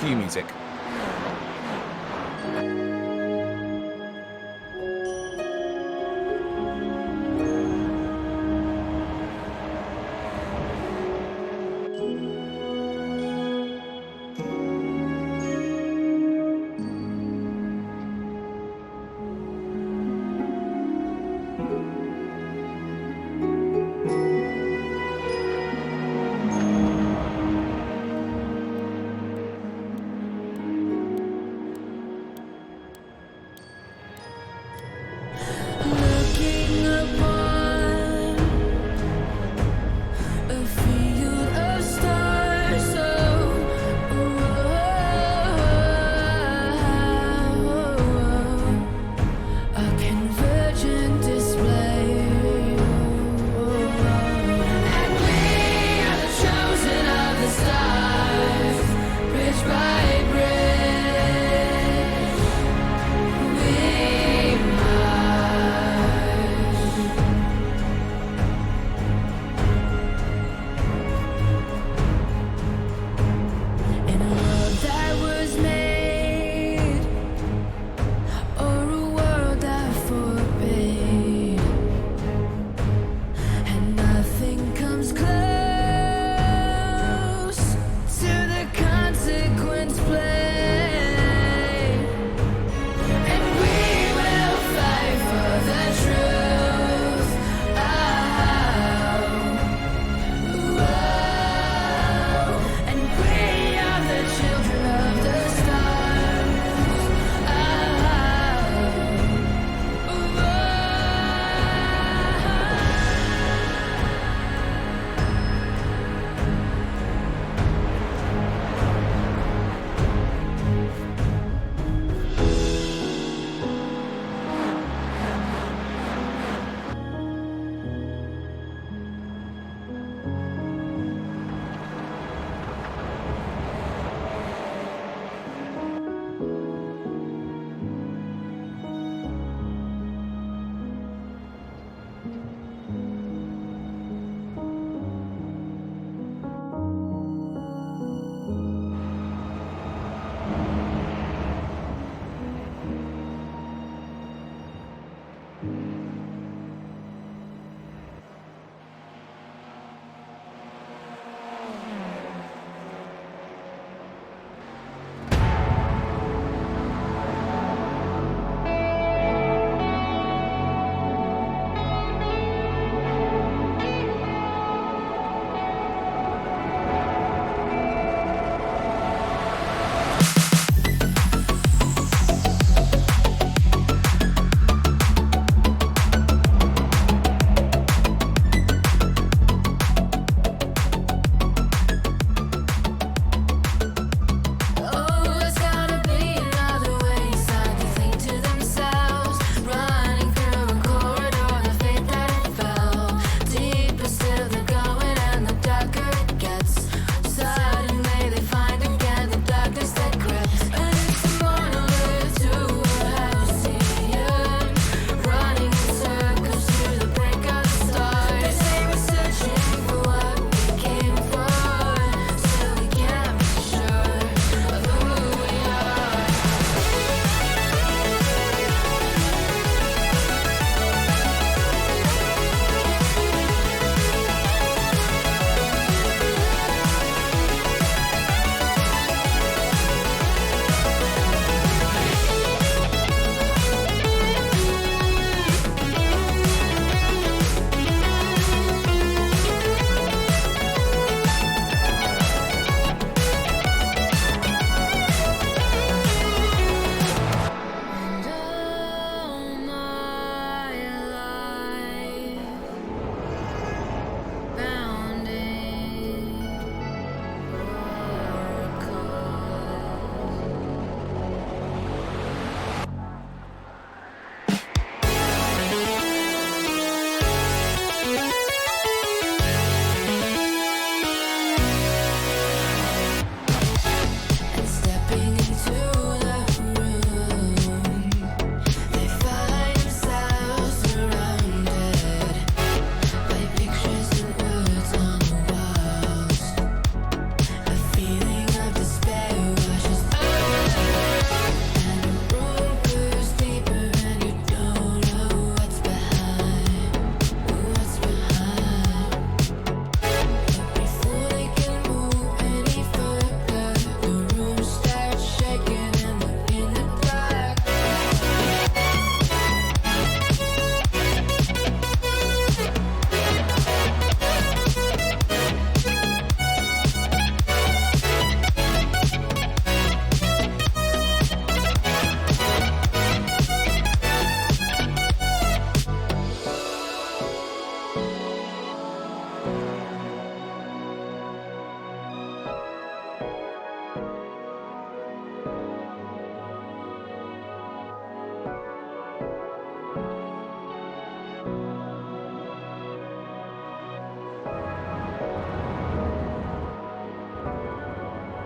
Cue music.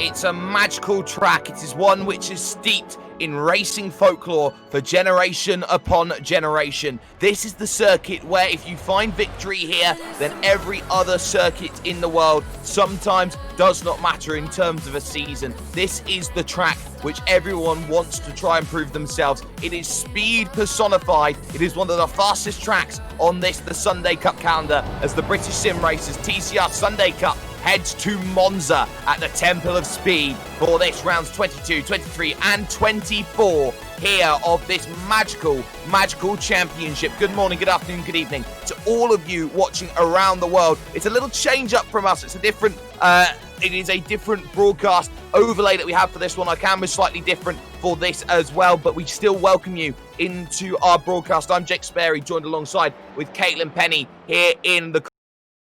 it's a magical track. It is one which is steeped in racing folklore for generation upon generation. This is the circuit where if you find victory here, then every other circuit in the world sometimes does not matter in terms of a season. This is the track which everyone wants to try and prove themselves. It is speed personified. It is one of the fastest tracks on the Sunday Cup calendar as the British Sim Racers TCR Sunday Cup heads to Monza at the Temple of Speed for this rounds 22, 23 and 24 here of this magical championship. Good morning, good afternoon, good evening to all of you watching around the world. It's a little change up from us. It is a different broadcast overlay that we have for this one. Our camera's slightly different for this as well, but we still welcome you into our broadcast. I'm Jake Sperry, joined alongside with Caitlin Penny here in the...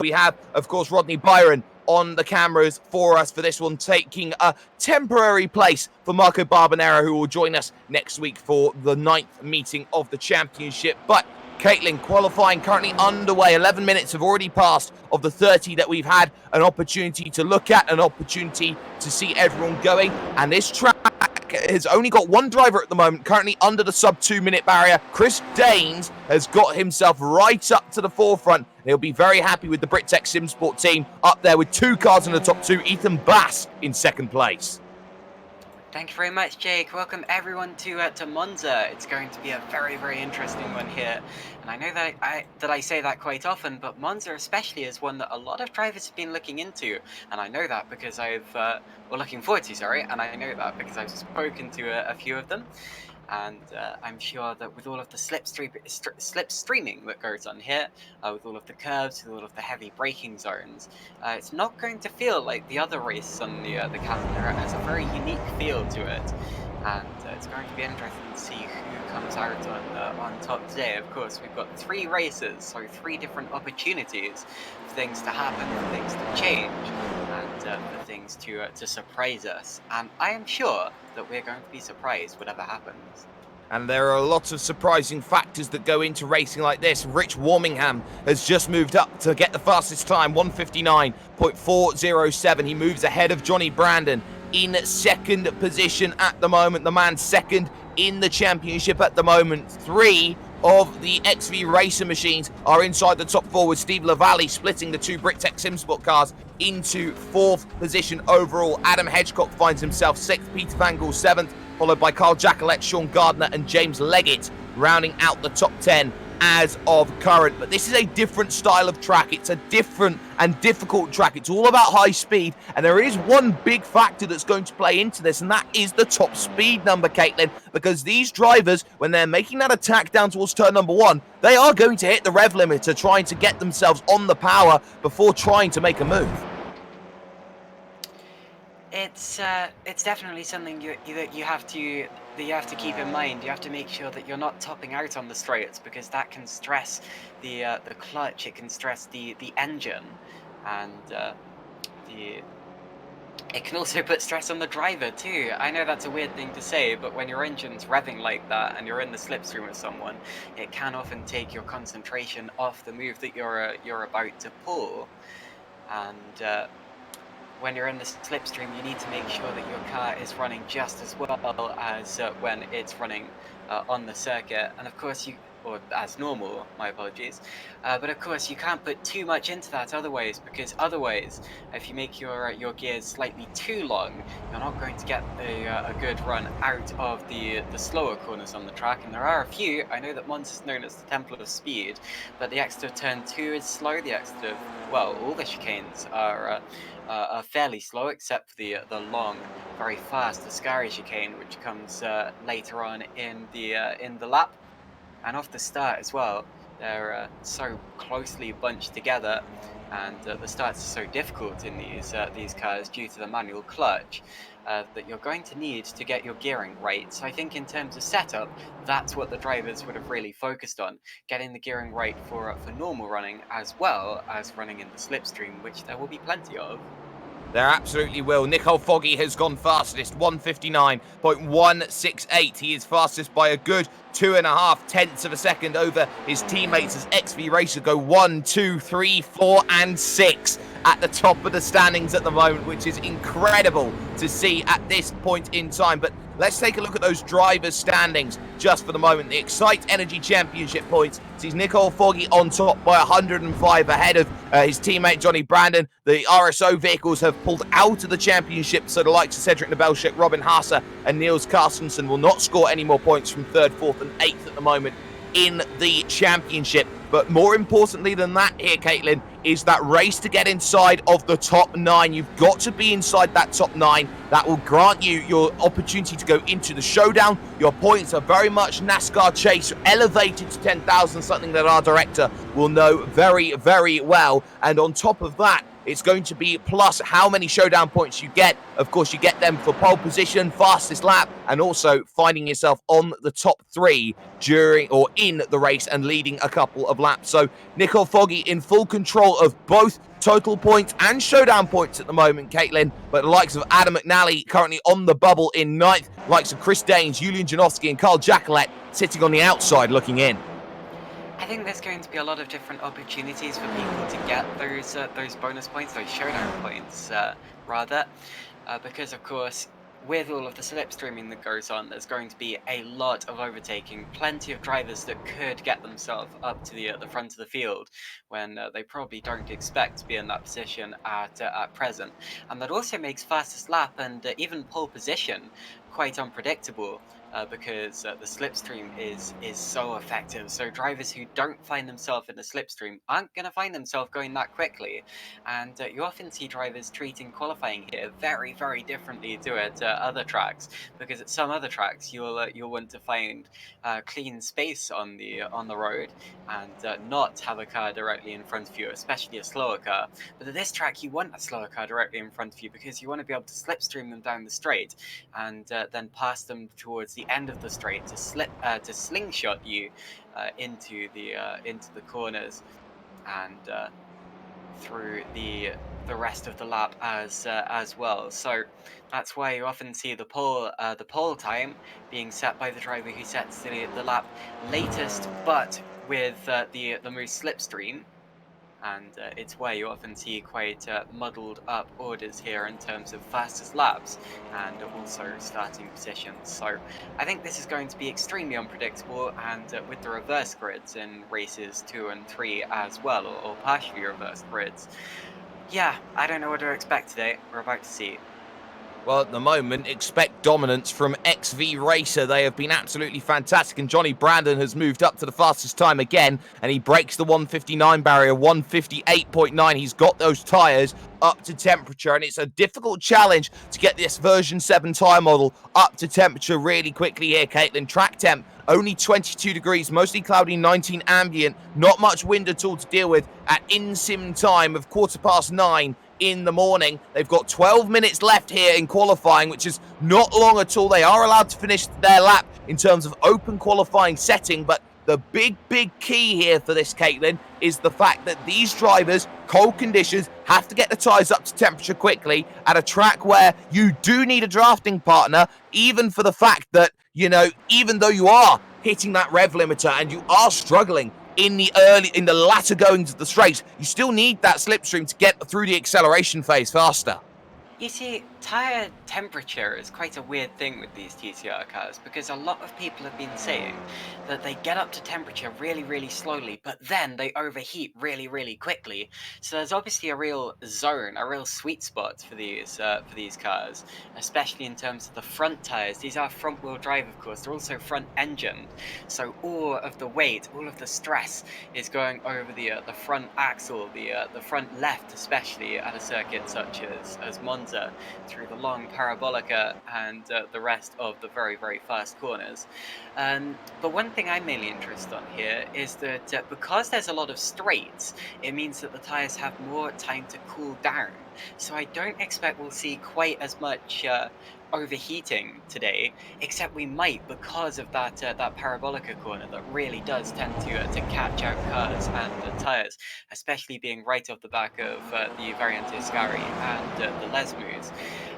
We have, of course, Rodney Byron on the cameras for us for this one, taking a temporary place for Marco Barbanero, who will join us next week for the 9th meeting of the championship. But Caitlin, qualifying currently underway. 11 minutes have already passed of the 30 that we've had an opportunity to look at, an opportunity to see everyone going. And this track has only got one driver at the moment, currently under the sub 2 minute barrier. Chris Daines has got himself right up to the forefront. He'll be very happy with the Bricktech Simsport team up there with 2 cars in the top 2. Ethan Bass in second place. Thank you very much, Jake. Welcome everyone to Monza. It's going to be a very interesting one here. And I know that I say that quite often, but Monza especially is one that a lot of drivers have been looking into. And I know that because looking forward to, sorry. And I know that because I've spoken to a few of them. And I'm sure that with all of the slipstreaming that goes on here, with all of the curves, with all of the heavy braking zones, it's not going to feel like the other race on the calendar. It has a very unique feel to it, and it's going to be interesting to see who comes out on top today. Of course, we've got 3 races, so 3 different opportunities for things to happen, for things to change, and for things to surprise us. And I am sure that we're going to be surprised whatever happens. And there are lots of surprising factors that go into racing like this. Rich Warmingham has just moved up to get the fastest time, 1:59.407. He moves ahead of Johnny Brandon in second position at the moment. The man second in the championship at the moment. 3 of the XV Racer machines are inside the top 4, with Steve Lavallee splitting the 2 Bricktech Simsport cars into 4th position overall. Adam Hedgecock finds himself 6th, Peter Van Gaal 7th, followed by Carl Jackalette, Sean Gardner and James Leggett rounding out the top 10 as of current. But this is a different style of track. It's a different and difficult track. It's all about high speed, and there is one big factor that's going to play into this, and that is the top speed number, Caitlin, because these drivers, when they're making that attack down towards turn number 1, they are going to hit the rev limiter trying to get themselves on the power before trying to make a move. It's definitely something you have to keep in mind. You have to make sure that you're not topping out on the straights, because that can stress the clutch. It can stress the engine, and it can also put stress on the driver too. I know that's a weird thing to say, but when your engine's revving like that and you're in the slipstream with someone, it can often take your concentration off the move that you're about to pull, and when you're in the slipstream, you need to make sure that your car is running just as well as when it's running on the circuit. And of course, or as normal, my apologies. But of course, you can't put too much into that because otherwise, if you make your gears slightly too long, you're not going to get a good run out of the slower corners on the track. And there are a few. I know that Monza is known as the Temple of Speed, but the exit of turn 2 is slow. The exit of, well, all the chicanes are fairly slow, except for the long, very fast Ascari chicane, which comes later on in the lap. And off the start as well, they're so closely bunched together, and the starts are so difficult in these cars due to the manual clutch, that you're going to need to get your gearing right. So I think in terms of setup, that's what the drivers would have really focused on, getting the gearing right for normal running as well as running in the slipstream, which there will be plenty of. There absolutely will. Nicole Foggy has gone fastest, 1:59.168. He is fastest by a good 2.5 tenths of a second over his teammates as XV Racer go 1, 2, 3, 4, and 6 at the top of the standings at the moment, which is incredible to see at this point in time. But let's take a look at those drivers' standings just for the moment. The Excite Energy Championship points sees Nicole Foggy on top by 105 ahead of his teammate Johnny Brandon. The RSO vehicles have pulled out of the championship, so the likes of Cedric Nebelshik, Robin Haase, and Niels Carstensen will not score any more points from 3rd, 4th, and 8th at the moment in the championship. But more importantly than that here, Caitlin, is that race to get inside of the top 9. You've got to be inside that top 9. That will grant you your opportunity to go into the showdown. Your points are very much NASCAR chase, elevated to 10,000, something that our director will know very, very well. And on top of that, it's going to be plus how many showdown points you get. Of course, you get them for pole position, fastest lap, and also finding yourself on the top 3 during or in the race and leading a couple of laps. So Nicole Foggy in full control of both total points and showdown points at the moment, Caitlin. But the likes of Adam McNally currently on the bubble in 9th, likes of Chris Danes, Julian Janowski, and Carl Jacquelet sitting on the outside looking in. I think there's going to be a lot of different opportunities for people to get those bonus points, those showdown points, rather, because of course, with all of the slipstreaming that goes on, there's going to be a lot of overtaking, plenty of drivers that could get themselves up to the front of the field when they probably don't expect to be in that position at present, and that also makes fastest lap and even pole position quite unpredictable. Because the slipstream is so effective. So drivers who don't find themselves in the slipstream aren't going to find themselves going that quickly. And you often see drivers treating qualifying here very, very differently to at other tracks. Because at some other tracks, you'll want to find clean space on the road and not have a car directly in front of you, especially a slower car. But at this track, you want a slower car directly in front of you because you want to be able to slipstream them down the straight and then pass them towards the end of the straight to slingshot you into the corners and through the rest of the lap as well. So that's why you often see the pole time being set by the driver who sets the lap latest, but with the most slipstream. And it's where you often see quite muddled up orders here in terms of fastest laps and also starting positions. So I think this is going to be extremely unpredictable, and with the reverse grids in races 2 and 3 as well, or partially reverse grids. Yeah, I don't know what to expect today. We're about to see. Well, at the moment, expect dominance from XV Racer. They have been absolutely fantastic, and Johnny Brandon has moved up to the fastest time again, and he breaks the 159 barrier, 158.9. He's got those tyres up to temperature, and it's a difficult challenge to get this version 7 tyre model up to temperature really quickly here, Caitlin. Track temp, only 22 degrees, mostly cloudy, 19 ambient, not much wind at all to deal with at in-sim time of 9:15 in the morning. They've got 12 minutes left here in qualifying, which is not long at all. They are allowed to finish their lap in terms of open qualifying setting, but the big key here for this, Caitlin, is the fact that these drivers, cold conditions, have to get the tyres up to temperature quickly at a track where you do need a drafting partner, even for the fact that, you know, even though you are hitting that rev limiter and you are struggling in the latter goings of the straight, you still need that slipstream to get through the acceleration phase faster. You see, tyre temperature is quite a weird thing with these TCR cars, because a lot of people have been saying that they get up to temperature really, really slowly, but then they overheat really, really quickly. So there's obviously a real zone, a real sweet spot for these cars, especially in terms of the front tyres. These are front-wheel drive, of course. They're also front-engined, so all of the weight, all of the stress is going over the front axle, the front left, especially at a circuit such as Monza, through the long parabolica and the rest of the very, very fast corners. But one thing I'm mainly interested on here is that because there's a lot of straights, it means that the tyres have more time to cool down. So I don't expect we'll see quite as much overheating today, except we might, because of that parabolica corner that really does tend to catch out cars and tyres, especially being right off the back of the Variante Ascari and the Lesmus.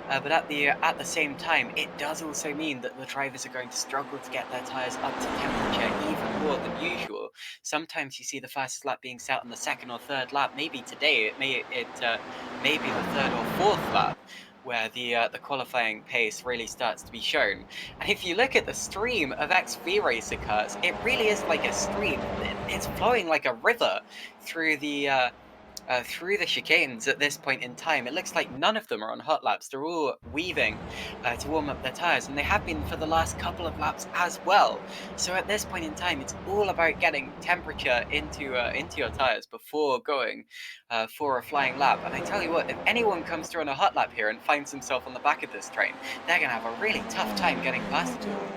But at the same time, it does also mean that the drivers are going to struggle to get their tires up to temperature even more than usual. Sometimes you see the fastest lap being set on the second or third lap. Maybe today may be the third or fourth lap where the qualifying pace really starts to be shown. And if you look at the stream of XV racer cars, it really is like a stream. It's flowing like a river through through the chicanes at this point in time. It looks like none of them are on hot laps. They're all weaving to warm up their tires, and they have been for the last couple of laps as well. So at this point in time, it's all about getting temperature into your tires before going for a flying lap. And I tell you what, if anyone comes through on a hot lap here and finds himself on the back of this train, they're going to have a really tough time getting past it all.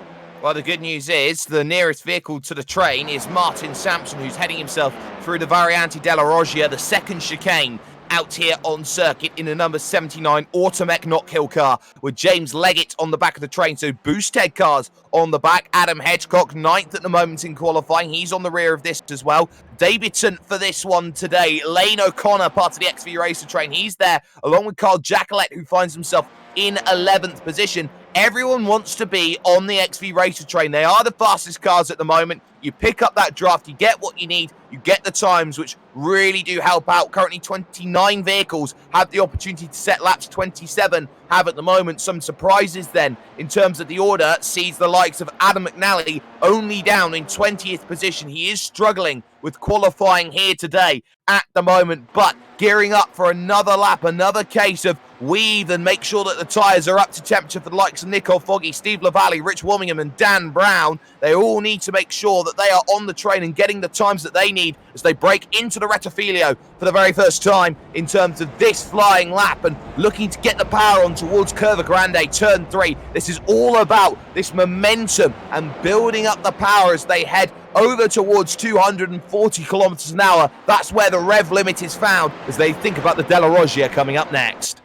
Well, the good news is the nearest vehicle to the train is Martin Sampson, who's heading himself through the Variante della Roggia, the second chicane out here on circuit in the number 79 Automech Knockhill car with James Leggett on the back of the train. So Boosted cars on the back. Adam Hedgecock, 9th at the moment in qualifying. He's on the rear of this as well. Debutant for this one today, Lane O'Connor, part of the XV Racer train. He's there along with Carl Jacquelet, who finds himself in 11th position. Everyone wants to be on the XV Racer train. They are the fastest cars at the moment. You pick up that draft, you get what you need, you get the times, which really do help out. Currently 29 vehicles have the opportunity to set laps. 27 have at the moment. Some surprises then in terms of the order sees the likes of Adam McNally only down in 20th position. He is struggling with qualifying here today at the moment, but gearing up for another lap, another case of weave and make sure that the tyres are up to temperature for the likes of Nico Foggy, Steve LaValle, Rich Wilmingham and Dan Brown. They all need to make sure that they are on the train and getting the times that they need as they break into the Rettifilio for the very first time in terms of this flying lap and looking to get the power on towards Curva Grande, turn 3. This is all about this momentum and building up the power as they head over towards 240 kilometers an hour. That's where the rev limit is found as they think about the Della Roggia coming up next.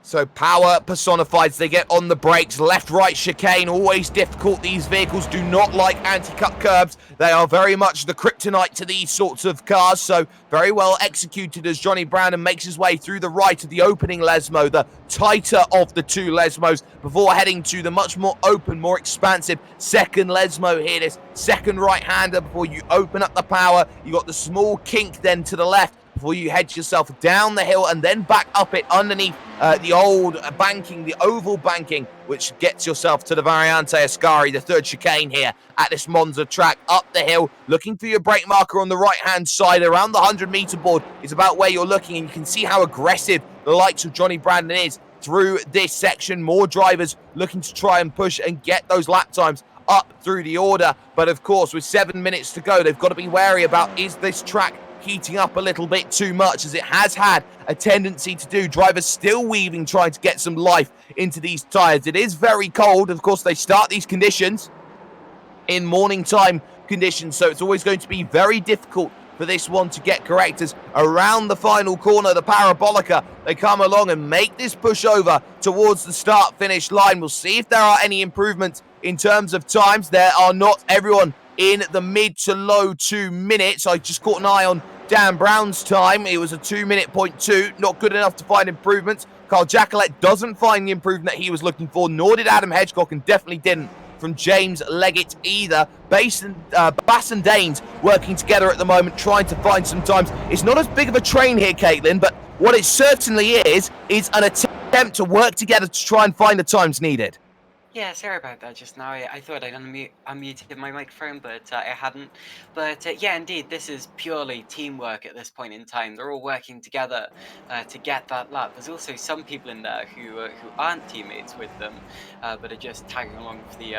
So power personified as they get on the brakes. Left-right chicane, always difficult. These vehicles do not like anti-cut curbs. They are very much the kryptonite to these sorts of cars. So very well executed as Johnny Brandon makes his way through the right of the opening Lesmo, the tighter of the two Lesmos, before heading to the much more open, more expansive second Lesmo here. This second right-hander before you open up the power. You got the small kink then to the left before you head yourself down the hill and then back up it underneath the old banking, the oval banking, which gets yourself to the Variante Ascari, the third chicane here at this Monza track. Up the hill, looking for your brake marker on the right-hand side, around the 100-meter board is about where you're looking, and you can see how aggressive the likes of Johnny Brandon is through this section. More drivers looking to try and push and get those lap times up through the order, but of course, with 7 minutes to go, they've got to be wary about, is this track heating up a little bit too much, as it has had a tendency to do. Drivers still weaving, trying to get some life into these tyres. It is very cold. Of course, they start these conditions in morning time conditions, so it's always going to be very difficult for this one to get correct, as around the final corner, the Parabolica, they come along and make this push over towards the start-finish line. We'll see if there are any improvements in terms of times. There are not. Everyone in the mid to low 2 minutes. I just caught an eye on Dan Brown's time. It was a 2-minute point 2. Not good enough to find improvements. Carl Jacquelet doesn't find the improvement that he was looking for, nor did Adam Hedgecock, and definitely didn't from James Leggett either. Bass and Danes working together at the moment, trying to find some times. It's not as big of a train here, Caitlin, but what it certainly is an attempt to work together to try and find the times needed. Yeah, sorry about that just now. I thought I'd unmuted my microphone, but I hadn't. But yeah, indeed, this is purely teamwork at this point in time. They're all working together to get that lap. There's also some people in there who aren't teammates with them, but are just tagging along for the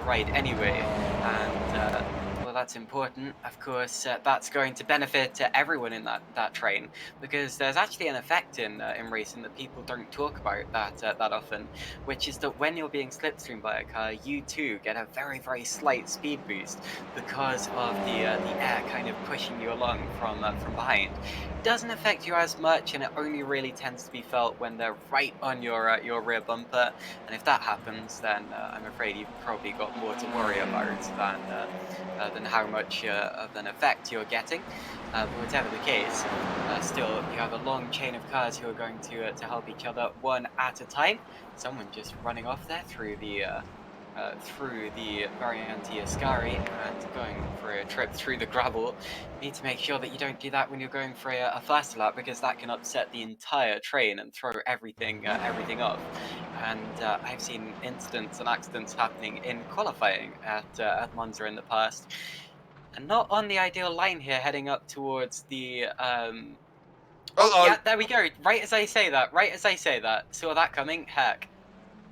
ride anyway. And well, that's important. Of course, that's going to benefit everyone in that train, because there's actually an effect in racing that people don't talk about that often, which is that when you're being slipstreamed by a car, you too get a very, very slight speed boost because of the air kind of pushing you along from behind. It doesn't affect you as much, and it only really tends to be felt when they're right on your rear bumper. And if that happens, then I'm afraid you've probably got more to worry about than how much of an effect you're getting. But whatever the case, still you have a long chain of cars who are going to help each other one at a time. Someone just running off there through the Variante Ascari and going for a trip through the gravel. You need to make sure that you don't do that when you're going for a faster lap, because that can upset the entire train and throw everything off. And I've seen incidents and accidents happening in qualifying at Monza in the past, and not on the ideal line here, heading up towards the Oh Uh-oh. yeah, there we go. Right as I say that. Saw that coming. Heck.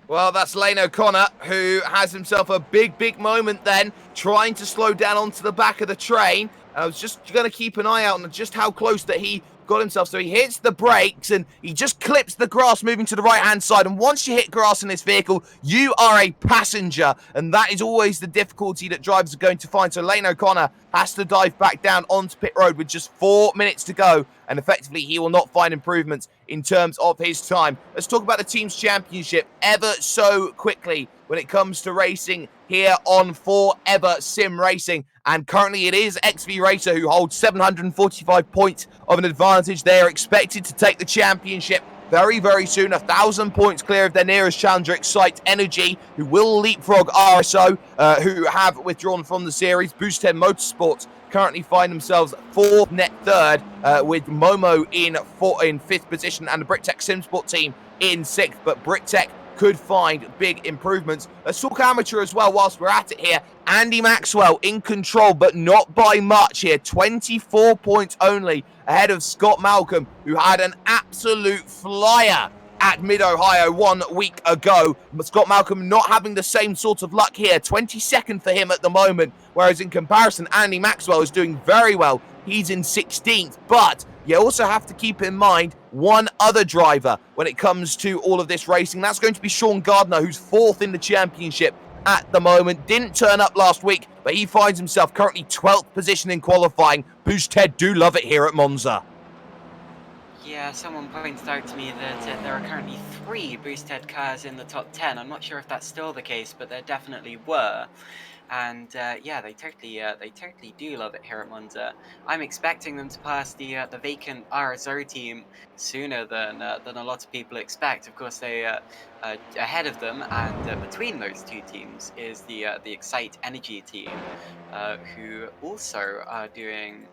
Well, that's Lane O'Connor, who has himself a big moment then, trying to slow down onto the back of the train. I was just going to keep an eye out on just how close that he got himself. So he hits the brakes and he just clips the grass moving to the right-hand side. And once you hit grass in this vehicle, you are a passenger. And that is always the difficulty that drivers are going to find. So Lane O'Connor has to dive back down onto pit road with just 4 minutes to go. And effectively, he will not find improvements in terms of his time. Let's talk about the team's championship ever so quickly when it comes to racing here on Forever Sim Racing. And currently it is XV Racer who holds 745 points of an advantage. They are expected to take the championship very soon. 1,000 points clear of their nearest challenger, Excite Energy, who will leapfrog RSO, who have withdrawn from the series. Boost 10 Motorsports currently find themselves 4th, net 3rd, with Momo in 5th position and the BritTech Simsport team in 6th. But BritTech could find big improvements. Let's talk amateur as well whilst we're at it here. Andy Maxwell in control, but not by much here. 24 points only ahead of Scott Malcolm, who had an absolute flyer at Mid-Ohio 1 week ago. But Scott Malcolm not having the same sort of luck here. 22nd for him at the moment, whereas in comparison, Andy Maxwell is doing very well. He's in 16th, but you also have to keep in mind one other driver when it comes to all of this racing. That's going to be Sean Gardner, who's 4th in the championship at the moment. Didn't turn up last week, but he finds himself currently 12th position in qualifying. Boost Ted do love it here at Monza. Yeah, someone pointed out to me that there are currently 3 Boosted cars in the top 10. I'm not sure if that's still the case, but there definitely were. And yeah, they totally do love it here at Monza. I'm expecting them to pass the vacant RSO team sooner than a lot of people expect. Of course, they ahead of them and between those two teams is the Excite Energy team, who also are doing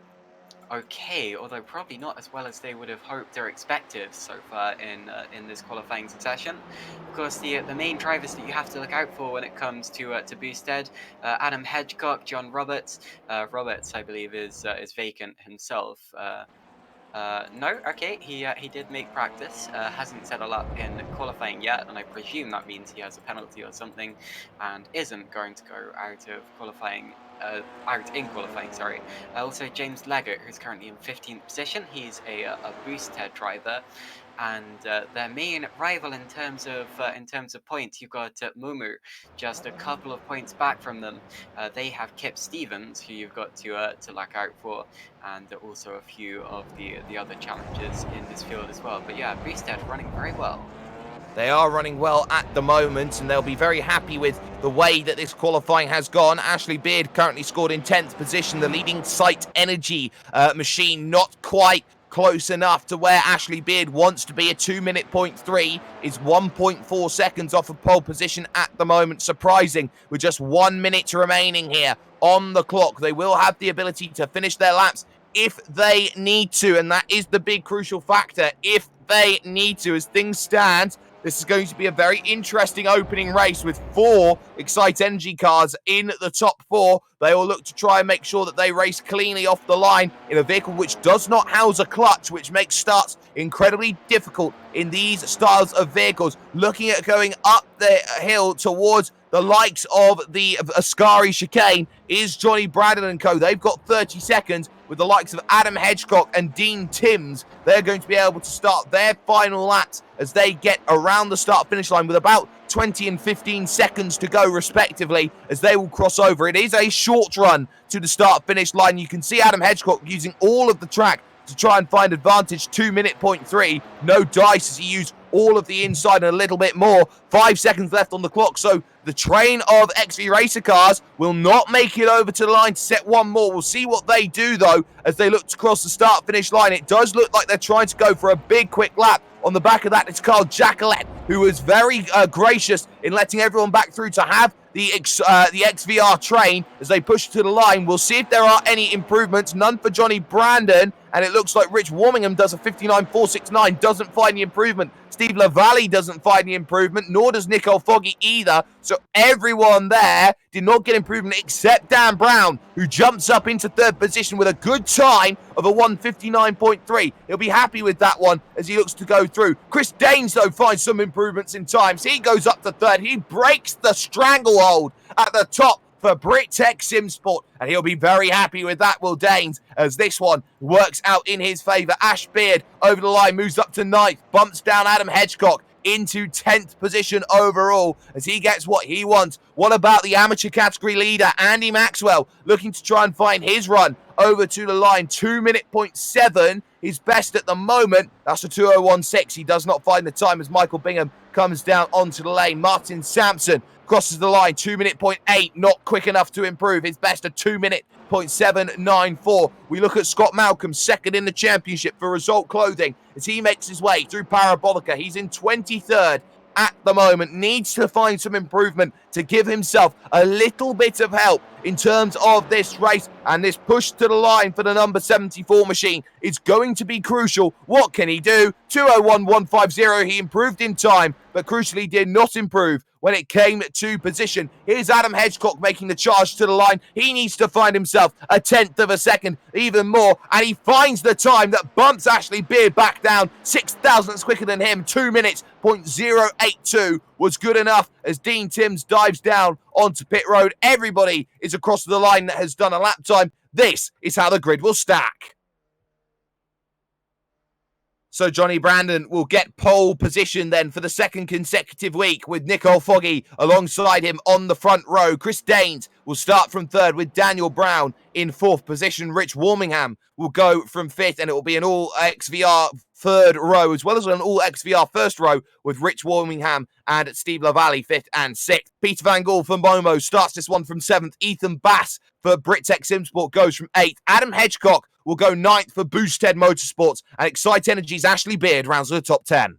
okay, although probably not as well as they would have hoped or expected so far in this qualifying session. Of course, the main drivers that you have to look out for when it comes to Boosted, Adam Hedgecock, John Roberts. Roberts, I believe, is vacant himself. No, okay, he did make practice, hasn't settled up in qualifying yet, and I presume that means he has a penalty or something, and isn't going to go out of qualifying, out in qualifying, sorry. Also, James Leggett, who's currently in 15th position, he's a Boosted driver, and their main rival in terms of points, you've got Mumu, just a couple of points back from them. They have Kip Stevens, who you've got to look out for, and also a few of the other challenges in this field as well. But yeah, Boosted running very well. They are running well at the moment, and they'll be very happy with the way that this qualifying has gone. Ashley Beard currently scored in 10th position. The leading Sight Energy machine not quite close enough to where Ashley Beard wants to be. A 2-minute point 3 is 1.4 seconds off of pole position at the moment. Surprising, with just 1 minute remaining here on the clock. They will have the ability to finish their laps if they need to, and that is the big crucial factor. If they need to, as things stand, this is going to be a very interesting opening race with 4 Excite Energy cars in the top 4. They will look to try and make sure that they race cleanly off the line in a vehicle which does not house a clutch, which makes starts incredibly difficult in these styles of vehicles. Looking at going up the hill towards the likes of the Ascari chicane is Johnny Braddon and co. They've got 30 seconds with the likes of Adam Hedgecock and Dean Timms. They're going to be able to start their final laps as they get around the start-finish line with about 20 and 15 seconds to go respectively as they will cross over. It is a short run to the start-finish line. You can see Adam Hedgecock using all of the track to try and find advantage. 2-minute point 3. No dice as he used all of the inside and a little bit more. 5 seconds left on the clock, so The train of XV Racer cars will not make it over to the line to set one more. We'll see what they do, though, as they look to cross the start-finish line. It does look like they're trying to go for a big, quick lap. On the back of that, it's Carl Jacqueline, who was very gracious in letting everyone back through to have the XVR train as they push to the line. We'll see if there are any improvements. None for Johnny Brandon, and it looks like Rich Warmingham does a 59.469, doesn't find the improvement. Steve LaValle doesn't find the improvement, nor does Nicole Foggy either. So everyone there did not get improvement except Dan Brown, who jumps up into third position with a good time of a 159.3. He'll be happy with that one as he looks to go through. Chris Danes, though, finds some improvements in times. He goes up to third. He breaks the stranglehold at the top for Brittech Simsport, and he'll be very happy with that, Will Danes, as this one works out in his favour. Ash Beard over the line, moves up to 9th, bumps down Adam Hedgecock into 10th position overall as he gets what he wants. What about the amateur category leader, Andy Maxwell, looking to try and find his run over to the line? 2:07, his best at the moment. That's a 2:01.6. He does not find the time as Michael Bingham comes down onto the lane. Martin Sampson crosses the line, 2:08, not quick enough to improve. His best, a 2:07.94. We look at Scott Malcolm, second in the championship for Result Clothing, as he makes his way through Parabolica. He's in 23rd at the moment, needs to find some improvement to give himself a little bit of help in terms of this race, and this push to the line for the number 74 machine is going to be crucial. What can he do? 2:01.150, he improved in time, but crucially did not improve when it came to position. Here's Adam Hedgecock making the charge to the line. He needs to find himself a 10th of a second, even more, and he finds the time that bumps Ashley Beard back down 6 thousandths quicker than him. 2:0.82 was good enough as Dean Timms dives down onto pit road. Everybody is across the line that has done a lap time. This is how the grid will stack. So Johnny Brandon will get pole position then for the second consecutive week with Nicole Foggy alongside him on the front row. Chris Danes will start from third with Daniel Brown in fourth position. Rich Warmingham will go from fifth, and it will be an all XVR third row as well as an all XVR first row with Rich Warmingham and Steve LaValle fifth and sixth. Peter Van Gaal for Momo starts this one from seventh. Ethan Bass for Brittech Simsport goes from eighth. Adam Hedgecock will go 9th for Boosted Motorsports, and Excite Energy's Ashley Beard rounds the top 10.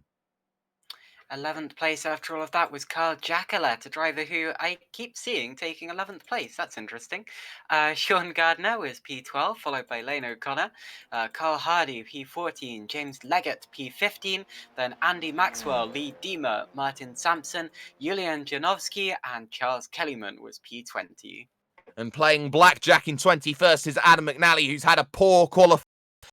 11th place after all of that was Carl Jacqueline, a driver who I keep seeing taking 11th place. That's interesting. Sean Gardner was P12, followed by Lane O'Connor. Carl Hardy, P14. James Leggett, P15. Then Andy Maxwell, Lee Diemer, Martin Sampson, Julian Janowski, and Charles Kellyman was P20. And playing blackjack in 21st is Adam McNally, who's had a poor qualifying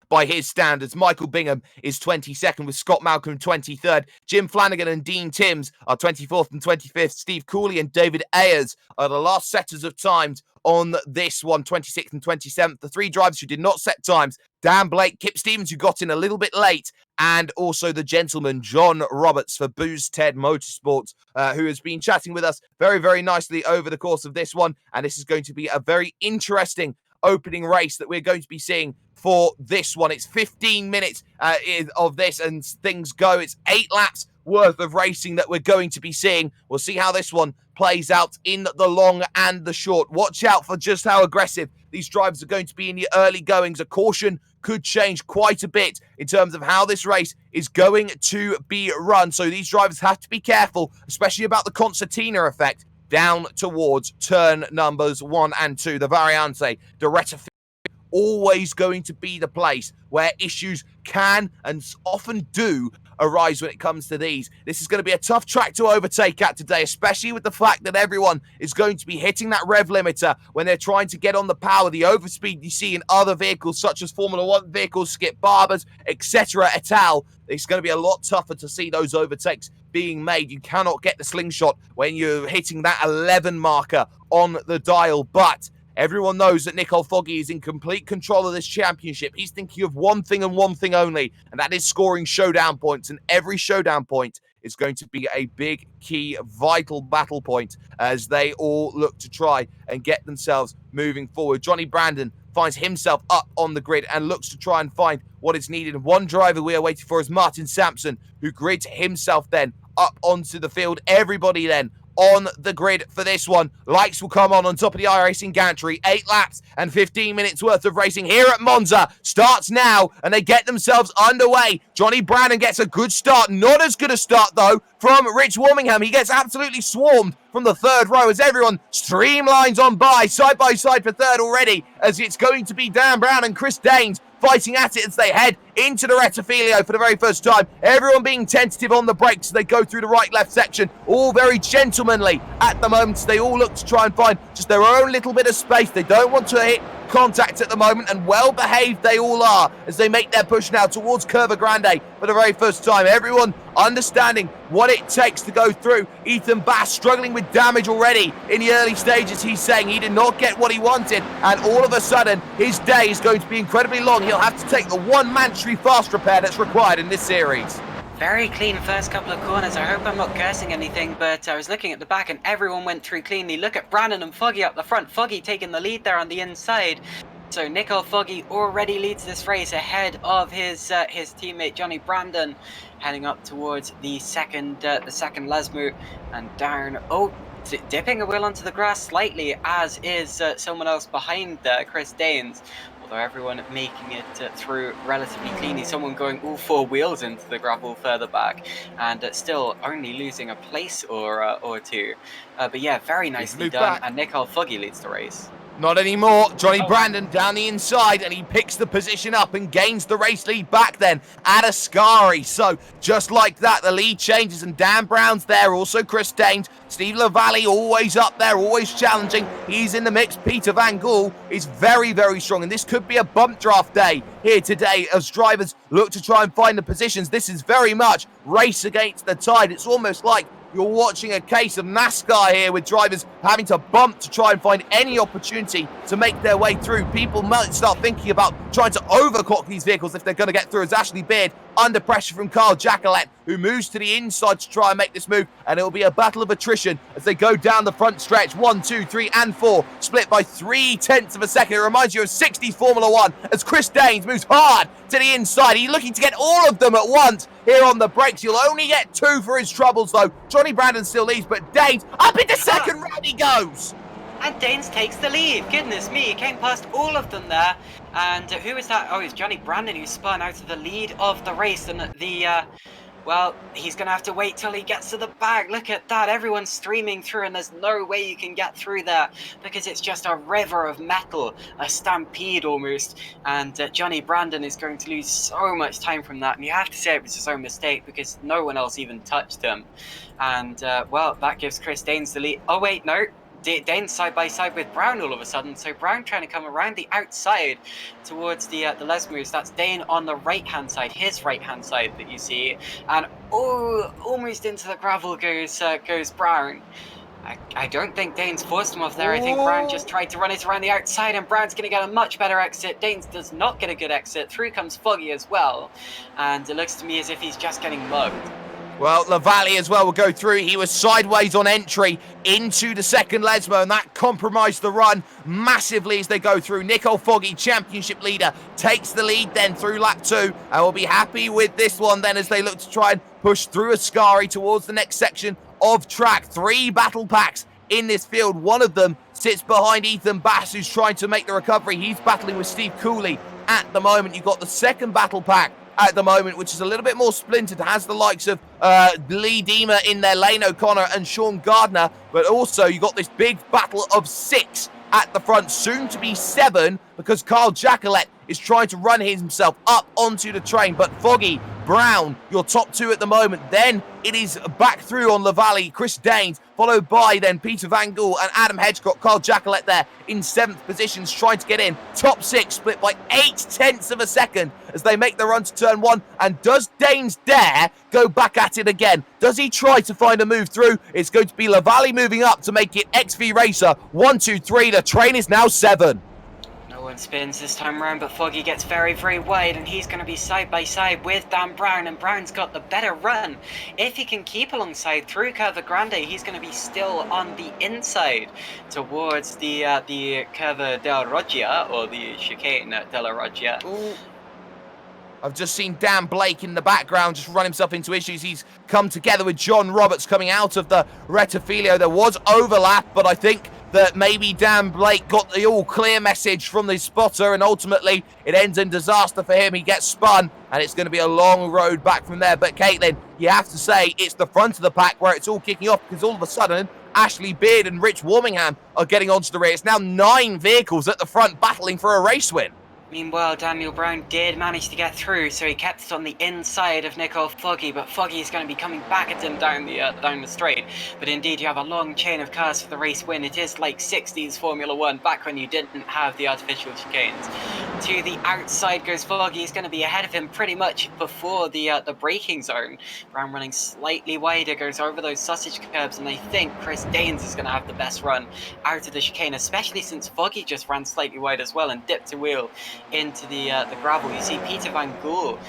by his standards. Michael Bingham is 22nd with Scott Malcolm 23rd. Jim Flanagan and Dean Timms are 24th and 25th. Steve Cooley and David Ayers are the last setters of times on this one, 26th and 27th. The three drivers who did not set times, Dan Blake, Kip Stevens, who got in a little bit late, and also the gentleman, John Roberts for Boosted Motorsports, who has been chatting with us very, very nicely over the course of this one. And this is going to be a very interesting opening race that we're going to be seeing for this one. It's 15 minutes of this and things go. It's 8 laps worth of racing that we're going to be seeing. We'll see how this one plays out in the long and the short. Watch out for just how aggressive these drivers are going to be in the early goings. A caution could change quite a bit in terms of how this race is going to be run. So these drivers have to be careful, especially about the concertina effect down towards turn numbers 1 and 2. The Variante, the Retta, always going to be the place where issues can and often do arise when it comes to these. This is going to be a tough track to overtake at today, especially with the fact that everyone is going to be hitting that rev limiter when they're trying to get on the power, the overspeed you see in other vehicles such as Formula 1 vehicles, Skip Barbers, etc. et al. It's going to be a lot tougher to see those overtakes being made. You cannot get the slingshot when you're hitting that 11 marker on the dial, but everyone knows that Nicole Foggy is in complete control of this championship. He's thinking of one thing and one thing only, and that is scoring showdown points. And every showdown point is going to be a big, key, vital battle point as they all look to try and get themselves moving forward. Johnny Brandon finds himself up on the grid and looks to try and find what is needed. One driver we are waiting for is Martin Sampson, who grids himself then up onto the field. Everybody then on the grid for this one. Lights will come on top of the iRacing gantry. 8 laps and 15 minutes worth of racing here at Monza starts now, and they get themselves underway. Johnny Brandon gets a good start. Not as good a start, though, from Rich Warmingham. He gets absolutely swarmed from the third row as everyone streamlines on by side for third already, as it's going to be Dan Brown and Chris Danes fighting at it as they head into the Rettifilio for the very first time. Everyone being tentative on the brakes as they go through the right-left section. All very gentlemanly at the moment. They all look to try and find just their own little bit of space. They don't want to hit contact at the moment, and well behaved they all are as they make their push now towards Curva Grande for the very first time. Everyone understanding what it takes to go through. Ethan Bass struggling with damage already in the early stages. He's saying he did not get what he wanted, and all of a sudden his day is going to be incredibly long. He'll have to take the one mandatory fast repair that's required in this series. Very clean first couple of corners. I hope I'm not cursing anything, but I was looking at the back and everyone went through cleanly. Look at Brandon and Foggy up the front. Foggy taking the lead there on the inside. So Nicole Foggy already leads this race ahead of his teammate Johnny Brandon, heading up towards the second Lesmo, and Darren dipping a wheel onto the grass slightly, as is someone else behind Chris Danes. Although everyone making it through relatively cleanly. Someone going all 4 wheels into the gravel further back, and still only losing a place or two. But yeah, very nicely done. And Nicole Foggy leads the race. Not anymore. Johnny Brandon down the inside, and he picks the position up and gains the race lead back then at Ascari. So just like that, the lead changes, and Dan Brown's there. Also Chris Danes. Steve LaValle always up there, always challenging. He's in the mix. Peter Van Gool is very, very strong, and this could be a bump draft day here today as drivers look to try and find the positions. This is very much race against the tide. It's almost like you're watching a case of NASCAR here, with drivers having to bump to try and find any opportunity to make their way through. People might start thinking about trying to overclock these vehicles if they're going to get through, as Ashley Beard under pressure from Carl Jacqueline, who moves to the inside to try and make this move, and it'll be a battle of attrition as they go down the front stretch. 1, 2, 3, and 4, split by 0.3 of a second. It reminds you of 60s Formula 1 as Chris Danes moves hard to the inside. He's looking to get all of them at once here on the brakes. You'll only get 2 for his troubles, though. Johnny Brandon still leads, but Danes up into second round he goes. And Danes takes the lead. Goodness me, he came past all of them there. And who is that? Oh, it's Johnny Brandon, who spun out of the lead of the race. And well, he's going to have to wait till he gets to the back. Look at that. Everyone's streaming through, and there's no way you can get through there because it's just a river of metal, a stampede almost. And Johnny Brandon is going to lose so much time from that. And you have to say it was his own mistake because no one else even touched him. And, well, that gives Chris Danes the lead. Oh, wait, no. Dane's side by side with Brown all of a sudden, so Brown trying to come around the outside towards the Lesmos. That's Dane on the right hand side, his right hand side that you see, and almost into the gravel goes Brown. I don't think Danes forced him off there. I think Brown just tried to run it around the outside, and Brown's going to get a much better exit. Danes does not get a good exit. Through comes Foggy as well, and it looks to me as if he's just getting mugged. Well, LaValle as well will go through. He was sideways on entry into the second Lesmo, and that compromised the run massively as they go through. Nicole Foggy, championship leader, takes the lead then through lap 2, and will be happy with this one then as they look to try and push through Ascari towards the next section of track. 3 battle packs in this field. One of them sits behind Ethan Bass, who's trying to make the recovery. He's battling with Steve Cooley at the moment. You've got the second battle pack at the moment, which is a little bit more splintered, has the likes of Lee Deemer in there, Lane O'Connor and Sean Gardner, but also you got this big battle of 6 at the front, soon to be 7, because Carl Jacqueline is trying to run himself up onto the train. But Foggy, Brown, your top 2 at the moment. Then it is back through on LaValle, Chris Danes, followed by then Peter Van Gool and Adam Hedgecock. Carl Jacqueline there in 7th positions, trying to get in. Top 6 split by 0.8 of a second as they make the run to turn 1. And does Danes dare go back at it again? Does he try to find a move through? It's going to be LaValle moving up to make it XV Racer 1, 2, 3. The train is now 7. No one spins this time around, but Foggy gets very, very wide, and he's going to be side by side with Dan Brown, and Brown's got the better run. If he can keep alongside through Curva Grande, he's going to be still on the inside towards the Curva della Roggia, or the chicane della Roggia. I've just seen Dan Blake in the background just run himself into issues. He's come together with John Roberts coming out of the Rettifilio. There was overlap, but I think that maybe Dan Blake got the all-clear message from the spotter, and ultimately it ends in disaster for him. He gets spun, and it's going to be a long road back from there. But Caitlin, you have to say it's the front of the pack where it's all kicking off, because all of a sudden Ashley Beard and Rich Warmingham are getting onto the rear. It's now 9 vehicles at the front battling for a race win. Meanwhile, Daniel Brown did manage to get through, so he kept it on the inside of Nicole Foggy, but Foggy is going to be coming back at him down the straight. But indeed, you have a long chain of cars for the race win. It is like 60s Formula 1, back when you didn't have the artificial chicanes. To the outside goes Foggy. He's going to be ahead of him pretty much before the braking zone. Brown running slightly wider, goes over those sausage curbs, and I think Chris Daines is going to have the best run out of the chicane, especially since Foggy just ran slightly wide as well and dipped a wheel into the gravel. You see Peter Van Gool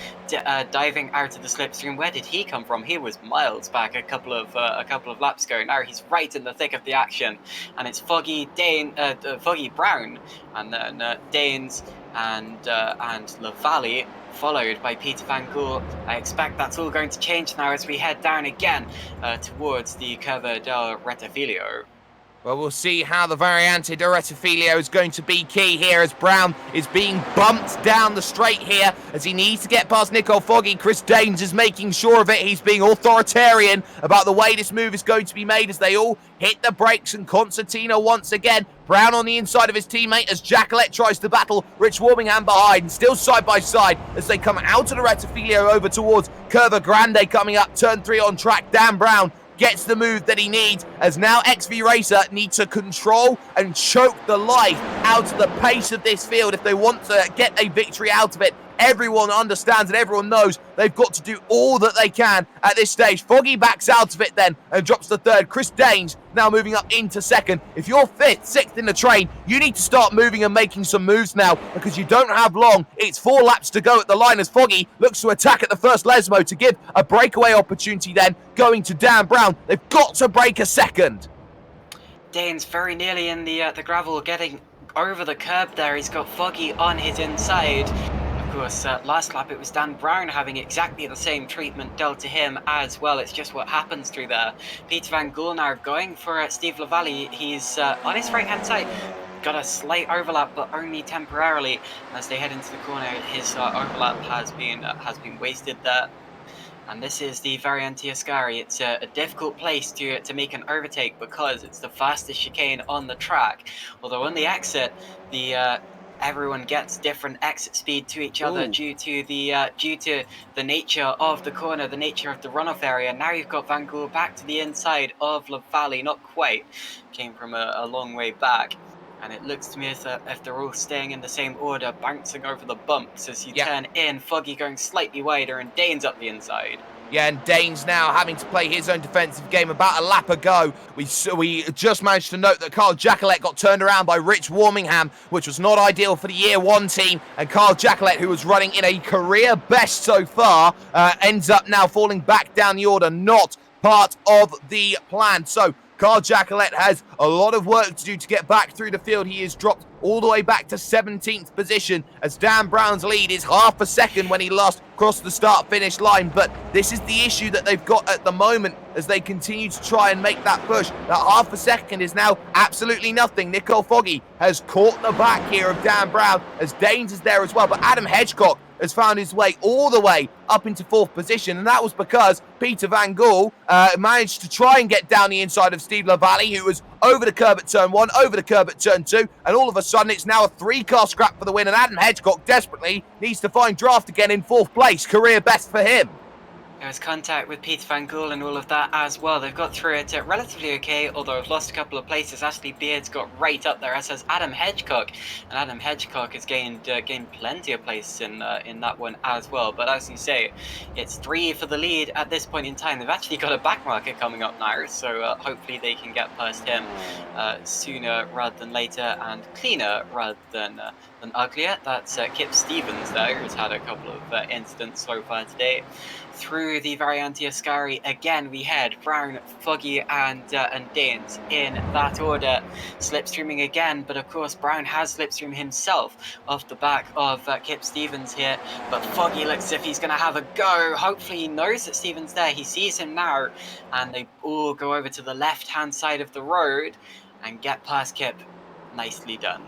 diving out of the slipstream. Where did he come from? He was miles back a couple of laps ago. Now he's right in the thick of the action, and it's Foggy Brown, and then Daines and LaValle, followed by Peter Van Gool. I expect that's all going to change now as we head down again towards the Curva del Rettifilio. Well, we'll see how the Variante di Rettifilio is going to be key here, as Brown is being bumped down the straight here as he needs to get past Nicole Foggy. Chris Daines is making sure of it. He's being authoritarian about the way this move is going to be made as they all hit the brakes, and Constantino once again. Brown on the inside of his teammate as Jacqueline tries to battle Rich Warmingham behind, still side by side as they come out of the Rettifilio over towards Curva Grande coming up, turn 3 on track. Dan Brown gets the move that he needs, as now XV Racer needs to control and choke the life out of the pace of this field if they want to get a victory out of it. Everyone understands and everyone knows they've got to do all that they can at this stage. Foggy backs out of it then and drops to third. Chris Daines now moving up into second. If you're 5th, 6th in the train, you need to start moving and making some moves now, because you don't have long. It's 4 laps to go at the line as Foggy looks to attack at the first Lesmo to give a breakaway opportunity then going to Dan Brown. They've got to break a second. Daines very nearly in the gravel, getting over the curb there. He's got Foggy on his inside. Of course, last lap it was Dan Brown having exactly the same treatment dealt to him as well. It's just what happens through there. Peter Van Gool now going for Steve LaValle. He's on his right hand side. Got a slight overlap, but only temporarily. As they head into the corner, his overlap has been wasted there. And this is the Variante Ascari. It's a difficult place to make an overtake because it's the fastest chicane on the track. Although on the exit, everyone gets different exit speed to each other due to the nature of the corner, the nature of the runoff area. Now you've got Van Gool back to the inside of LaValle, not quite. Came from a long way back. And it looks to me as if they're all staying in the same order, bouncing over the bumps as you turn in. Foggy going slightly wider and Daines up the inside. Yeah, and Daines now having to play his own defensive game. About a lap ago, we just managed to note that Carl Jacqueline got turned around by Rich Warmingham, which was not ideal for the Year 1 team. And Carl Jacqueline, who was running in a career best so far, ends up now falling back down the order, not part of the plan. So Carl Jacqueline has a lot of work to do to get back through the field. He is dropped all the way back to 17th position as Dan Brown's lead is half a second when he last crossed the start-finish line. But this is the issue that they've got at the moment as they continue to try and make that push. That half a second is now absolutely nothing. Nicole Foggy has caught the back here of Dan Brown as Daines is there as well. But Adam Hedgecock has found his way all the way up into 4th position, and that was because Peter Van Gool managed to try and get down the inside of Steve LaValle, who was over the curb at turn 1, over the curb at turn 2, and all of a sudden it's now a 3-car scrap for the win, and Adam Hedgecock desperately needs to find draft again in 4th place. Career best for him. There was contact with Peter Van Gool and all of that as well. They've got through it relatively okay, although I've lost a couple of places. Ashley Beard's got right up there, as has Adam Hedgecock. And Adam Hedgecock has gained plenty of place in that one as well. But as you say, it's 3 for the lead at this point in time. They've actually got a back marker coming up now, so hopefully they can get past him sooner rather than later, and cleaner rather than uglier. That's Kip Stevens there, who's had a couple of incidents so far today. Through through the Variante Ascari. Again, we head Brown, Foggy, and Danes in that order. Slipstreaming again, but of course Brown has slipstreamed himself off the back of Kip Stevens here. But Foggy looks as if he's going to have a go. Hopefully he knows that Stevens there. He sees him now, and they all go over to the left-hand side of the road and get past Kip. Nicely done.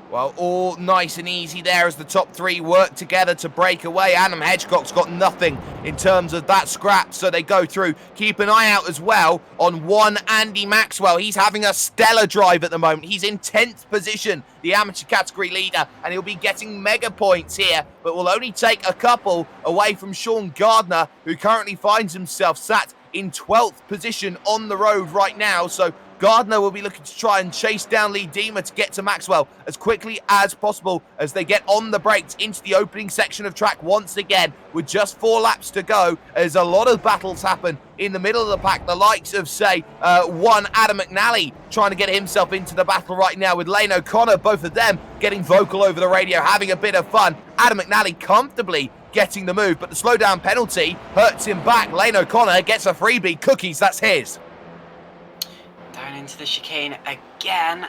Well, all nice and easy there as the top three work together to break away. Adam Hedgecock's got nothing in terms of that scrap, so they go through. Keep an eye out as well on one Andy Maxwell. He's having a stellar drive at the moment. He's in 10th position, the amateur category leader, and he'll be getting mega points here, but will only take a couple away from Sean Gardner, who currently finds himself sat in 12th position on the road right now. So Gardner will be looking to try and chase down Lee Deemer to get to Maxwell as quickly as possible as they get on the brakes into the opening section of track once again with just 4 laps to go, as a lot of battles happen in the middle of the pack. The likes of, say, one Adam McNally trying to get himself into the battle right now with Lane O'Connor, both of them getting vocal over the radio, having a bit of fun. Adam McNally comfortably getting the move, but the slowdown penalty hurts him back. Lane O'Connor gets a freebie. Cookies, that's his. Down into the chicane again,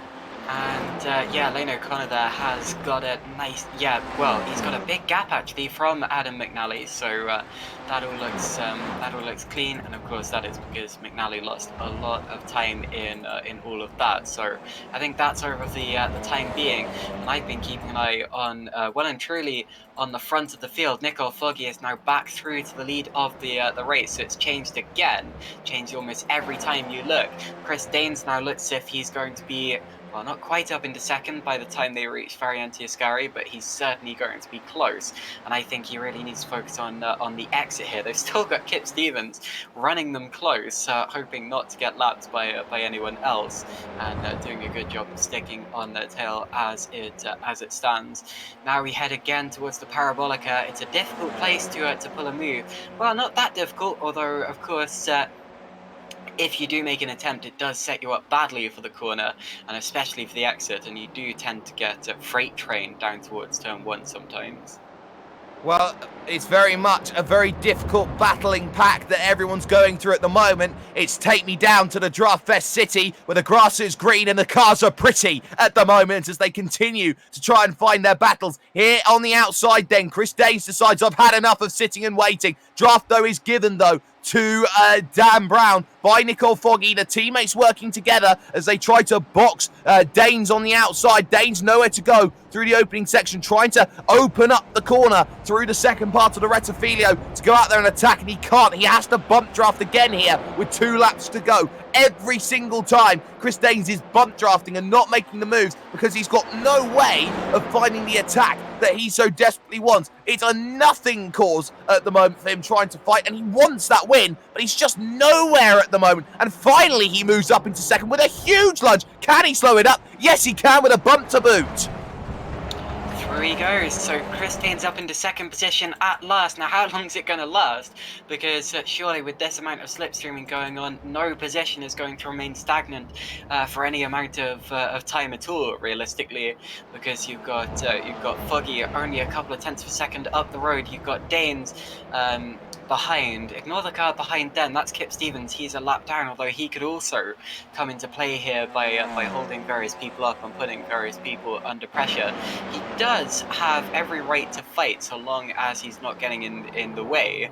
and yeah, Lane O'Connor there has got a nice, yeah, well, he's got a big gap actually from Adam McNally, so that all looks clean, and of course that is because McNally lost a lot of time in all of that. So I think that's over the time being, and I've been keeping an eye on well and truly on the front of the field. Nicole Foggy is now back through to the lead of the race, so it's changed again, changed almost every time you look. Chris Danes now looks as if he's going to be, well, not quite up into second by the time they reach Variante Ascari, but he's certainly going to be close, and I think he really needs to focus on the exit here. They've still got Kip Stevens running them close, hoping not to get lapped by anyone else, and doing a good job of sticking on their tail as it stands. Now we head again towards the Parabolica. It's a difficult place to pull a move. Well, not that difficult, although of course if you do make an attempt, it does set you up badly for the corner, and especially for the exit, and you do tend to get a freight train down towards turn 1 sometimes. Well, it's very much a very difficult battling pack that everyone's going through at the moment. It's Take Me Down to the Draft Fest City, where the grass is green and the cars are pretty at the moment as they continue to try and find their battles. Here on the outside then, Chris Danes decides, I've had enough of sitting and waiting. Draft, though, is given, though, to Dan Brown by Nicole Foggy. The teammates working together as they try to box Danes on the outside. Danes nowhere to go through the opening section, trying to open up the corner through the second part of the Rettifilio to go out there and attack, and he can't. He has to bump draft again here with 2 laps to go. Every single time Chris Danes is bump drafting and not making the moves because he's got no way of finding the attack that he so desperately wants. It's a nothing cause at the moment for him trying to fight, and he wants that win, but he's just nowhere at the moment. And finally he moves up into second with a huge lunge. Can he slow it up? Yes, he can, with a bump to boot. Through he goes. So Chris Danes up into second position at last. Now, how long is it going to last? Because surely with this amount of slipstreaming going on, no position is going to remain stagnant for any amount of time at all, realistically. Because you've got Foggy only a couple of tenths of a second up the road. You've got Danes behind. Ignore the car behind then. That's Kip Stevens. He's a lap down, although he could also come into play here by holding various people up and putting various people under pressure. He does have every right to fight so long as he's not getting in the way.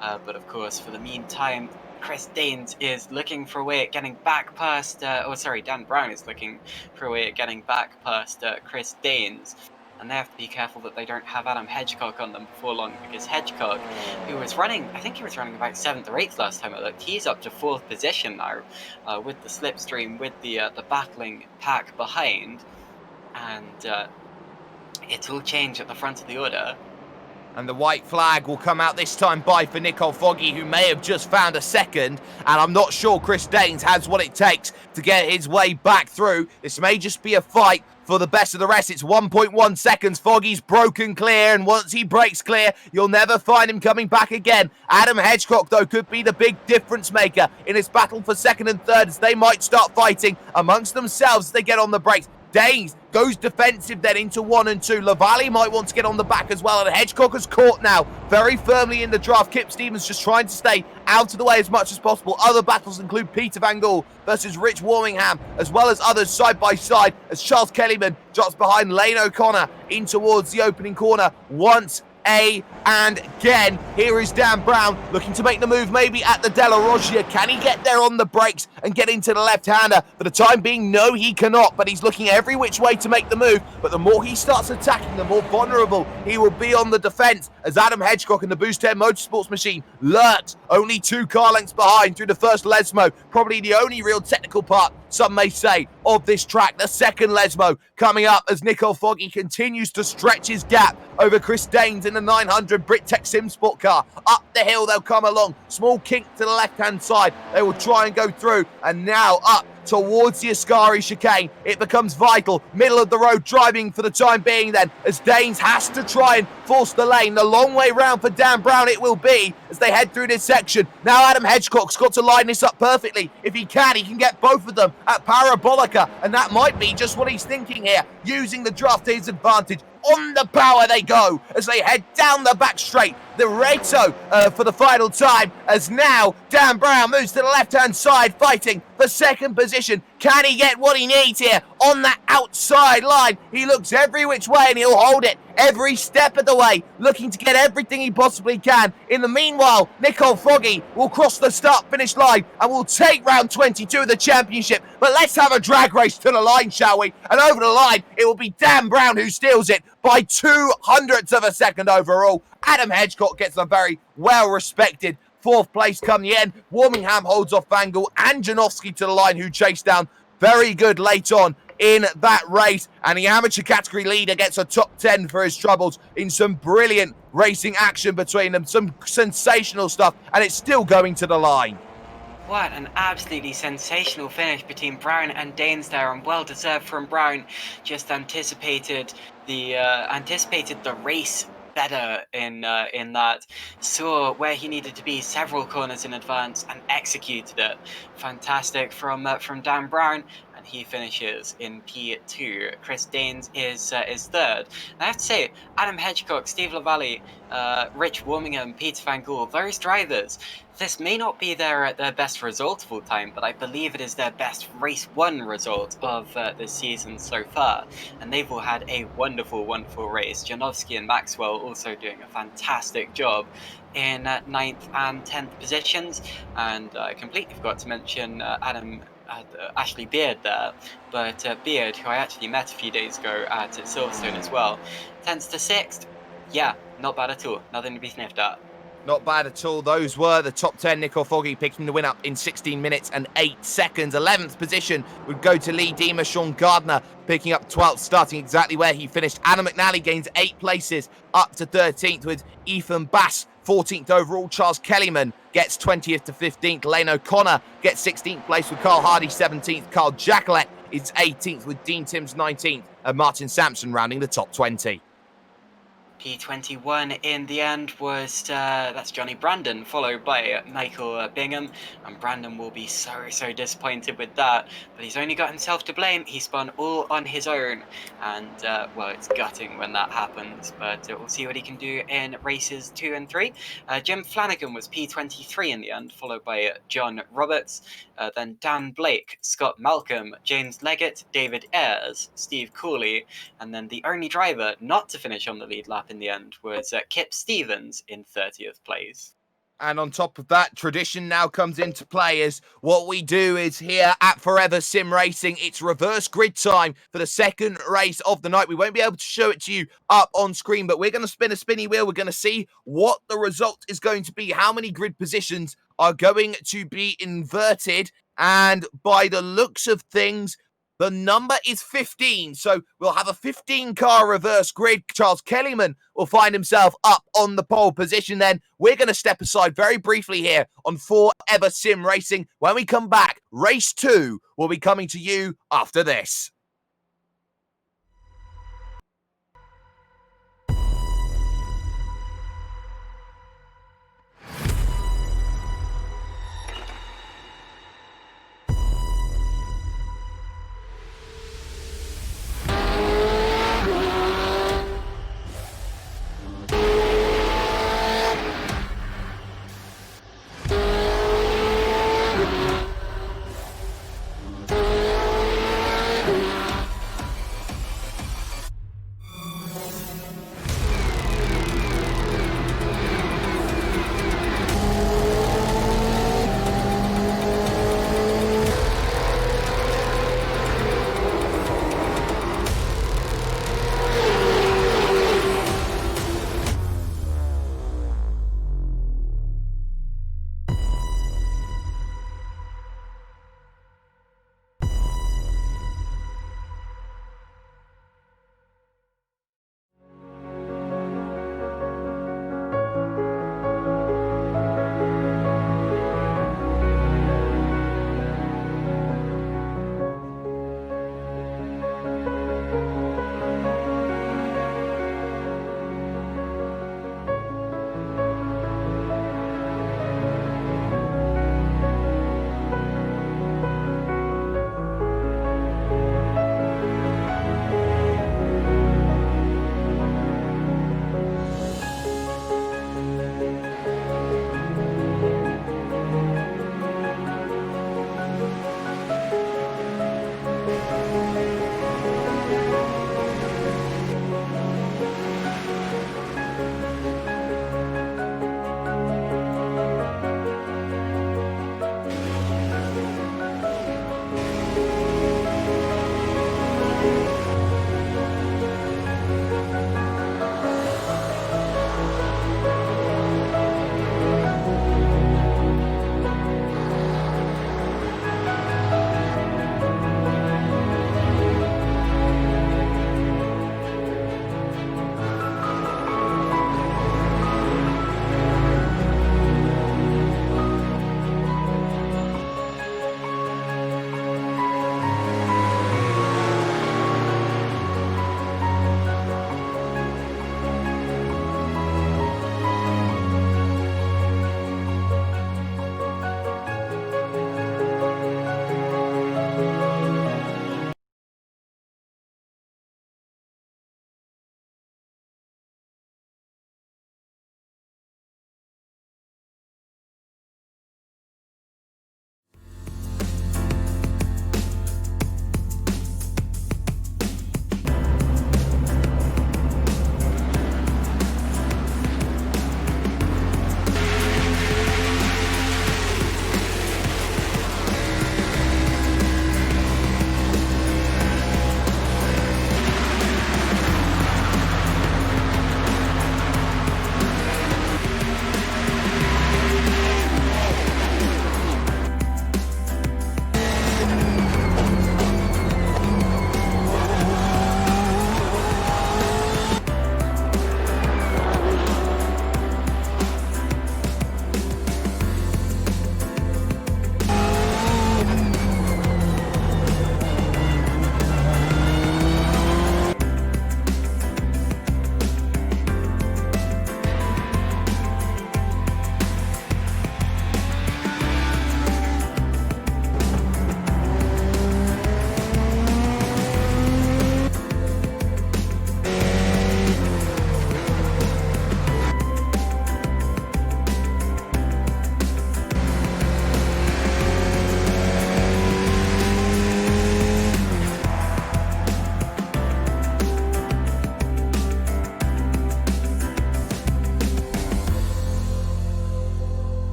But of course, for the meantime, Chris Danes is looking for a way at getting back past, Dan Brown is looking for a way at getting back past Chris Danes. And they have to be careful that they don't have Adam Hedgecock on them before long, because Hedgecock, who was running, I think he was running about 7th or 8th last time I looked, he's up to 4th position now, with the slipstream, with the battling pack behind, and it's all changed at the front of the order. And the white flag will come out this time by for Nicole Foggy, who may have just found a second. And I'm not sure Chris Danes has what it takes to get his way back through. This may just be a fight for the best of the rest. It's 1.1 seconds. Foggy's broken clear, and once he breaks clear, you'll never find him coming back again. Adam Hedgecock, though, could be the big difference maker in this battle for second and third, as they might start fighting amongst themselves as they get on the brakes. Danes goes defensive then into 1 and 2. Lavalley might want to get on the back as well, and Hedgecock is caught now very firmly in the draft. Kip Stevens just trying to stay out of the way as much as possible. Other battles include Peter Van Gool versus Rich Warmingham, as well as others side by side, as Charles Kellyman drops behind Lane O'Connor in towards the opening corner once and again. Here is Dan Brown looking to make the move maybe at the Della Roggia. Can he get there on the brakes and get into the left-hander? For the time being, no, he cannot, but he's looking every which way to make the move. But the more he starts attacking, the more vulnerable he will be on the defense, as Adam Hedgecock and the Boost 10 Motorsports machine lurks only 2 car lengths behind through the first Lesmo. Probably the only real technical part, some may say, of this track. The second Lesmo coming up as Nicole Foggy continues to stretch his gap over Chris Daines in the 900 Brittech Sim Sport car. Up the hill they'll come along. Small kink to the left-hand side. They will try and go through. And now up towards the Ascari chicane. It becomes vital. Middle of the road driving for the time being then, as Daines has to try and force the lane. The long way round for Dan Brown it will be as they head through this section. Now Adam Hedgecock's got to line this up perfectly. If he can get both of them at Parabolica, and that might be just what he's thinking here, using the draft to his advantage. On the power they go as they head down the back straight. The Reto for the final time, as now Dan Brown moves to the left-hand side, fighting for second position. Can he get what he needs here on that outside line? He looks every which way and he'll hold it every step of the way, looking to get everything he possibly can. In the meanwhile, Nicole Foggy will cross the start-finish line and will take round 22 of the championship. But let's have a drag race to the line, shall we? And over the line, it will be Dan Brown who steals it by 0.02 of a second overall. Adam Hedgecock gets a very well-respected 4th place come the end. Warmingham holds off Van Gool and Janowski to the line, who chased down very good late on in that race. And the amateur category leader gets a top 10 for his troubles in some brilliant racing action between them. Some sensational stuff, and it's still going to the line. What an absolutely sensational finish between Brown and Daines there, and well deserved from Brown. Just anticipated the race better in that, saw where he needed to be several corners in advance and executed it. Fantastic from Dan Brown, and he finishes in P2. Chris Daines is 3rd. I have to say, Adam Hedgecock, Steve Lavalley, Rich Warmingham, Peter Van Gool, those drivers, this may not be their best result of all time, but I believe it is their best race 1 result of this season so far. And they've all had a wonderful, wonderful race. Janowski and Maxwell also doing a fantastic job in 9th and 10th positions. And I completely forgot to mention Ashley Beard there, but Beard, who I actually met a few days ago at Silverstone as well, 10th to 6th, yeah, not bad at all, nothing to be sniffed at. Not bad at all. Those were the top 10. Nicole Foggy picking the win up in 16 minutes and 8 seconds. 11th position would go to Lee Deemer. Sean Gardner picking up 12th, starting exactly where he finished. Anna McNally gains 8 places up to 13th, with Ethan Bass 14th overall. Charles Kellyman gets 20th to 15th. Lane O'Connor gets 16th place with Carl Hardy 17th. Carl Jacquelet is 18th with Dean Timms 19th. And Martin Sampson rounding the top 20. P21 in the end was, that's Johnny Brandon, followed by Michael Bingham, and Brandon will be so disappointed with that, but he's only got himself to blame. He spun all on his own, and, well, it's gutting when that happens, but we'll see what he can do in races 2 and 3. Jim Flanagan was P23 in the end, followed by John Roberts, then Dan Blake, Scott Malcolm, James Leggett, David Ayres, Steve Cooley, and then the only driver not to finish on the lead lap in the end was Kip Stevens in 30th place. And on top of that, tradition now comes into play, as what we do is here at Forever Sim Racing, it's reverse grid time for the second race of the night. We won't be able to show it to you up on screen, but we're going to spin a spinny wheel. We're going to see what the result is going to be, how many grid positions are going to be inverted, and by the looks of things, the number is 15, so we'll have a 15-car reverse grid. Charles Kellyman will find himself up on the pole position then. We're going to step aside very briefly here on Forever Sim Racing. When we come back, race 2 will be coming to you after this.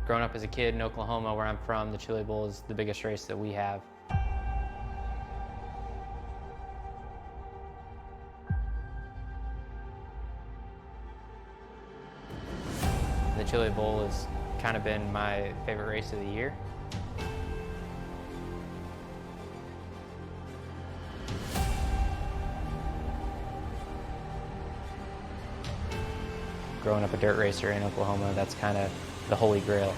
Growing up as a kid in Oklahoma, where I'm from, the Chili Bowl is the biggest race that we have. The Chili Bowl has kind of been my favorite race of the year. Growing up a dirt racer in Oklahoma, that's kind of the holy grail.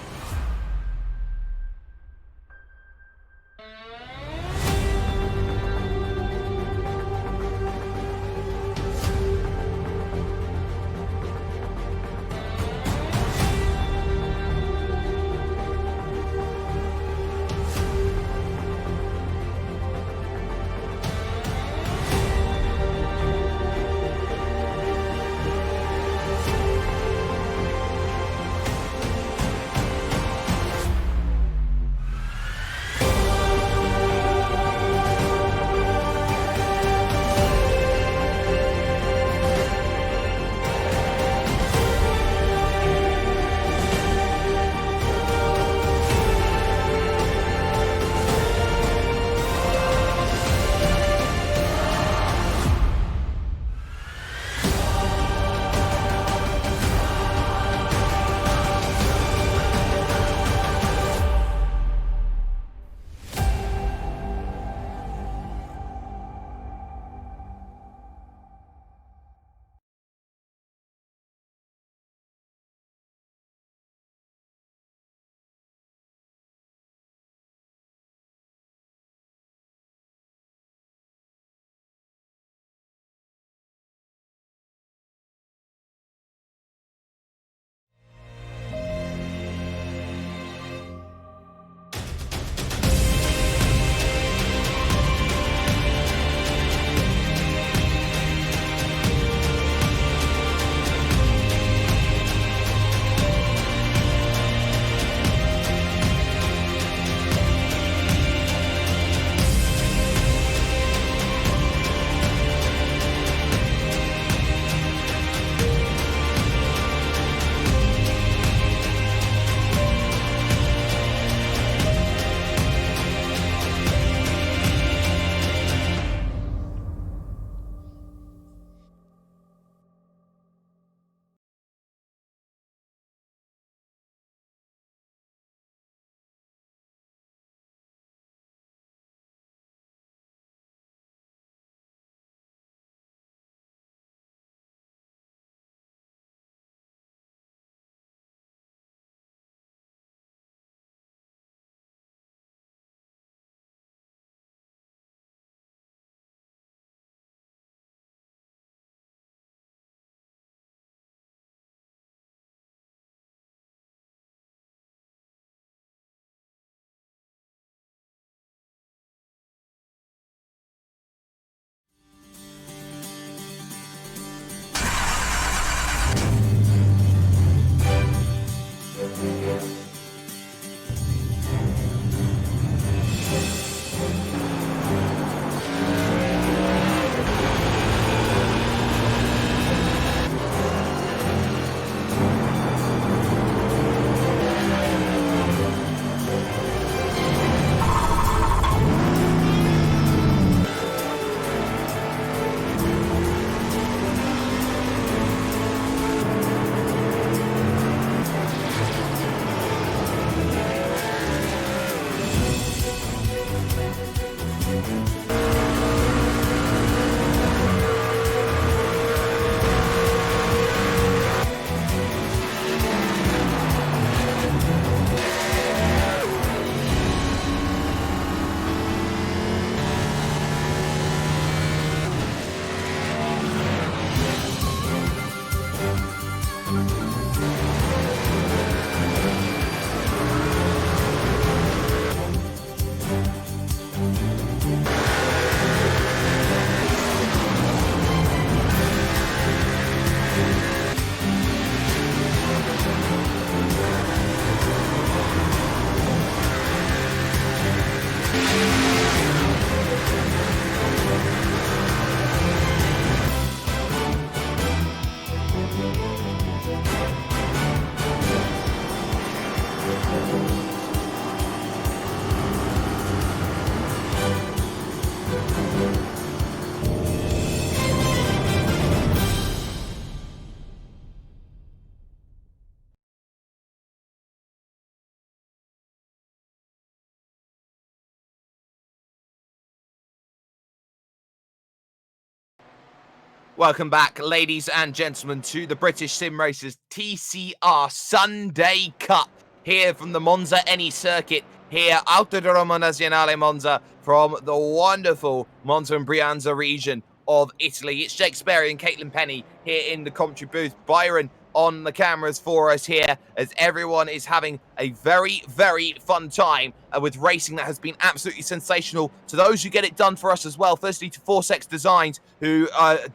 Welcome back, ladies and gentlemen, to the British Sim Racers TCR Sunday Cup here from the Monza Eni circuit here, Autodromo Nazionale Monza, from the wonderful Monza and Brianza region of Italy. It's Shakespeare and Caitlin Penny here in the commentary booth. Byron on the cameras for us here, as everyone is having a very, very fun time with racing that has been absolutely sensational. To those who get it done for us as well, firstly to Forcex Designs, who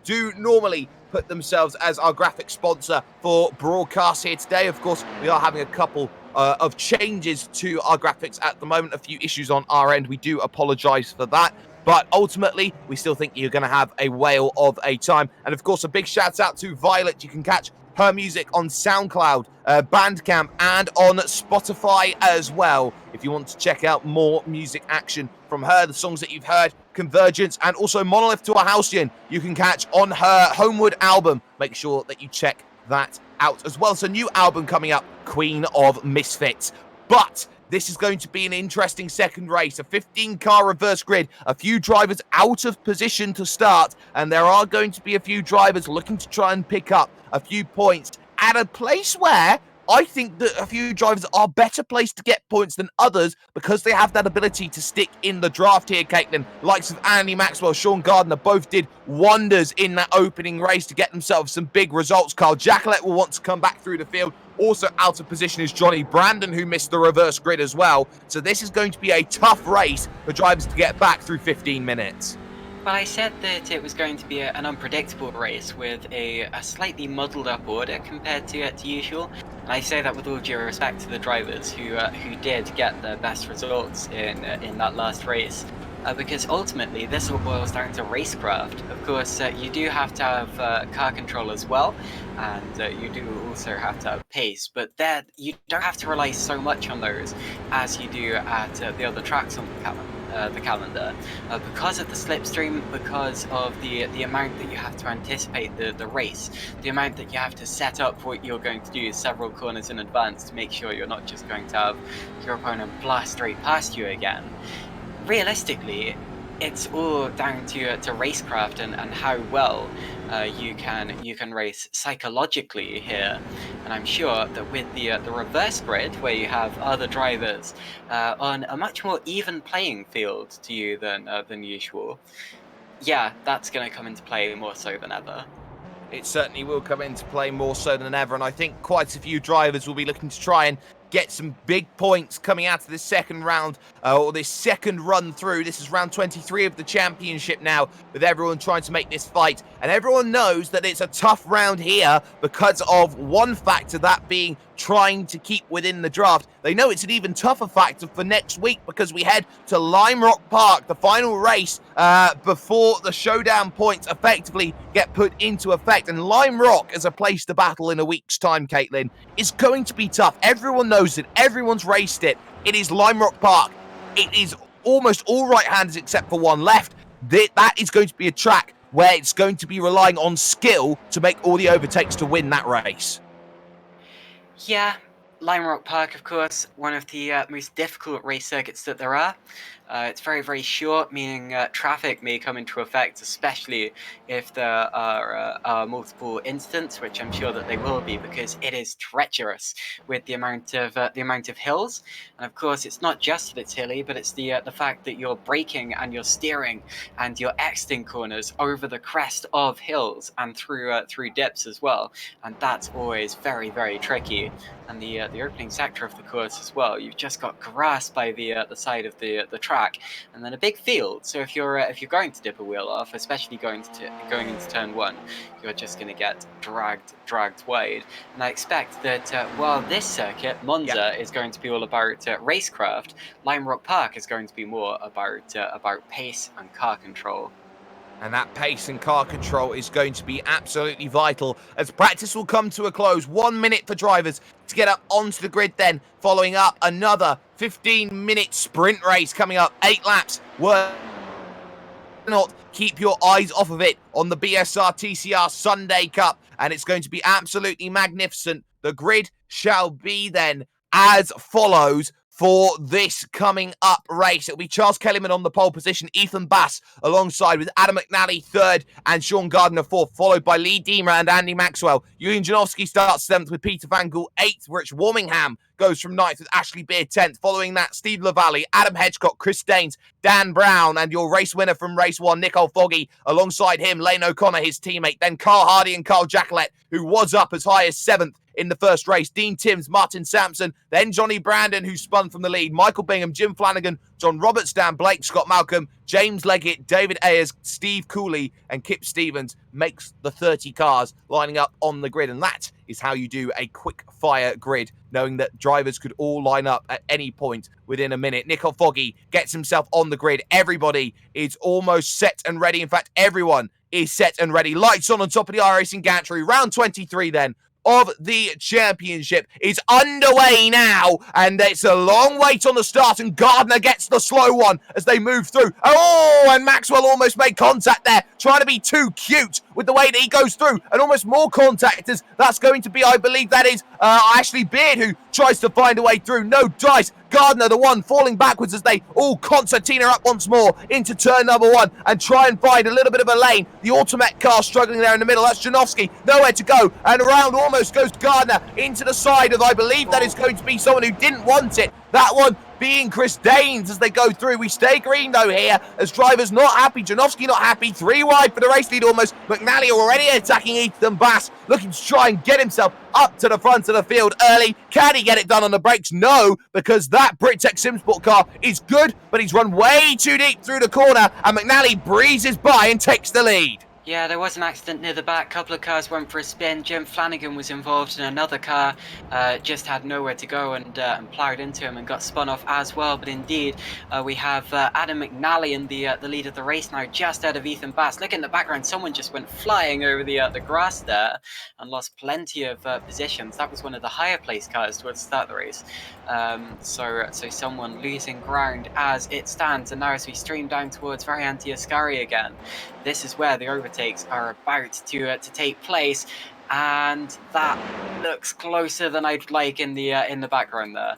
do normally put themselves as our graphic sponsor for broadcast here today. Of course, we are having a couple of changes to our graphics at the moment, a few issues on our end. We do apologize for that. But ultimately, we still think you're going to have a whale of a time. And of course, a big shout out to Violet. You can catch her music on SoundCloud, Bandcamp, and on Spotify as well. If you want to check out more music action from her, the songs that you've heard, Convergence, and also Monolith to a Halcyon, you can catch on her Homewood album. Make sure that you check that out as well. So, new album coming up, Queen of Misfits. But this is going to be an interesting second race, a 15-car reverse grid, a few drivers out of position to start, and there are going to be a few drivers looking to try and pick up a few points at a place where I think that a few drivers are better placed to get points than others because they have that ability to stick in the draft here, Caitlin. Likes of Andy Maxwell, Sean Gardner both did wonders in that opening race to get themselves some big results. Carl Jacquelet will want to come back through the field. Also out of position is Johnny Brandon, who missed the reverse grid as well. So this is going to be a tough race for drivers to get back through 15 minutes. Well, I said that it was going to be an unpredictable race with a slightly muddled up order compared to usual. And I say that with all due respect to the drivers who did get the best results in that last race. Because ultimately, this all boils down to racecraft. Of course, you do have to have car control as well, and you do also have to have pace, but there you don't have to rely so much on those as you do at the other tracks on the calendar. Because of the slipstream, because of the amount that you have to anticipate the race, the amount that you have to set up what you're going to do several corners in advance to make sure you're not just going to have your opponent blast straight past you again. Realistically, it's all down to racecraft and how well you can race psychologically here. And I'm sure that with the reverse grid, where you have other drivers on a much more even playing field to you than usual, yeah, that's going to come into play more so than ever. It certainly will come into play more so than ever, and I think quite a few drivers will be looking to try and get some big points coming out of this second round, or this second run through. This is round 23 of the championship now, with everyone trying to make this fight. And everyone knows that it's a tough round here because of one factor, that being trying to keep within the draft. They know it's an even tougher factor for next week because we head to Lime Rock Park, the final race before the showdown points effectively get put into effect. And Lime Rock as a place to battle in a week's time, Caitlin, is going to be tough. Everyone knows it. Everyone's raced it. It is Lime Rock Park. It is almost all right-handers except for one left. That is going to be a track where it's going to be relying on skill to make all the overtakes to win that race. Yeah, Lime Rock Park, of course, one of the most difficult race circuits that there are. It's very, very short, meaning traffic may come into effect, especially if there are multiple incidents, which I'm sure that they will be, because it is treacherous with the amount of hills. And of course, it's not just that it's hilly, but it's the fact that you're braking and you're steering and you're exiting corners over the crest of hills and through dips as well. And that's always very, very tricky. And the opening sector of the course as well, you've just got grass by the side of the track, and then a big field. So if you're going to dip a wheel off, especially going into turn one, you're just going to get dragged wide. And I expect that while this circuit, Monza, is going to be all about racecraft, Lime Rock Park is going to be more about pace and car control. And that pace and car control is going to be absolutely vital as practice will come to a close. 1 minute for drivers to get up onto the grid then, following up another 15-minute sprint race coming up. 8 laps. Not keep your eyes off of it on the BSR TCR Sunday Cup, and it's going to be absolutely magnificent. The grid shall be then as follows for this coming up race. It'll be Charles Kellyman on the pole position, Ethan Bass alongside with Adam McNally third and Sean Gardner fourth, followed by Lee Deemer and Andy Maxwell. Julian Janowski starts seventh with Peter Van Gool eighth. Rich Warmingham goes from ninth with Ashley Beard 10th. Following that, Steve LaValle, Adam Hedgecock, Chris Daines, Dan Brown, and your race winner from race one, Nicole Foggy. Alongside him, Lane O'Connor, his teammate. Then Carl Hardy and Carl Jacquelet, who was up as high as 7th in the first race. Dean Timms, Martin Sampson, then Johnny Brandon, who spun from the lead. Michael Bingham, Jim Flanagan, John Roberts, Dan Blake, Scott Malcolm, James Leggett, David Ayers, Steve Cooley, and Kip Stevens makes the 30 cars lining up on the grid. And that is how you do a quick fire grid, knowing that drivers could all line up at any point within a minute. Nicole Foggy gets himself on the grid. Everybody is almost set and ready. In fact, everyone is set and ready. Lights on top of the iRacing gantry. Round 23 then of the championship is underway now, and it's a long wait on the start, and Gardner gets the slow one as they move through. Oh, and Maxwell almost made contact there, trying to be too cute with the way that he goes through, and almost more contactors. That's going to be, I believe that is Ashley Beard, who tries to find a way through. No dice. Gardner, the one falling backwards as they all concertina up once more into turn number one and try and find a little bit of a lane. The Automet car struggling there in the middle. That's Janowski, nowhere to go, and around almost goes Gardner into the side of, I believe that is going to be someone who didn't want it. That one being Chris Daines as they go through. We stay green though here as drivers not happy. Janowski not happy. 3 wide for the race lead almost. McNally already attacking Ethan Bass, looking to try and get himself up to the front of the field early. Can he get it done on the brakes? No, because that Bricktech Simsport car is good, but he's run way too deep through the corner, and McNally breezes by and takes the lead. Yeah, there was an accident near the back. A couple of cars went for a spin. Jim Flanagan was involved in another car, just had nowhere to go and ploughed into him and got spun off as well. But indeed, we have Adam McNally in the lead of the race now, just out of Ethan Bass. Look in the background, someone just went flying over the grass there and lost plenty of positions. That was one of the higher placed cars towards the start of the race. So someone losing ground as it stands. And now as we stream down towards Variante Ascari again, this is where the overtakes are about to take place, and that looks closer than I'd like in the background there.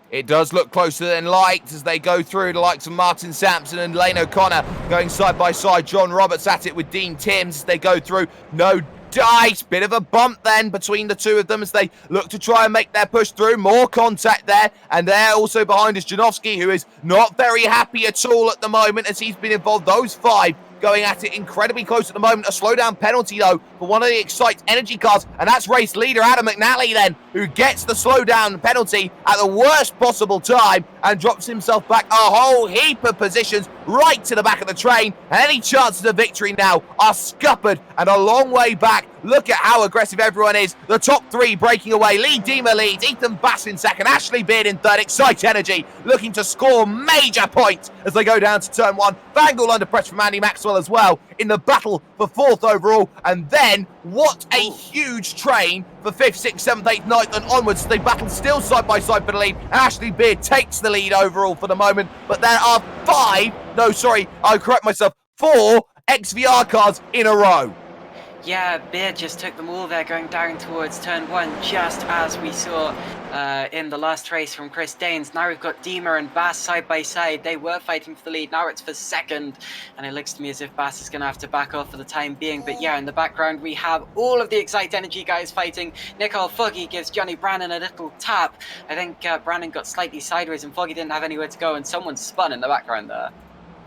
It does look closer than liked as they go through the likes of Martin Sampson and Lane O'Connor going side by side. John Roberts at it with Dean Timms as they go through. No dice. Bit of a bump then between the two of them as they look to try and make their push through. More contact there, and there also behind is Janowski, who is not very happy at all at the moment as he's been involved. Those 5 going at it incredibly close at the moment. A slowdown penalty, though, for one of the Excite Energy cars, and that's race leader Adam McNally then, who gets the slowdown penalty at the worst possible time and drops himself back a whole heap of positions right to the back of the train. Any chances of victory now are scuppered and a long way back. Look at how aggressive everyone is. The top 3 breaking away. Lee Deemer leads, Ethan Bass in second, Ashley Beard in third. Excite Energy looking to score major points as they go down to turn 1. Van Gool under pressure from Andy Maxwell as well in the battle for 4th overall. And then what a huge train for 5th, 6th, 7th, 8th, 9th and onwards. They battle still side by side for the lead. Ashley Beard takes the lead overall for the moment, but there are 4 XVR cars in a row. Yeah, Beard just took them all there going down towards turn 1, just as we saw in the last race from Chris Daines. Now we've got Deemer and Bass side by side. They were fighting for the lead. Now it's for second, and it looks to me as if Bass is going to have to back off for the time being. But yeah, in the background we have all of the Excite Energy guys fighting. Nicole Foggy gives Johnny Brandon a little tap. I think Brandon got slightly sideways and Foggy didn't have anywhere to go, and someone spun in the background there.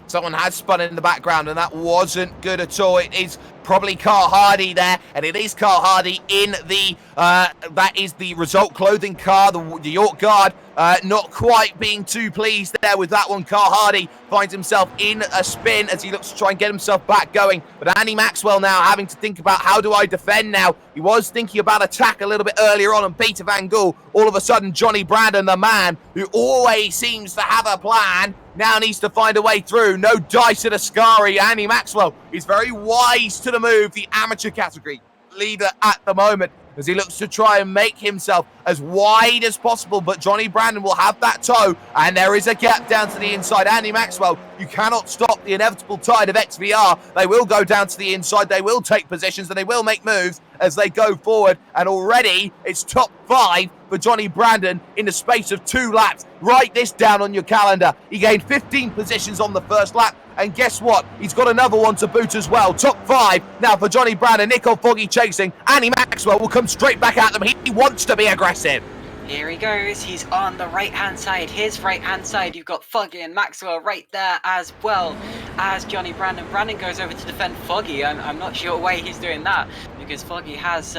Someone had spun in the background, and that wasn't good at all. It is probably Carl Hardy there, and it is Carl Hardy in the, that is the Result Clothing car, the York Guard. Not quite being too pleased there with that one. Carl Hardy finds himself in a spin as he looks to try and get himself back going. But Andy Maxwell now having to think about, how do I defend now? He was thinking about attack a little bit earlier on, and Peter Van Gool, all of a sudden Johnny Brandon, the man who always seems to have a plan, now needs to find a way through. No dice at Ascari. Andy Maxwell is very wise to the move, the amateur category leader at the moment. as he looks to try and make himself as wide as possible, but Johnny Brandon will have that toe, and there is a gap down to the inside. Andy Maxwell, you cannot stop the inevitable tide of XVR. They will go down to the inside, they will take positions, and they will make moves as they go forward, and already it's top 5 for Johnny Brandon in the space of 2 laps. Write this down on your calendar. He gained 15 positions on the first lap, and guess what? He's got another one to boot as well. Top 5 now for Johnny Brandon. Nico Foggy chasing. Andy Maxwell will come straight back at them. He wants to be aggressive. Here he goes. He's on the right-hand side. His right-hand side. You've got Foggy and Maxwell right there as well as Johnny Brandon. Brandon goes over to defend Foggy. I'm not sure why he's doing that, because Foggy has...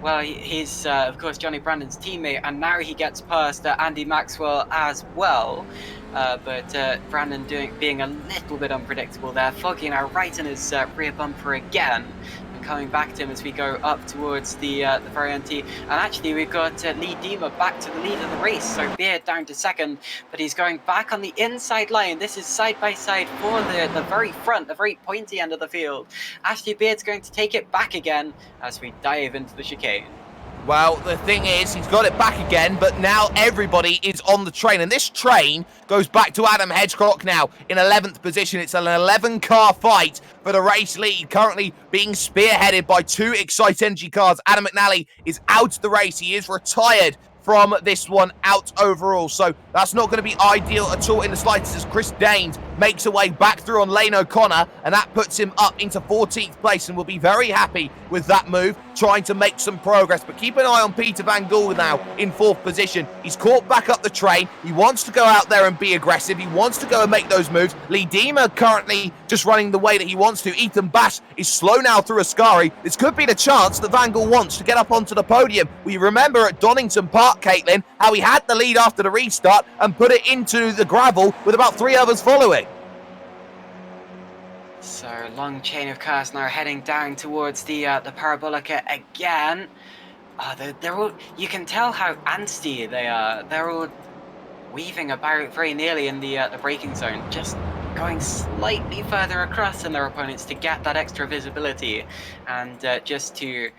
well, he's, of course, Johnny Brandon's teammate, and now he gets past Andy Maxwell as well. But Brandon being a little bit unpredictable there. Foggy now right in his rear bumper again, and coming back to him as we go up towards the Variante. And actually, we've got Lee Dima back to the lead of the race. So Beard down to second, but he's going back on the inside line. This is side by side for the very front, the very pointy end of the field. Ashley Beard's going to take it back again as we dive into the chicane. Well, the thing is, he's got it back again, but now everybody is on the train. And this train goes back to Adam Hedgecock now in 11th position. It's an 11-car fight for the race lead, currently being spearheaded by 2 Excite Energy cars. Adam McNally is out of the race. He is retired from this one out overall, so that's not going to be ideal at all in the slightest, as Chris Danes makes a way back through on Lane O'Connor, and that puts him up into 14th place, and will be very happy with that move, trying to make some progress. But keep an eye on Peter Van Gool now in 4th position. He's caught back up the train. He wants to go out there and be aggressive. He wants to go and make those moves. Lee Dima currently just running the way that he wants to. Ethan Bass is slow now through Ascari. This could be the chance that Van Gool wants to get up onto the podium. We remember at Donington Park, Caitlin, how he had the lead after the restart and put it into the gravel with about 3 others following. So long chain of cars now heading down towards the Parabolica again. They're all, you can tell how antsy they are. They're all weaving about very nearly in the braking zone, just going slightly further across than their opponents to get that extra visibility, and just to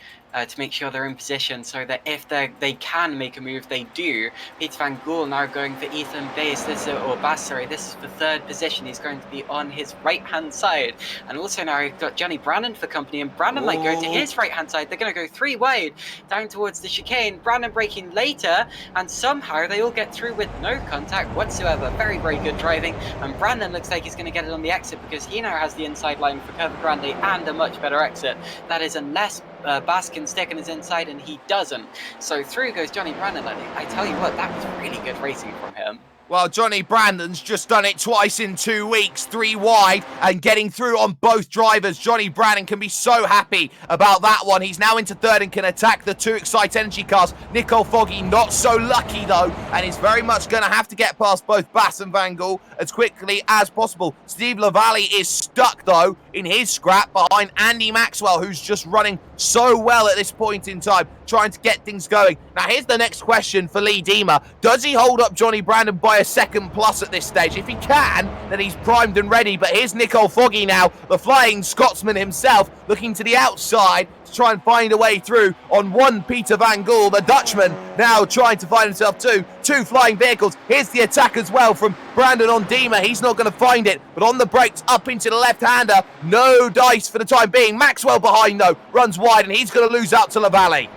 make sure they're in position so that if they can make a move, they do. Peter Van Gool now going for Ethan Bass. This is for 3rd position. He's going to be on his right-hand side. And also now we've got Johnny Brandon for company, and Brandon might go to his right-hand side. They're going to go 3 wide down towards the chicane. Brandon braking later, and somehow they all get through with no contact whatsoever. Very, very good driving. And Brandon looks like he's going to get it on the exit, because he now has the inside line for Curva Grande and a much better exit. That is, unless Bass can stick on his inside, and he doesn't. So through goes Johnny Brandon. I tell you what, that was really good racing from him. Well, Johnny Brandon's just done it twice in 2 weeks, 3 wide, and getting through on both drivers. Johnny Brandon can be so happy about that one. He's now into 3rd and can attack the 2 Excite Energy cars. Nico Foggy not so lucky, though, and is very much going to have to get past both Bass and Van Gool as quickly as possible. Steve Lavallee is stuck, though, in his scrap behind Andy Maxwell, who's just running so well at this point in time, trying to get things going. Now, here's the next question for Lee Dima. Does he hold up Johnny Brandon by a second plus at this stage? If he can, then he's primed and ready. But here's Nico Foggy now, the Flying Scotsman himself, looking to the outside to try and find a way through on one Peter Van Gool, the Dutchman, now trying to find himself two flying vehicles. Here's the attack as well from Brandon on Dima. He's not going to find it, but on the brakes up into the left-hander. No dice for the time being. Maxwell behind, though, runs wide, and he's going to lose out to Lavallee.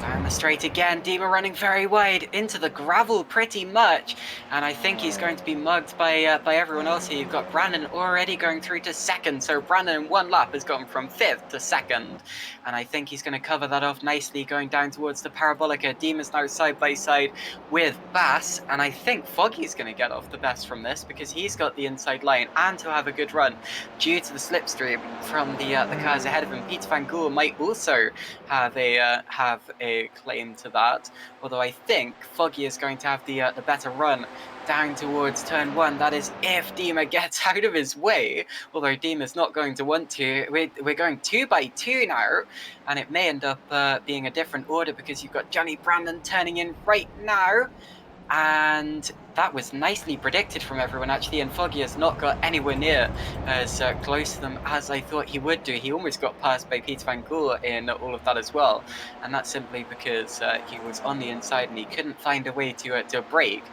Down the straight again, Dima running very wide into the gravel pretty much, and I think he's going to be mugged by everyone else here. You've got Brandon already going through to 2nd, so Brandon in 1 lap has gone from 5th to 2nd, and I think he's going to cover that off nicely going down towards the Parabolica. Dima's now side by side with Bass, and I think Foggy's going to get off the best from this, because he's got the inside line and he'll have a good run due to the slipstream from the cars ahead of him. Peter Van Gool might also have a claim to that, although I think Foggy is going to have the better run down towards turn 1. That is if Dima gets out of his way, although Dima's not going to want to. We're going 2 by 2 now, and it may end up being a different order, because you've got Johnny Brandon turning in right now. And that was nicely predicted from everyone, actually, and Foggy has not got anywhere near as close to them as I thought he would do. He almost got passed by Peter Van Gool in all of that as well, and that's simply because he was on the inside and he couldn't find a way to brake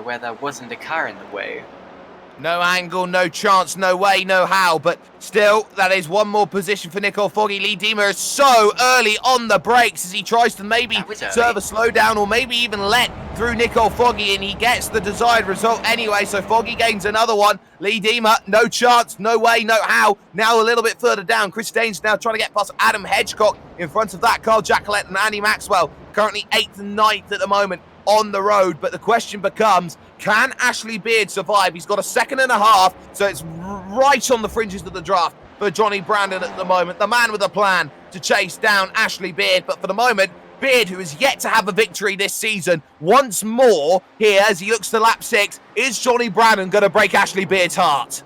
where there wasn't a car in the way. No angle, no chance, no way, no how, but still, that is one more position for Nicole Foggy. Lee Dima is so early on the brakes as he tries to maybe serve a slowdown or maybe even let through Nicole Foggy, and he gets the desired result anyway, so Foggy gains another one. Lee Dima, no chance, no way, no how. Now a little bit further down. Chris Danes now trying to get past Adam Hedgecock. In front of that, Carl Jacquelet and Andy Maxwell, currently 8th and 9th at the moment on the road, but the question becomes, can Ashley Beard survive? He's got a second and a half, so it's right on the fringes of the draft for Johnny Brandon at the moment, the man with a plan to chase down Ashley Beard. But for the moment, Beard, who has yet to have a victory this season, once more here as he looks to lap 6, is Johnny Brandon going to break Ashley Beard's heart?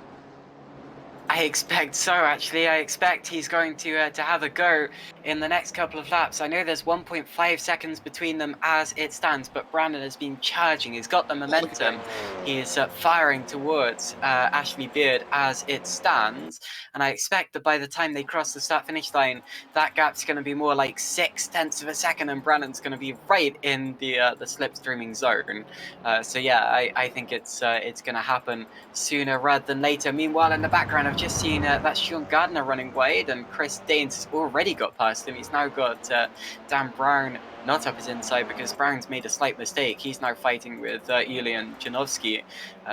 I expect so, actually. I expect he's going to have a go in the next couple of laps. I know there's 1.5 seconds between them as it stands, but Brandon has been charging. He's got the momentum. He is firing towards Ashley Beard as it stands, and I expect that by the time they cross the start-finish line, that gap's going to be more like 0.6 of a second, and Brandon's going to be right in the slipstreaming zone. So yeah, I think it's going to happen sooner rather than later. Meanwhile, in the background, I've just seen that Sean Gardner running wide, and Chris Danes has already got past him. He's now got Dan Brown not up his inside because Brown's made a slight mistake. He's now fighting with Julian Janowski.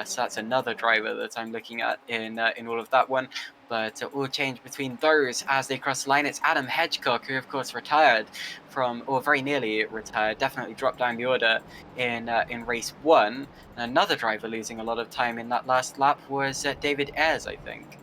So that's another driver that I'm looking at in all of that one. But all change between those as they cross the line. It's Adam Hedgecock, who of course retired from, or very nearly retired, definitely dropped down the order in race 1. And another driver losing a lot of time in that last lap was David Ayres, I think.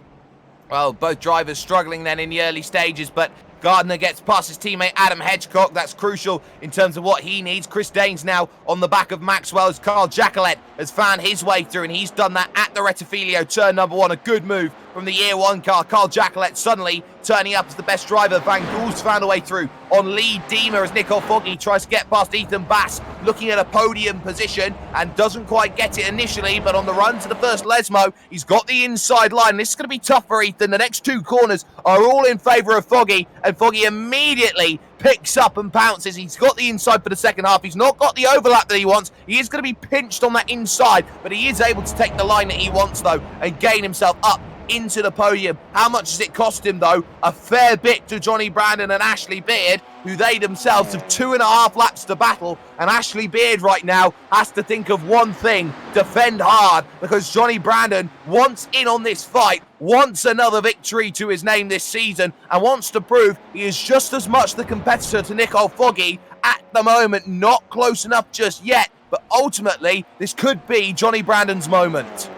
Well, both drivers struggling then in the early stages, but Gardner gets past his teammate Adam Hedgecock. That's crucial in terms of what he needs. Chris Danes now on the back of Maxwell as Carl Jacquelet has found his way through, and he's done that at the Rettifilio turn number 1. A good move from the year 1 car. Carl Jacquelet suddenly turning up as the best driver. Van Gool's found a way through on Lee Dima as Nicole Foggy tries to get past Ethan Bass, looking at a podium position and doesn't quite get it initially, but on the run to the first Lesmo, he's got the inside line. This is going to be tough for Ethan. The next 2 corners are all in favour of Foggy, and Foggy immediately picks up and pounces. He's got the inside for the second half. He's not got the overlap that he wants. He is going to be pinched on that inside, but he is able to take the line that he wants, though, and gain himself up into the podium. How much does it cost him, though? A fair bit to Johnny Brandon and Ashley Beard, who they themselves have 2.5 laps to battle, and Ashley Beard right now has to think of one thing: defend hard, because Johnny Brandon wants in on this fight, wants another victory to his name this season, and wants to prove he is just as much the competitor to Nicole Foggy at the moment. Not close enough just yet, but ultimately this could be Johnny Brandon's moment.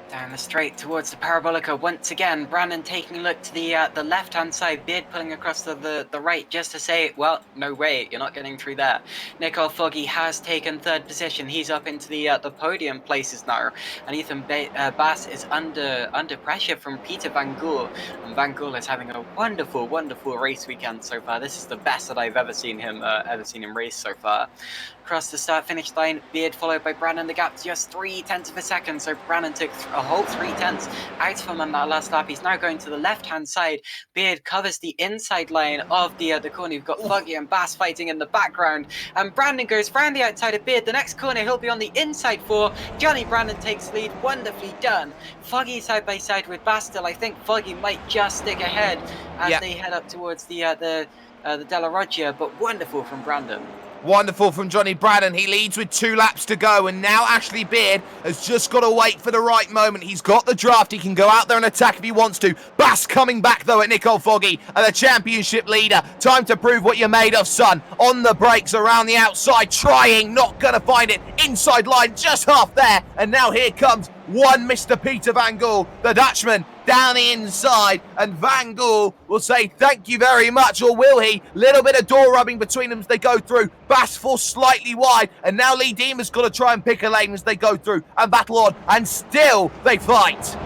Down the straight towards the Parabolica once again. Brandon taking a look to the left-hand side. Beard pulling across the right just to say, well, no way, you're not getting through there. Nicole Foggy has taken 3rd position. He's up into the podium places now. And Ethan Bass is under pressure from Peter Van Gool. And Van Gool is having a wonderful, wonderful race weekend so far. This is the best that I've ever seen him race so far. Across the start-finish line, Beard followed by Brandon. The gap's just 0.3 of a second, so Brandon took a whole 0.3 out from him that last lap. He's now going to the left-hand side. Beard covers the inside line of the corner. You've got Foggy and Bass fighting in the background, and Brandon goes round the outside of Beard. The next corner he'll be on the inside for. Johnny Brandon takes lead. Wonderfully done. Foggy side by side with Bass still. I think Foggy might just stick ahead as they head up towards the Della Roggia, but wonderful from Brandon. Wonderful from Johnny Brandon. He leads with 2 laps to go, and now Ashley Beard has just got to wait for the right moment. He's got the draft. He can go out there and attack if he wants to. Bass coming back, though, at Nicole Foggy, and the championship leader. Time to prove what you're made of, son. On the brakes, around the outside, trying, not going to find it. Inside line, just half there, and now here comes one Mr. Peter Van Gool, the Dutchman, down the inside, and Van Gool will say thank you very much, or will he? Little bit of door rubbing between them as they go through. Bass forced slightly wide, and now Lee Dima's got to try and pick a lane as they go through and battle on, and still they fight.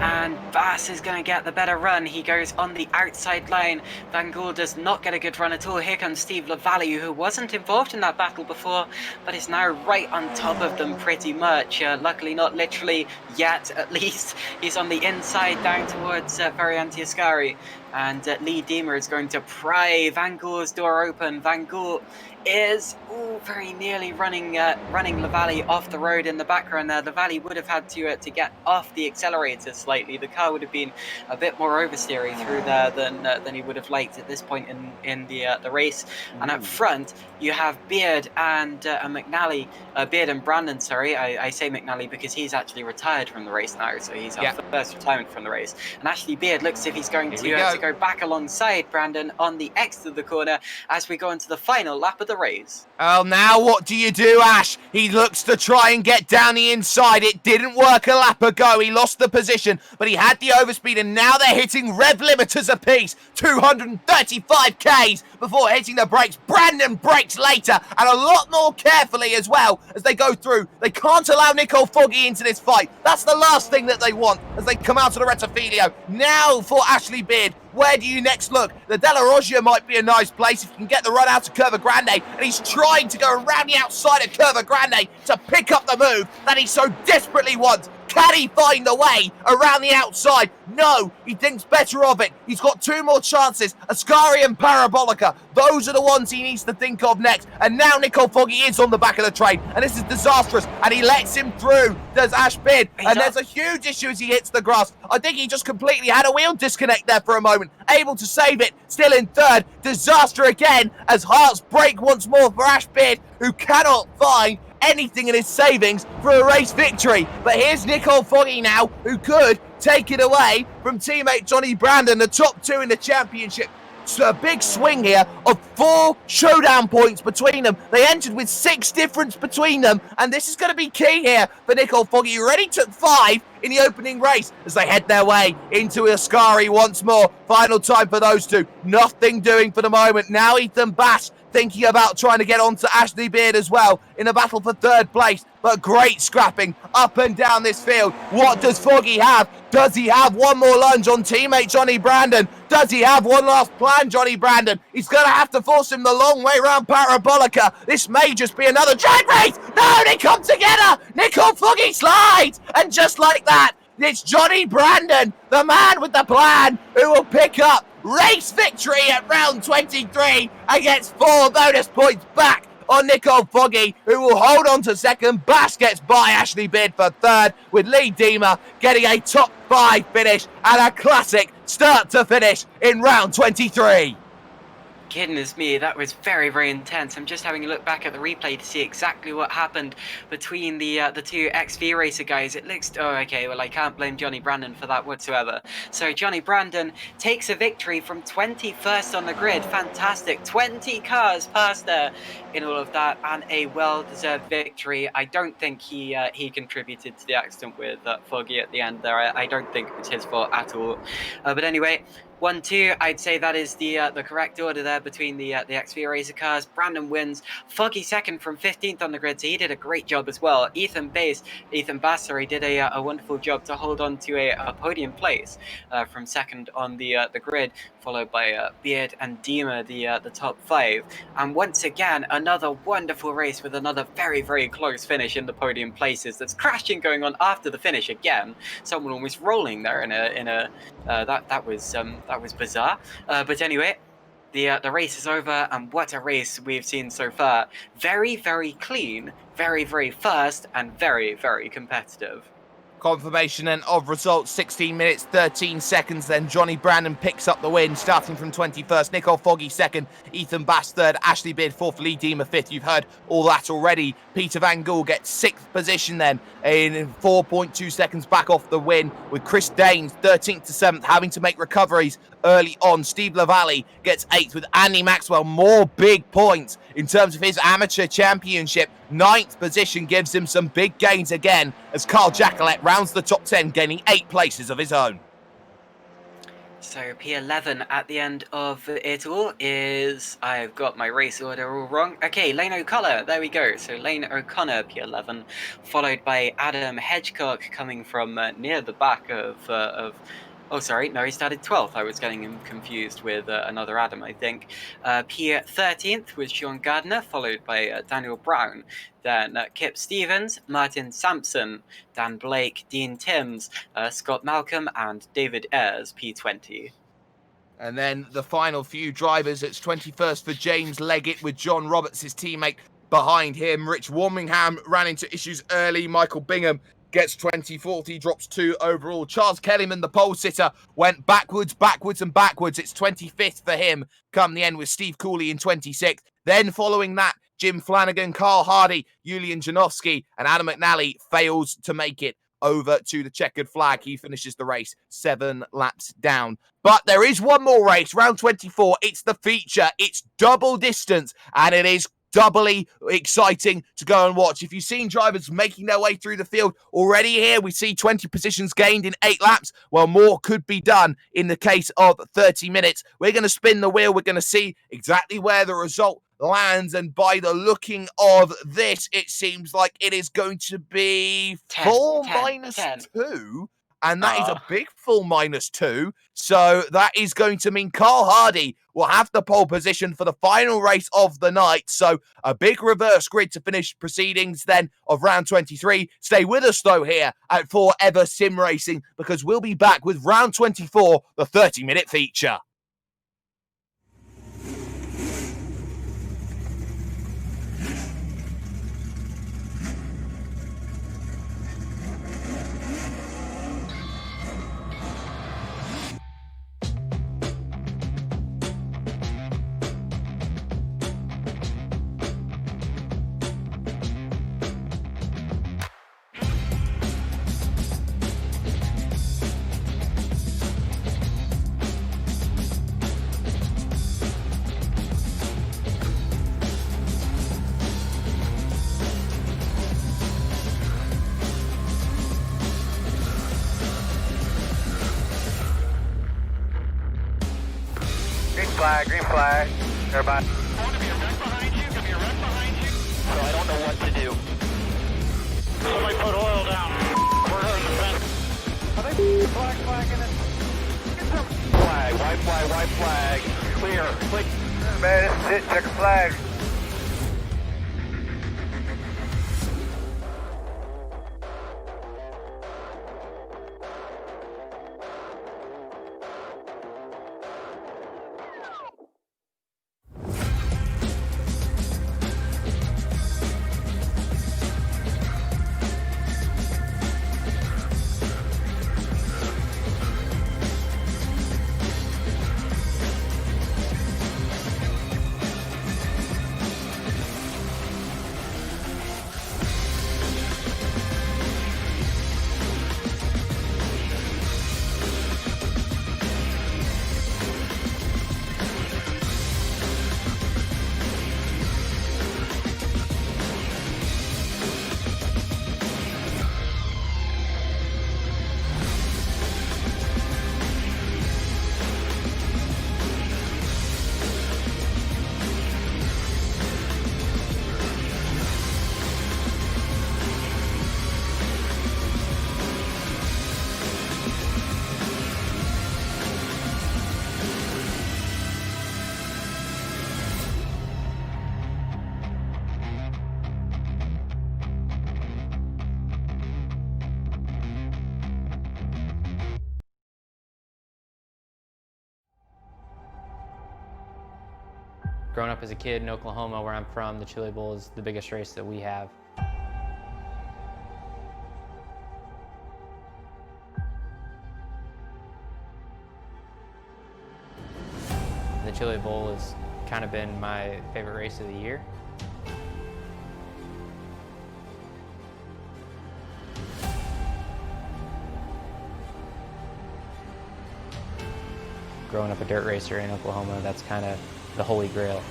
And Bass is going to get the better run. He goes on the outside line. Van Gool does not get a good run at all. Here comes Steve Lavallee, who wasn't involved in that battle before, but is now right on top of them pretty much. Luckily not literally yet, at least. He's on the inside down towards Varianti Ascari. And Lee Diemer is going to pry Van Gool's door open. Van Gool is very nearly running Lavallee off the road in the background there. Lavallee would have had to get off the accelerator slightly. The car would have been a bit more oversteery through there than he would have liked at this point in the race. And up front you have Beard and McNally, Beard and Brandon. Sorry, I say McNally because he's actually retired from the race now, so he's our first retirement from the race. And Ashley Beard looks as if he's going to go back alongside Brandon on the exit of the corner as we go into the final lap of the race. Well, now what do you do, Ash? He looks to try and get down the inside. It didn't work a lap ago. He lost the position, but he had the overspeed, and now they're hitting rev limiters apiece. 235 Ks before hitting the brakes. Brandon brakes later, and a lot more carefully as well as they go through. They can't allow Nicole Foggy into this fight. That's the last thing that they want as they come out of the Rettifilio. Now for Ashley Beard. Where do you next look? The Della Roggia might be a nice place if you can get the run out of Curva Grande, and he's trying to go around the outside of Curva Grande to pick up the move that he so desperately wants. Can he find the way around the outside? No, he thinks better of it. He's got two more chances, Ascari and Parabolica. Those are the ones he needs to think of next. And now Nicole Foggy is on the back of the train, and this is disastrous, and he lets him through. There's Ash Beard, and there's a huge issue as he hits the grass. I think he just completely had a wheel disconnect there for a moment. Able to save it, still in third. Disaster again as hearts break once more for Ash Beard, who cannot find anything in his savings for a race victory. But here's Nicole Foggy now, who could take it away from teammate Johnny Brandon, the top two in the championship. So a big swing here of 4 showdown points between them. They entered with 6 difference between them, and this is going to be key here for Nicole Foggy, who already took 5 in the opening race as they head their way into Ascari once more. Final time for those two. Nothing doing for the moment. Now Ethan Bass thinking about trying to get onto Ashley Beard as well in a battle for third place. But great scrapping up and down this field. What does Foggy have? Does he have one more lunge on teammate Johnny Brandon? Does he have one last plan, Johnny Brandon? He's going to have to force him the long way around Parabolica. This may just be another drag race. No, they come together. Nicole Foggy slides. And just like that, it's Johnny Brandon, the man with the plan, who will pick up race victory at round 23 and gets 4 bonus points back on Nicole Foggy, who will hold on to second. Bass gets by Ashley Beard for third, with Lee Diemer getting a top 5 finish and a classic start to finish in round 23. Goodness me, that was very, very intense. I'm just having a look back at the replay to see exactly what happened between the two XV Racer guys. It looks... Oh, okay, well, I can't blame Johnny Brandon for that whatsoever. So Johnny Brandon takes a victory from 21st on the grid. Fantastic. 20 cars past there in all of that, and a well-deserved victory. I don't think he contributed to the accident with Foggy at the end there. I don't think it was his fault at all. But anyway... 1-2, I'd say that is the correct order there between the XV Racer cars. Brandon wins. Foggy second from 15th on the grid, so he did a great job as well. Ethan Bass, did a wonderful job to hold on to a podium place from second on the grid, followed by Beard and Diemer, the top 5. And once again, another wonderful race with another very, very close finish in the podium places. That's crashing going on after the finish again. Someone almost rolling there that was bizarre. But anyway, the race is over, and what a race we've seen so far. Very, very clean, very, very fast, and very, very competitive. Confirmation then of results, 16 minutes, 13 seconds. Then Johnny Brandon picks up the win, starting from 21st. Nicole Foggy second, Ethan Bass third, Ashley Beard fourth, Lee Diemer fifth. You've heard all that already. Peter Van Gool gets 6th position then in 4.2 seconds back off the win, with Chris Danes 13th to 7th having to make recoveries early on. Steve Lavallee gets 8th, with Andy Maxwell more big points in terms of his amateur championship. 9th position gives him some big gains again as Carl Jacquelet rounds the top 10, gaining 8 places of his own. So P11 at the end of it all is, I've got my race order all wrong. Okay, Lane O'Connor, there we go. So Lane O'Connor, P11, followed by Adam Hedgecock coming from near the back of oh, sorry, no, he started 12th. I was getting him confused with another Adam, I think. P13th was Sean Gardner, followed by Daniel Brown. Then Kip Stevens, Martin Sampson, Dan Blake, Dean Timms, Scott Malcolm, and David Ayres, P20. And then the final few drivers, it's 21st for James Leggett with John Roberts, his teammate, behind him. Rich Warmingham ran into issues early. Michael Bingham gets 24th. He drops 2 overall. Charles Kellyman, the pole sitter, went backwards, and backwards. It's 25th for him come the end with Steve Cooley in 26th. Then following that, Jim Flanagan, Carl Hardy, Julian Janowski, and Adam McNally fails to make it over to the checkered flag. He finishes the race 7 laps down. But there is one more race, round 24. It's the feature. It's double distance, and it is doubly exciting to go and watch. If you've seen drivers making their way through the field already here, we see 20 positions gained in 8 laps. Well, more could be done in the case of 30 minutes. We're going to spin the wheel. We're going to see exactly where the result lands, and by the looking of this, it seems like it is going to be full minus 2. And that is a big full minus 2. So that is going to mean Carl Hardy will have the pole position for the final race of the night. So a big reverse grid to finish proceedings then of round 23. Stay with us though here at Forever Sim Racing, because we'll be back with round 24, the 30-minute feature. Green flag, everybody. Going to be a wreck behind you, going to be a wreck behind you. So I don't know what to do. Somebody put oil down. We're hurting the fence. Are they flagging it? Get some flag, white flag. Clear. Man, this is it, check a flag. Growing up as a kid in Oklahoma, where I'm from, the Chili Bowl is the biggest race that we have. The Chili Bowl has kind of been my favorite race of the year. Growing up a dirt racer in Oklahoma, that's kind of the holy grail.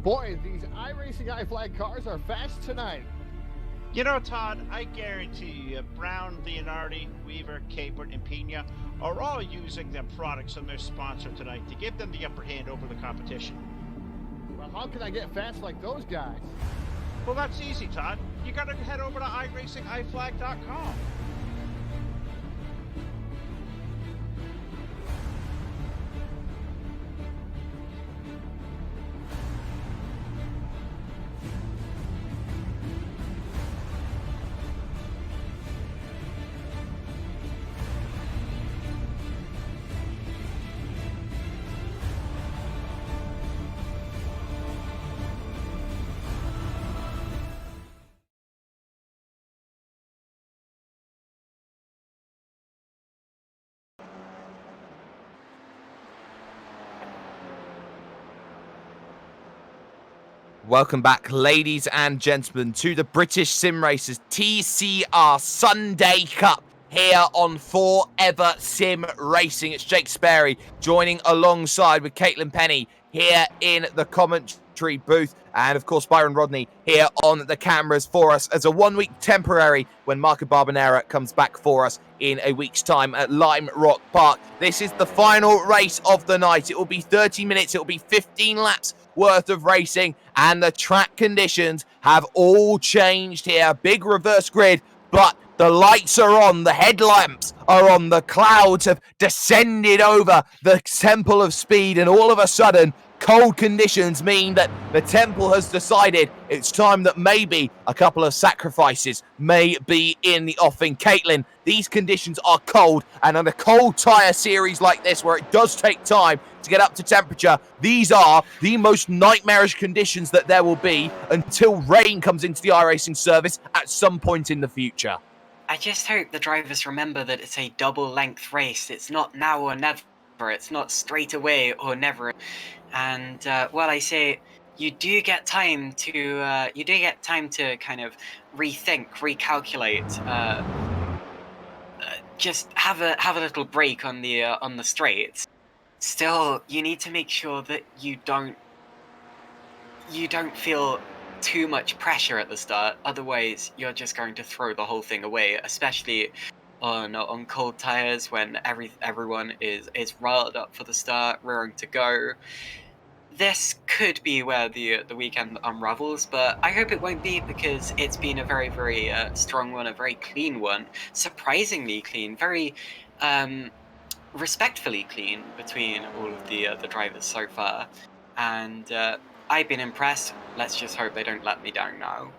Boy, these iRacing iFlag cars are fast tonight. You know, Todd, I guarantee you, Brown, Leonardi, Weaver, Capert, and Pena are all using their products from their sponsor tonight to give them the upper hand over the competition. Well, how can I get fast like those guys? Well, that's easy, Todd. You gotta head over to iRacingIFlag.com. Welcome back, ladies and gentlemen, to the British Sim Racers TCR Sunday Cup here on Forever Sim Racing. It's Jake Sperry joining alongside with Caitlin Penny here in the commentary booth. And, of course, Byron Rodney here on the cameras for us as a one-week temporary when Marco Barbanera comes back for us in a week's time at Lime Rock Park. This is the final race of the night. It will be 30 minutes. It will be 15 laps worth of racing, and the track conditions have all changed here. Big reverse grid, but the lights are on, the headlamps are on, the clouds have descended over the Temple of Speed, and all of a sudden, cold conditions mean that the Temple has decided it's time that maybe a couple of sacrifices may be in the offing. Caitlin, these conditions are cold, and on a cold tyre series like this, where it does take time to get up to temperature, these are the most nightmarish conditions that there will be until rain comes into the iRacing service at some point in the future. I just hope the drivers remember that it's a double-length race. It's not now or never. It's not straight away or never. And well, I say you do get time to kind of rethink, recalculate. Just have a little break on the straights. Still, you need to make sure that you don't feel too much pressure at the start. Otherwise, you're just going to throw the whole thing away, especially on cold tires when everyone is riled up for the start, raring to go. This could be where the weekend unravels, but I hope it won't be, because it's been a very, very strong one, a very clean one, surprisingly clean, very respectfully clean between all of the drivers so far, and I've been impressed. Let's just hope they don't let me down now.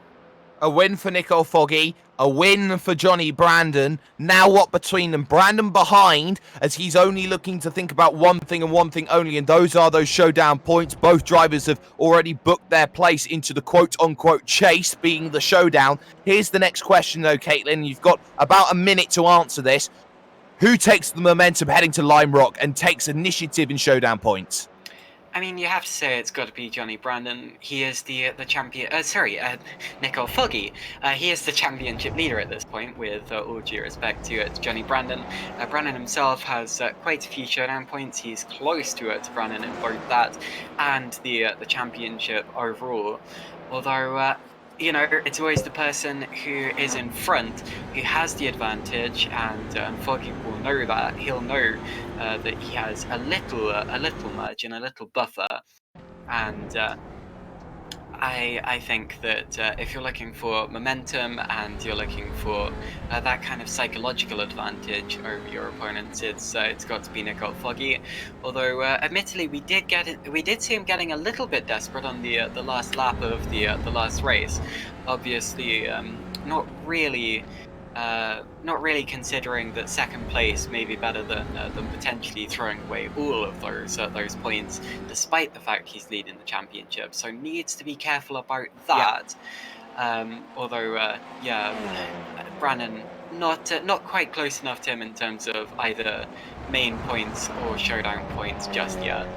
A win for Nico Foggy, a win for Johnny Brandon. Now what between them? Brandon behind, as he's only looking to think about one thing and one thing only, and those are those showdown points. Both drivers have already booked their place into the quote-unquote chase, being the showdown. Here's the next question, though, Caitlin. You've got about a minute to answer this. Who takes the momentum heading to Lime Rock and takes initiative in showdown points? I mean, you have to say it's got to be Johnny Brandon. He is the champion. Nico Foggy. He is the championship leader at this point, with all due respect to Johnny Brandon. Brandon himself has quite a few showdown points. He's close to Brandon in both that and the championship overall. Although, you know, it's always the person who is in front who has the advantage, and Foggy will know that. He'll know that he has a little margin, a little buffer, and I think that if you're looking for momentum and you're looking for that kind of psychological advantage over your opponents, it's got to be Nico Foggy. Although, admittedly, we did see him getting a little bit desperate on the last lap of the last race. Obviously, not really considering that second place may be better than potentially throwing away all of those points, despite the fact he's leading the championship. So needs to be careful about that. Yeah. Although, Brandon not quite close enough to him in terms of either main points or showdown points just yet.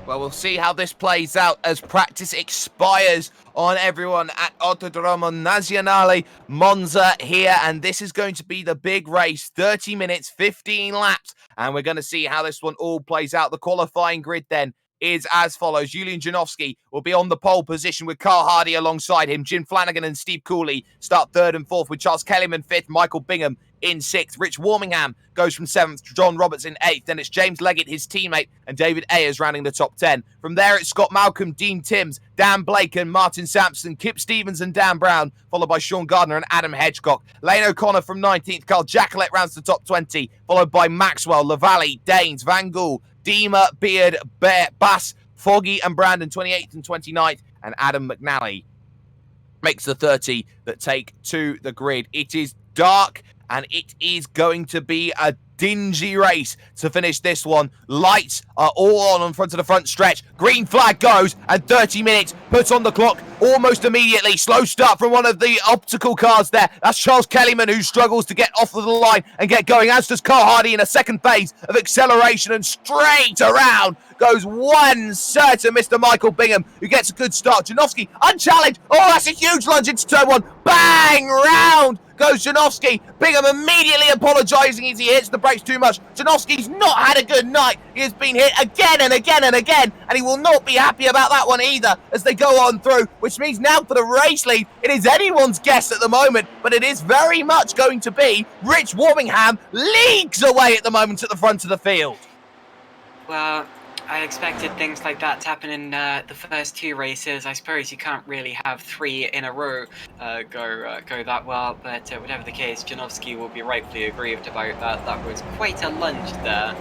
Well, we'll see how this plays out as practice expires on everyone at Autodromo Nazionale Monza here. And this is going to be the big race, 30 minutes, 15 laps. And we're going to see how this one all plays out. The qualifying grid then is as follows. Julian Janowski will be on the pole position with Carl Hardy alongside him. Jim Flanagan and Steve Cooley start 3rd and 4th, with Charles Kellyman 5th, Michael Bingham in 6th. Rich Warmingham goes from 7th, John Roberts in 8th. Then it's James Leggett, his teammate, and David Ayers rounding the top 10. From there, it's Scott Malcolm, Dean Timms, Dan Blake and Martin Sampson, Kip Stevens and Dan Brown, followed by Sean Gardner and Adam Hedgecock. Lane O'Connor from 19th, Carl Jackalette rounds the top 20, followed by Maxwell, LaValle, Danes, Van Gool, Deemer, Beard, Bear, Bass, Foggy and Brandon 28th and 29th, and Adam McNally makes the 30 that take to the grid. It is dark and it is going to be a dingy race to finish this one. Lights are all on front of the front stretch. Green flag goes and 30 minutes puts on the clock almost immediately. Slow start from one of the optical cars there. That's Charles Kellyman, who struggles to get off of the line and get going, as does Carl Hardy in a second phase of acceleration, and straight around goes one certain Mr. Michael Bingham, who gets a good start. Janowski unchallenged. Oh, that's a huge lunge into turn 1. Bang! Round goes Janowski. Bingham immediately apologising as he hits the brakes too much. Janowski's not had a good night. He has been hit again and again and again, and he will not be happy about that one either as they go on through, which means now for the race lead, it is anyone's guess at the moment, but it is very much going to be Rich Warmingham, leagues away at the moment at the front of the field. Well, I expected things like that to happen in the first 2 races. I suppose you can't really have 3 in a row go that well, but whatever the case, Janowski will be rightfully aggrieved about that. That was quite a lunge there.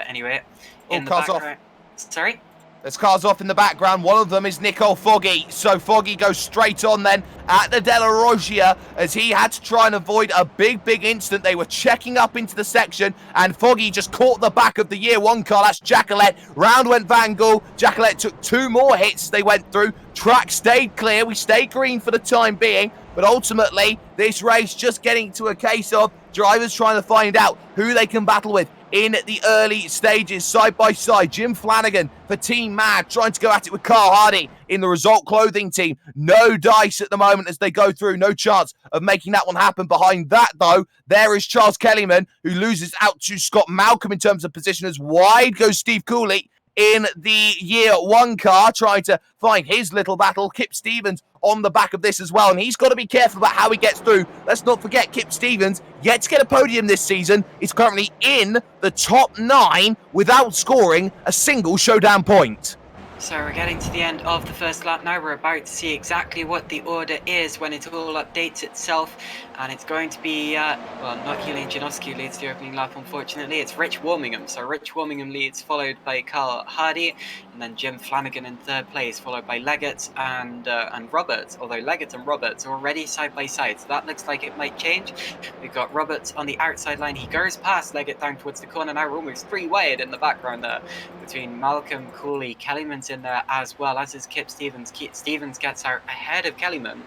Anyway, in the background... Sorry? There's cars off in the background. One of them is Nicole Foggy. So Foggy goes straight on then at the Della Roggia as he had to try and avoid a big incident. They were checking up into the section and Foggy just caught the back of the year 1 car. That's Jackalette. Round went Van Gool. Jackalette took 2 more hits as they went through. Track stayed clear. We stayed green for the time being. But ultimately, this race just getting to a case of drivers trying to find out who they can battle with in the early stages, side by side. Jim Flanagan for Team Mad trying to go at it with Carl Hardy in the Result Clothing team. No dice at the moment as they go through. No chance of making that one happen. Behind that, though, there is Charles Kellyman, who loses out to Scott Malcolm in terms of position. As wide goes Steve Cooley in the year 1 car, trying to find his little battle. Kip Stevens on the back of this as well, and he's got to be careful about how he gets through. Let's not forget Kip Stevens, yet to get a podium this season, is currently in the top 9 without scoring a single showdown point. So we're getting to the end of the first lap now. We're about to see exactly what the order is when it all updates itself. And it's going to be, well, not Julian Janowski who leads the opening lap, unfortunately. It's Rich Warmingham. So Rich Warmingham leads, followed by Carl Hardy. And then Jim Flanagan in 3rd place, followed by Leggett and Roberts. Although Leggett and Roberts are already side by side, so that looks like it might change. We've got Roberts on the outside line. He goes past Leggett down towards the corner. Now we're almost 3 wide in the background there between Malcolm, Cooley, Kellyman's in there as well, as is Kip Stevens. Kip Stevens gets out ahead of Kellyman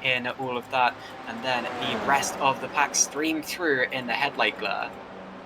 in all of that, and then the rest of the pack stream through in the headlight glare.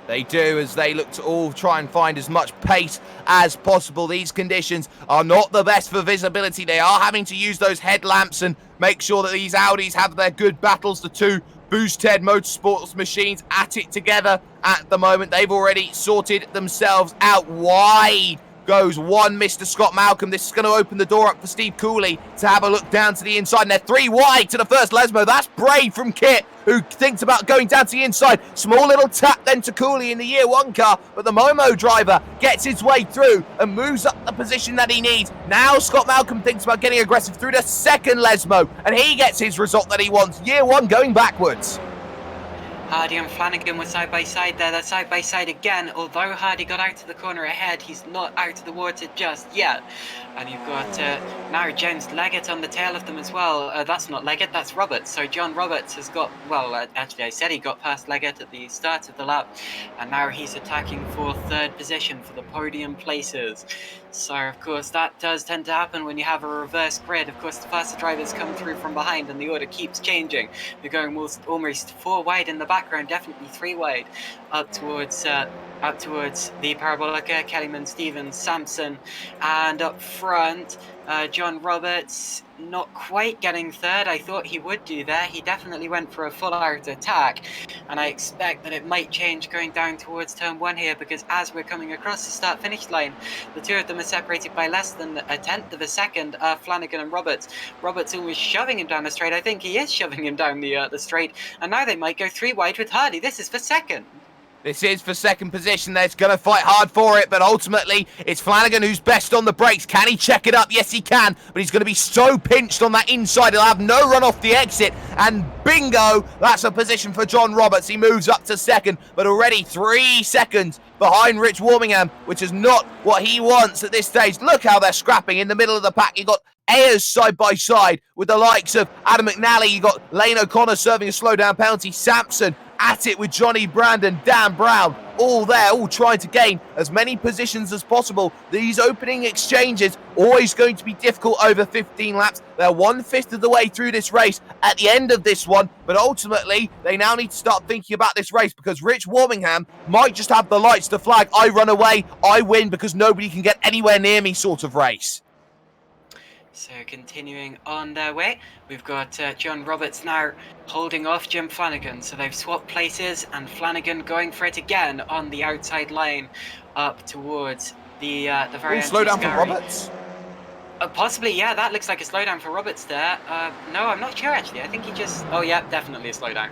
They do, as they look to all try and find as much pace as possible. These conditions are not the best for visibility. They are having to use those headlamps and make sure that these Audis have their good battles. The 2 Boosted Motorsports machines at it together at the moment. They've already sorted themselves out. Wide goes one Mr. Scott Malcolm. This is going to open the door up for Steve Cooley to have a look down to the inside. And they're 3 wide to the first Lesmo. That's brave from Kit, who thinks about going down to the inside. Small little tap then to Cooley in the year 1 car. But the Momo driver gets his way through and moves up the position that he needs. Now Scott Malcolm thinks about getting aggressive through the second Lesmo. And he gets his result that he wants. Year 1 going backwards. Hardy and Flanagan were side by side there. They're side by side again. Although Hardy got out of the corner ahead, he's not out of the water just yet. And you've got now James Leggett on the tail of them as well. That's not Leggett, that's Roberts. So John Roberts has got, well, actually I said he got past Leggett at the start of the lap. And now he's attacking for 3rd position for the podium places. So, of course, that does tend to happen when you have a reverse grid. Of course, the faster drivers come through from behind and the order keeps changing. You're going almost 4 wide in the background, definitely 3 wide, up towards out towards the Parabolica, Kellyman, Stevens, Sampson, and up front, John Roberts not quite getting third. I thought he would do there. He definitely went for a full-out attack, and I expect that it might change going down towards turn 1 here, because as we're coming across the start-finish line, the two of them are separated by less than a tenth of a second, Flanagan and Roberts. Roberts almost shoving him down the straight. I think he is shoving him down the straight, and now they might go 3 wide with Hardy. This is for second. This is for second position. They're going to fight hard for it, but ultimately it's Flanagan who's best on the brakes. Can he check it up? Yes, he can, but he's going to be so pinched on that inside. He'll have no run off the exit, and bingo, that's a position for John Roberts. He moves up to second, but already 3 seconds behind Rich Warmingham, which is not what he wants at this stage. Look how they're scrapping in the middle of the pack. You got Ayers side by side with the likes of Adam McNally. You got Lane O'Connor serving a slowdown penalty. Sampson at it with Johnny Brandon, Dan Brown, all there, all trying to gain as many positions as possible. These opening exchanges always going to be difficult over 15 laps. They're 1/5 of the way through this race at the end of this one, but ultimately they now need to start thinking about this race, because Rich Warmingham might just have the lights to flag, I run away, I win because nobody can get anywhere near me sort of race. So continuing on their way, we've got John Roberts now holding off Jim Flanagan. So they've swapped places, and Flanagan going for it again on the outside line up towards the very end. Slow down for Roberts? Possibly, yeah, that looks like a slowdown for Roberts there. No, I'm not sure actually. I think he just... Oh yeah, definitely a slowdown.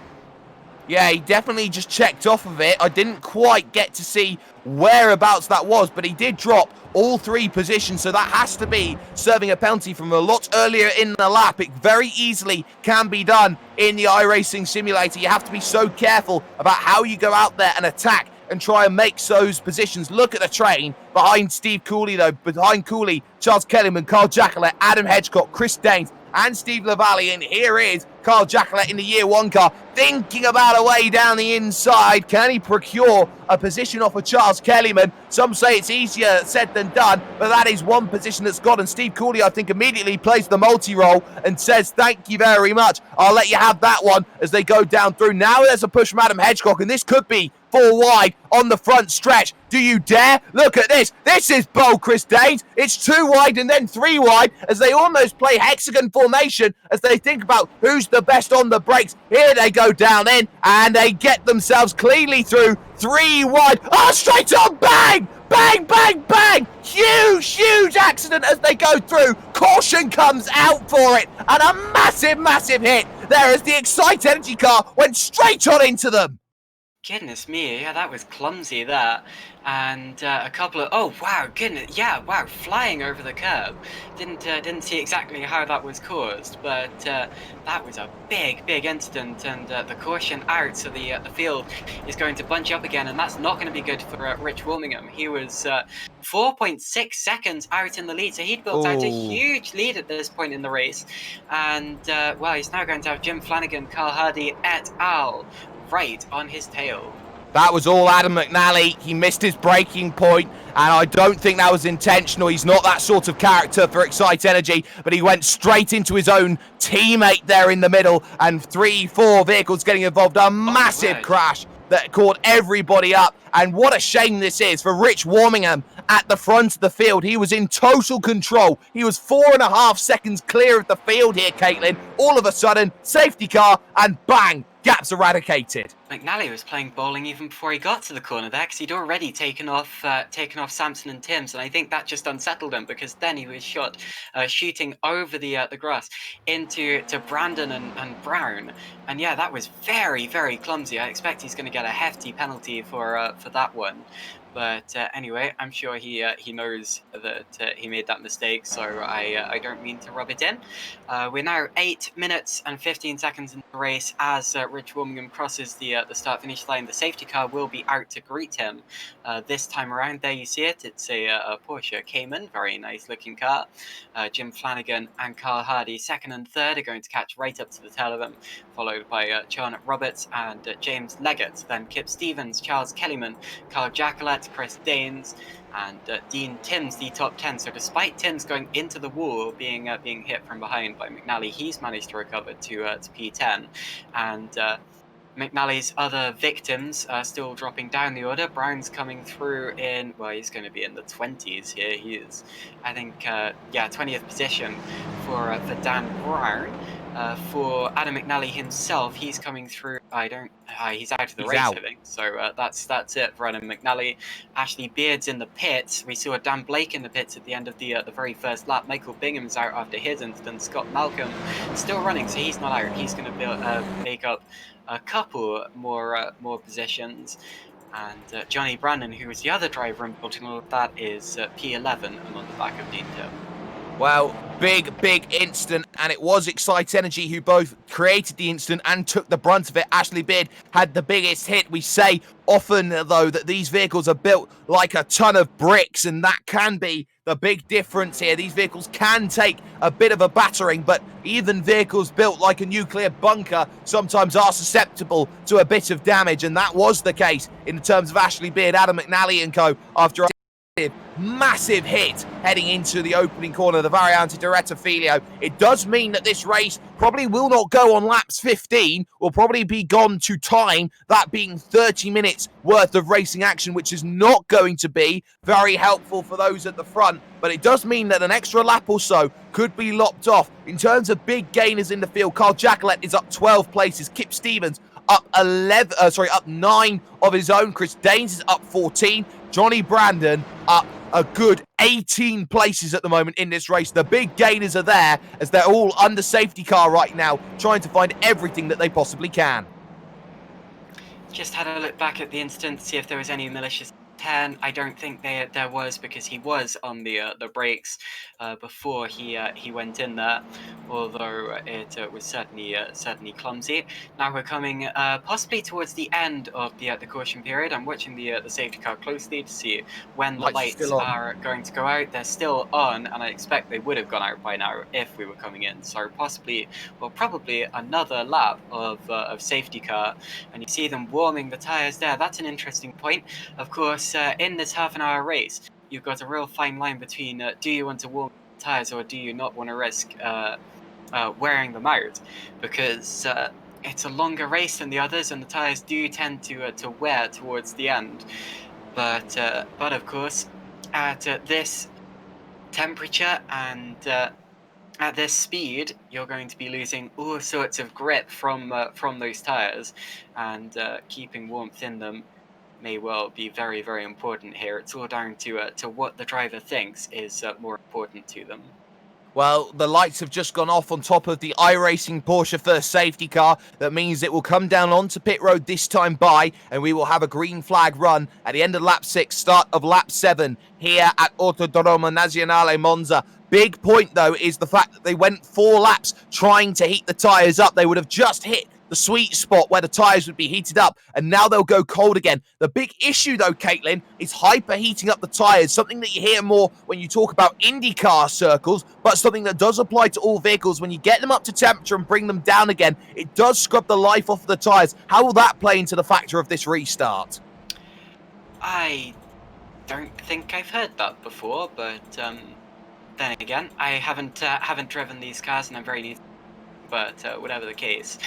Yeah, he definitely just checked off of it. I didn't quite get to see whereabouts that was, but he did drop all 3 positions, so that has to be serving a penalty from a lot earlier in the lap. It very easily can be done in the iRacing simulator. You have to be so careful about how you go out there and attack and try and make those positions. Look at the train behind Steve Cooley, though. Behind Cooley, Charles Kellyman, Carl Jackalette, Adam Hedgecock, Chris Daines, and Steve Lavallee. And here is Carl Jackalette in the year 1 car, thinking about a way down the inside. Can he procure a position off of Charles Kellyman? Some say it's easier said than done, but that is one position that's got. And Steve Cooley, I think, immediately plays the multi-roll and says, thank you very much. I'll let you have that one as they go down through. Now there's a push from Adam Hedgecock, and this could be 4 wide on the front stretch. Do you dare? Look at this. This is bold, Chris Daines. It's 2 wide and then 3 wide as they almost play hexagon formation as they think about who's the best on the brakes. Here they go down in, and they get themselves cleanly through 3 wide. Oh, straight on, bang! Bang, bang, bang! Huge accident as they go through. Caution comes out for it, and a massive hit there as the Excite Energy car went straight on into them. Goodness me, yeah, that was clumsy there. And a couple of... Oh, wow, goodness, yeah, wow, flying over the curb. Didn't see exactly how that was caused, but that was a big incident, and the caution out, so the field is going to bunch up again, and that's not going to be good for Rich Warmingham. He was 4.6 seconds out in the lead, so he'd built out a huge lead at this point in the race. And, well, he's now going to have Jim Flanagan, Carl Hardy et al. Right on his tail. That was all Adam McNally. He missed his braking point, and I don't think that was intentional. He's not that sort of character for Excite Energy, but he went straight into his own teammate there in the middle, and 3-4 vehicles getting involved. A massive crash that caught everybody up, and what a shame this is for Rich Warmingham at the front of the field. He was in total control. He was 4.5 seconds clear of the field here, Caitlin. All of a sudden, safety car, and bang, gaps eradicated. McNally was playing bowling even before he got to the corner there, because he'd already taken off Sampson and Timms, and I think that just unsettled him, because then he was shooting over the grass into Brandon and Brown, and yeah, that was very clumsy. I expect he's going to get a hefty penalty for that one. But anyway, I'm sure he knows that he made that mistake, so I don't mean to rub it in. We're now 8 minutes and 15 seconds in the race as Rich Warmingham crosses the start-finish line. The safety car will be out to greet him this time around. There you see it. It's a Porsche Cayman, very nice-looking car. Jim Flanagan and Carl Hardy, second and third, are going to catch right up to the tail of them, followed by John Roberts and James Leggett, then Kip Stevens, Charles Kellyman, Carl Jackalette, Chris Daines, and Dean Timms, the top 10. So despite Timms going into the wall, being hit from behind by McNally, he's managed to recover to P10. And McNally's other victims are still dropping down the order. Brown's coming through in, well, he's going to be in the 20s here. He is, I think, 20th position for Dan Brown. For Adam McNally himself, he's coming through. He's out of the He's race, out. I think. So that's it for Adam McNally. Ashley Beard's in the pits. We saw Dan Blake in the pits at the end of the very first lap. Michael Bingham's out after his incident. Scott Malcolm still running, so he's not out. He's going to make up a couple more positions. And Johnny Brandon, who was the other driver involved in all of that, is P11 and on the back of Dean Hill. Well, big incident, and it was Excite Energy who both created the incident and took the brunt of it. Ashley Beard had the biggest hit. We say often, though, that these vehicles are built like a ton of bricks, and that can be the big difference here. These vehicles can take a bit of a battering, but even vehicles built like a nuclear bunker sometimes are susceptible to a bit of damage, and that was the case in terms of Ashley Beard, Adam McNally and co. after massive hit heading into the opening corner, the Variante Diretta Filio. It does mean that this race probably will not go on laps 15, will probably be gone to time, that being 30 minutes worth of racing action, which is not going to be very helpful for those at the front, but it does mean that an extra lap or so could be lopped off. In terms of big gainers in the field, Carl Jacquelet is up 12 places, Kip Stevens up 9 of his own, Chris Daines is up 14, Johnny Brandon up a good 18 places at the moment in this race. The big gainers are there as they're all under safety car right now, trying to find everything that they possibly can. Just had a look back at the incident to see if there was any malicious 10. I don't think there was, because he was on the brakes before he went in there, although it was certainly clumsy. Now we're coming possibly towards the end of the caution period. I'm watching the safety car closely to see when the lights are going to go out. They're still on, and I expect they would have gone out by now if we were coming in. So probably another lap of safety car, and you see them warming the tires there. That's an interesting point. Of course, in this half-an-hour race, you've got a real fine line between do you want to warm the tires or do you not want to risk wearing them out, because it's a longer race than the others, and the tires do tend to wear towards the end. But of course, at this temperature and at this speed, you're going to be losing all sorts of grip from those tires, and keeping warmth in them may well be very, very important here. It's all down to what the driver thinks is more important to them. Well, the lights have just gone off on top of the iRacing Porsche first safety car. That means it will come down onto pit road this time by, and we will have a green flag run at the end of lap 6, start of lap 7 here at Autodromo Nazionale Monza. Big point, though, is the fact that they went 4 laps trying to heat the tyres up. They would have just hit the sweet spot where the tyres would be heated up, and now they'll go cold again. The big issue, though, Caitlin, is hyperheating up the tyres, something that you hear more when you talk about IndyCar circles, but something that does apply to all vehicles. When you get them up to temperature and bring them down again, it does scrub the life off the tyres. How will that play into the factor of this restart? I don't think I've heard that before, but then again, I haven't driven these cars, and I'm very new. But whatever the case,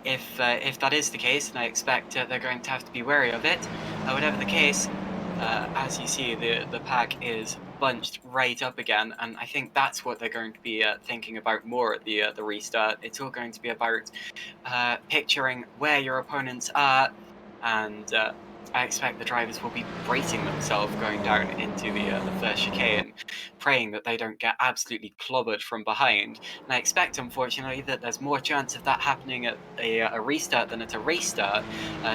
if that is the case, and I expect they're going to have to be wary of it, whatever the case, as you see, the pack is bunched right up again, and I think that's what they're going to be thinking about more at the restart. It's all going to be about picturing where your opponents are, and I expect the drivers will be bracing themselves going down into the first chicane, praying that they don't get absolutely clobbered from behind. And I expect, unfortunately, that there's more chance of that happening at a restart than at a restart,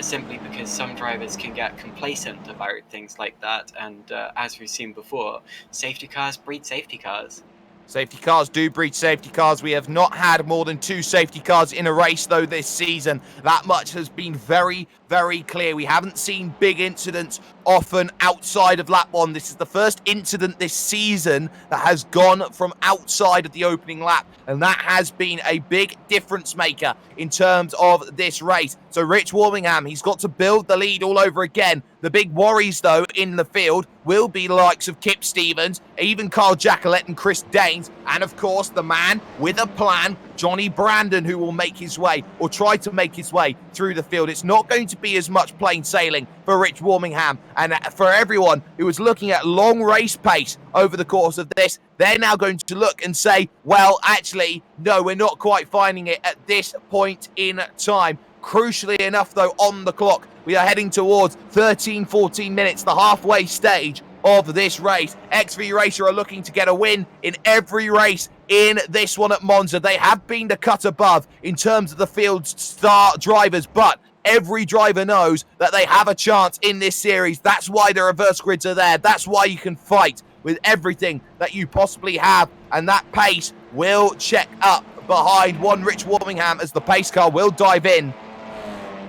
simply because some drivers can get complacent about things like that. And as we've seen before, safety cars breed safety cars. Safety cars do breed safety cars. We have not had more than 2 safety cars in a race, though, this season. That much has been very, very clear. We haven't seen big incidents often outside of lap 1. This is the first incident this season that has gone from outside of the opening lap, and that has been a big difference maker in terms of this race. So Rich Warmingham, he's got to build the lead all over again. The big worries, though, in the field will be the likes of Kip Stevens, even Carl Jacquelet and Chris Daines, and of course the man with a plan, Johnny Brandon, who will make his way, or try to make his way through the field. It's not going to be as much plain sailing for Rich Warmingham, and for everyone who was looking at long race pace over the course of this, they're now going to look and say, well, actually, no, we're not quite finding it at this point in time. Crucially enough, though, on the clock, we are heading towards 13-14 minutes, the halfway stage of this race. XV Racer are looking to get a win in every race in this one at Monza. They have been the cut above in terms of the field's star drivers, but every driver knows that they have a chance in this series. That's why the reverse grids are there. That's why you can fight with everything that you possibly have, and that pace will check up behind one Rich Warmingham as the pace car will dive in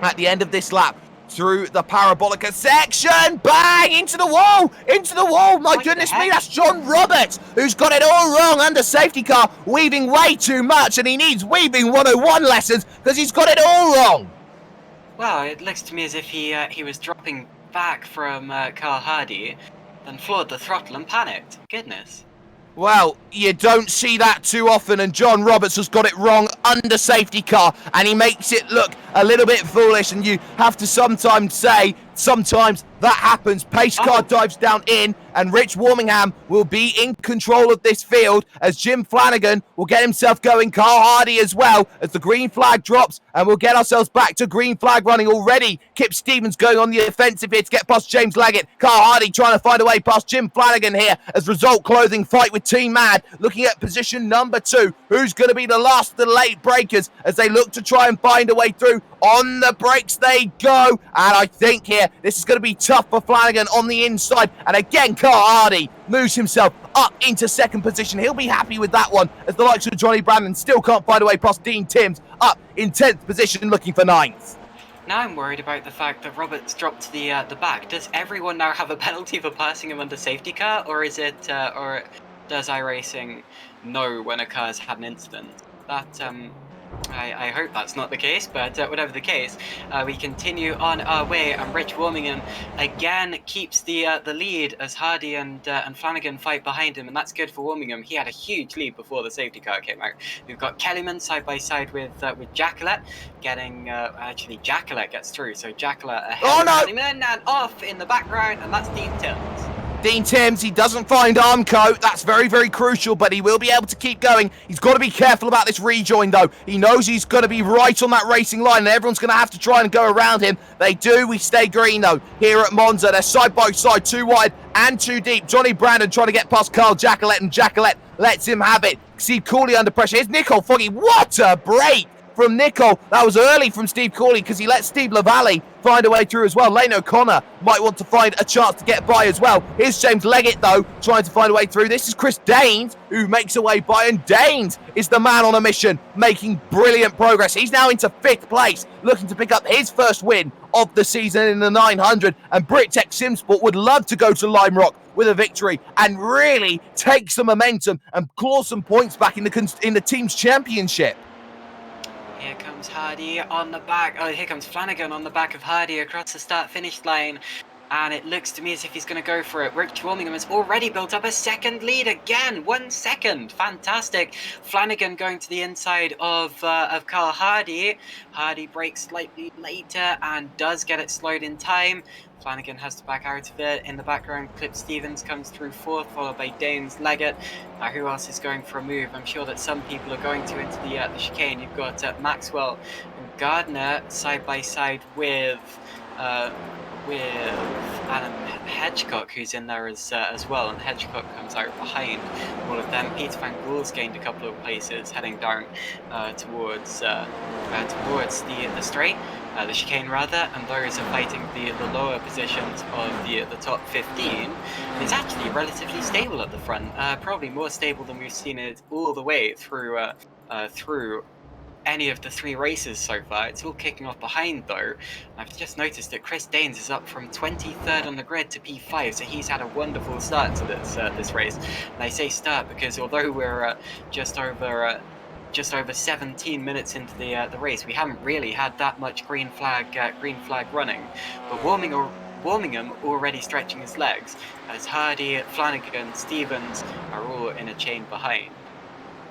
at the end of this lap through the Parabolica section. Bang! Into the wall! Into the wall! My goodness me, that's John Roberts, who's got it all wrong under safety car, weaving way too much, and he needs weaving 101 lessons because he's got it all wrong. Well, it looks to me as if he was dropping back from Carl Hardy, then floored the throttle and panicked. Goodness. Well, you don't see that too often, and John Roberts has got it wrong under safety car, and he makes it look a little bit foolish, and you have to sometimes say, sometimes that happens. Pace car dives down in, and Rich Warmingham will be in control of this field as Jim Flanagan will get himself going. Carl Hardy as well as the green flag drops, and we'll get ourselves back to green flag running already. Kip Stevens going on the offensive here to get past James Leggett. Carl Hardy trying to find a way past Jim Flanagan here as Result Clothing fight with Team Mad, looking at position number 2. Who's going to be the last of the late breakers as they look to try and find a way through? On the brakes they go, and I think here this is going to be tough for Flanagan on the inside, and again Carl Hardy moves himself up into second position. He'll be happy with that one as the likes of Johnny Brandon still can't find a way past Dean Timms, up in 10th position looking for 9th. Now I'm worried about the fact that Roberts dropped to the back. Does everyone now have a penalty for passing him under safety car, or is it, or does iRacing know when a car's had an incident? That I hope that's not the case, but whatever the case, we continue on our way, and Rich Warmingham again keeps the lead as Hardy and Flanagan fight behind him, and that's good for Warmingham. He had a huge lead before the safety car came out. We've got Kellyman side by side with Jacquelet, getting actually Jacquelet gets through, so Jacquelet ahead of Kellyman and off in the background, and that's Dean Timms. Dean Timms, he doesn't find Armco. That's very, very crucial, but he will be able to keep going. He's got to be careful about this rejoin, though. He knows he's going to be right on that racing line, and everyone's going to have to try and go around him. They do. We stay green, though, here at Monza. They're side by side, too wide and too deep. Johnny Brandon trying to get past Carl Jacquelet, and Jacquelet lets him have it. Steve Cooley under pressure. Here's Nicole Foggy. What a break from Nicole. That was early from Steve Cooley because he let Steve LaValle find a way through as well. Lane O'Connor might want to find a chance to get by as well. Here's James Leggett, though, trying to find a way through. This is Chris Daines, who makes a way by, and Daines is the man on a mission, making brilliant progress. He's now into 5th place, looking to pick up his first win of the season in the 900, and BritTech Simsport would love to go to Lime Rock with a victory and really take some momentum and claw some points back in the team's championship. Here comes Hardy on the back. Oh, here comes Flanagan on the back of Hardy across the start-finish line. And it looks to me as if he's going to go for it. Rich Warmingham has already built up a second lead again. 1 second. Fantastic. Flanagan going to the inside of Carl Hardy. Hardy brakes slightly later and does get it slowed in time. Flanagan has to back out of it. In the background, Clip Stevens comes through 4th, followed by Daines Leggett. Now, who else is going for a move? I'm sure that some people are going to into the chicane. You've got Maxwell and Gardner side by side with Alan Hedgecock, who's in there as well, and Hedgecock comes out behind all of them. Peter Van Gool's gained a couple of places, heading down towards the straight, the chicane rather, and those are fighting the lower positions of the top 15. It's actually relatively stable at the front, probably more stable than we've seen it all the way through any of the 3 races so far. It's all kicking off behind, though. I've just noticed that Chris Daines is up from 23rd on the grid to P5, so he's had a wonderful start to this race. And I say start because although we're just over 17 minutes into the race, we haven't really had that much green flag running. But Wormingham already stretching his legs, as Hardy, Flanagan, Stevens are all in a chain behind.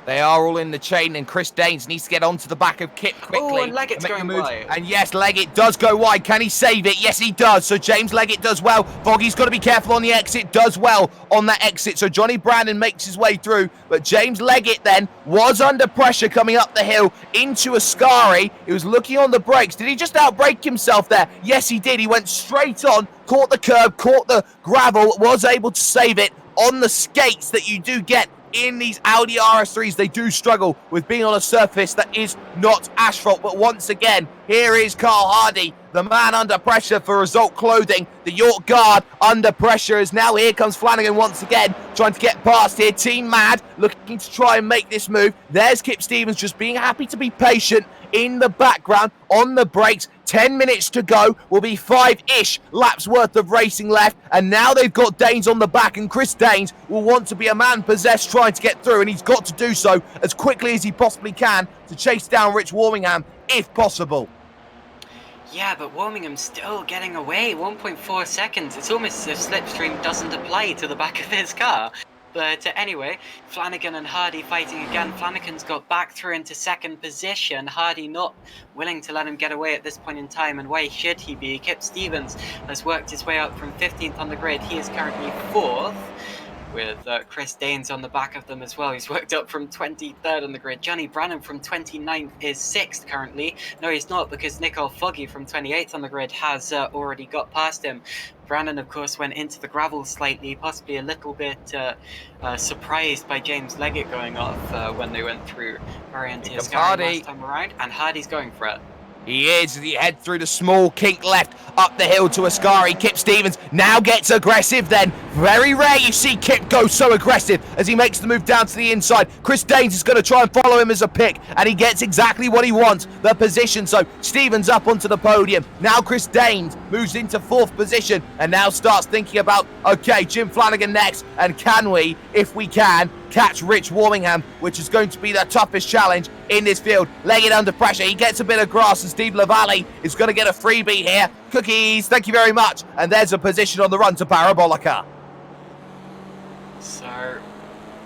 They are all in the chain, and Chris Danes needs to get onto the back of Kip quickly. Oh, and Leggett's make the going move. wide. And yes, Leggett does go wide. Can he save it? Yes, he does. So James Leggett does well. Foggy's got to be careful on the exit. Does well on that exit. So Johnny Brandon makes his way through. But James Leggett then was under pressure coming up the hill into Ascari. He was looking on the brakes. Did he just outbrake himself there? Yes, he did. He went straight on, caught the curb, caught the gravel, was able to save it on the skates that you do get in these Audi RS3s. They do struggle with being on a surface that is not asphalt. But once again, here is Carl Hardy, the man under pressure for Result Clothing. The York Guard under pressure as now here comes Flanagan once again, trying to get past here. Team Mad looking to try and make this move. There's Kip Stevens just being happy to be patient in the background on the brakes. 10 minutes to go. Will be 5-ish laps worth of racing left. And now they've got Danes on the back, and Chris Danes will want to be a man possessed trying to get through, and he's got to do so as quickly as he possibly can to chase down Rich Wormingham if possible. Yeah, but Wormingham's still getting away. 1.4 seconds. It's almost as if slipstream doesn't apply to the back of his car. But anyway, Flanagan and Hardy fighting again. Flanagan's got back through into second position. Hardy not willing to let him get away at this point in time. And why should he be? Kip Stevens has worked his way up from 15th on the grid. He is currently 4th. With Chris Danes on the back of them as well. He's worked up from 23rd on the grid. Johnny Brannan from 29th is 6th currently. No, he's not, because Nicole Foggy from 28th on the grid has already got past him. Brannan, of course, went into the gravel slightly, possibly a little bit surprised by James Leggett going off when they went through Oriente Ascari last time around. And Hardy's going for it. He is as he heads through the small kink left up the hill to Ascari. Kip Stevens now gets aggressive then. Very rare you see Kip go so aggressive as he makes the move down to the inside. Chris Danes is going to try and follow him as a pick, and he gets exactly what he wants, the position. So Stevens up onto the podium. Now Chris Danes moves into 4th position and now starts thinking about, okay, Jim Flanagan next, and can we, if we can, catch Rich Wormingham, which is going to be the toughest challenge in this field. Leggett under pressure. He gets a bit of grass, and Steve Lavalley is going to get a freebie here. Cookies, thank you very much. And there's a position on the run to Parabolica. So,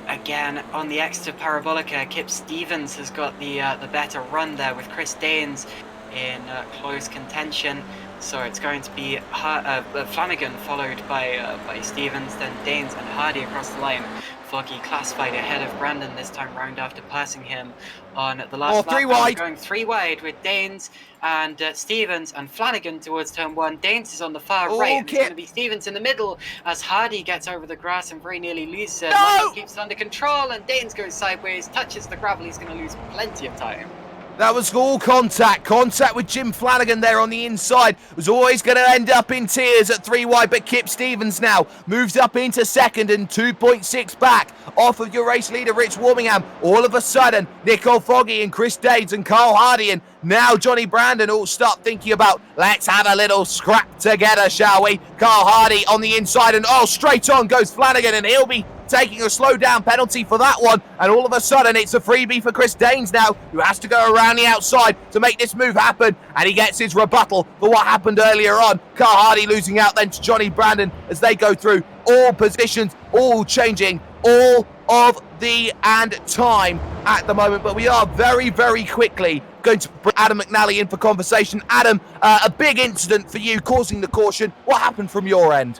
again, on the extra Parabolica, Kip Stevens has got the better run there with Chris Danes in close contention. So it's going to be Flanagan followed by Stevens, then Danes and Hardy across the line. Foggy classified ahead of Brandon this time round after passing him on the last lap. 3 wide. Going 3 wide with Danes and Stevens and Flanagan towards turn 1. Danes is on the far right, and it's going to be Stevens in the middle as Hardy gets over the grass and very nearly loses it. No! Keeps it under control, and Danes goes sideways, touches the gravel. He's going to lose plenty of time. That was all contact. Contact with Jim Flanagan there on the inside. Was always going to end up in tears at 3 wide, but Kip Stevens now moves up into 2nd and 2.6 back off of your race leader, Rich Wormingham. All of a sudden, Nicole Foggy and Chris Danes and Carl Hardy and now Johnny Brandon all start thinking about, let's have a little scrap together, shall we? Carl Hardy on the inside, and straight on goes Flanagan, and he'll be taking a slow down penalty for that one. And all of a sudden, it's a freebie for Chris Danes now, who has to go around the outside to make this move happen. And he gets his rebuttal for what happened earlier on. Carl Hardy losing out then to Johnny Brandon as they go through all positions, all changing, all of the and time at the moment. But we are very, very quickly going to bring Adam McNally in for conversation. Adam, a big incident for you, causing the caution. What happened from your end?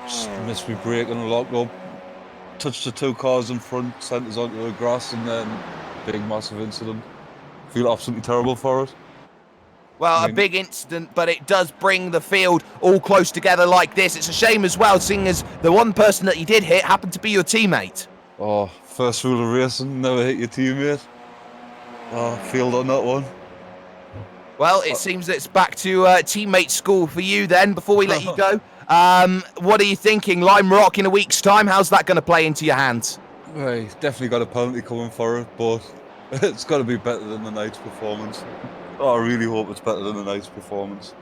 Just missed me brake and locked up. Touched the 2 cars in front, sent us onto the grass, and then big massive incident. Feel absolutely terrible for it. Well, a big incident, but it does bring the field all close together like this. It's a shame as well, seeing as the one person that you did hit happened to be your teammate. Oh, first rule of racing, never hit your teammate. Oh, failed on that one. Well, it seems it's back to teammate school for you then, before we let you go. What are you thinking? Lime Rock in a week's time, how's that going to play into your hands? Right, definitely got a penalty coming for it, but it's got to be better than the night's performance. Oh, I really hope it's better than the night's performance.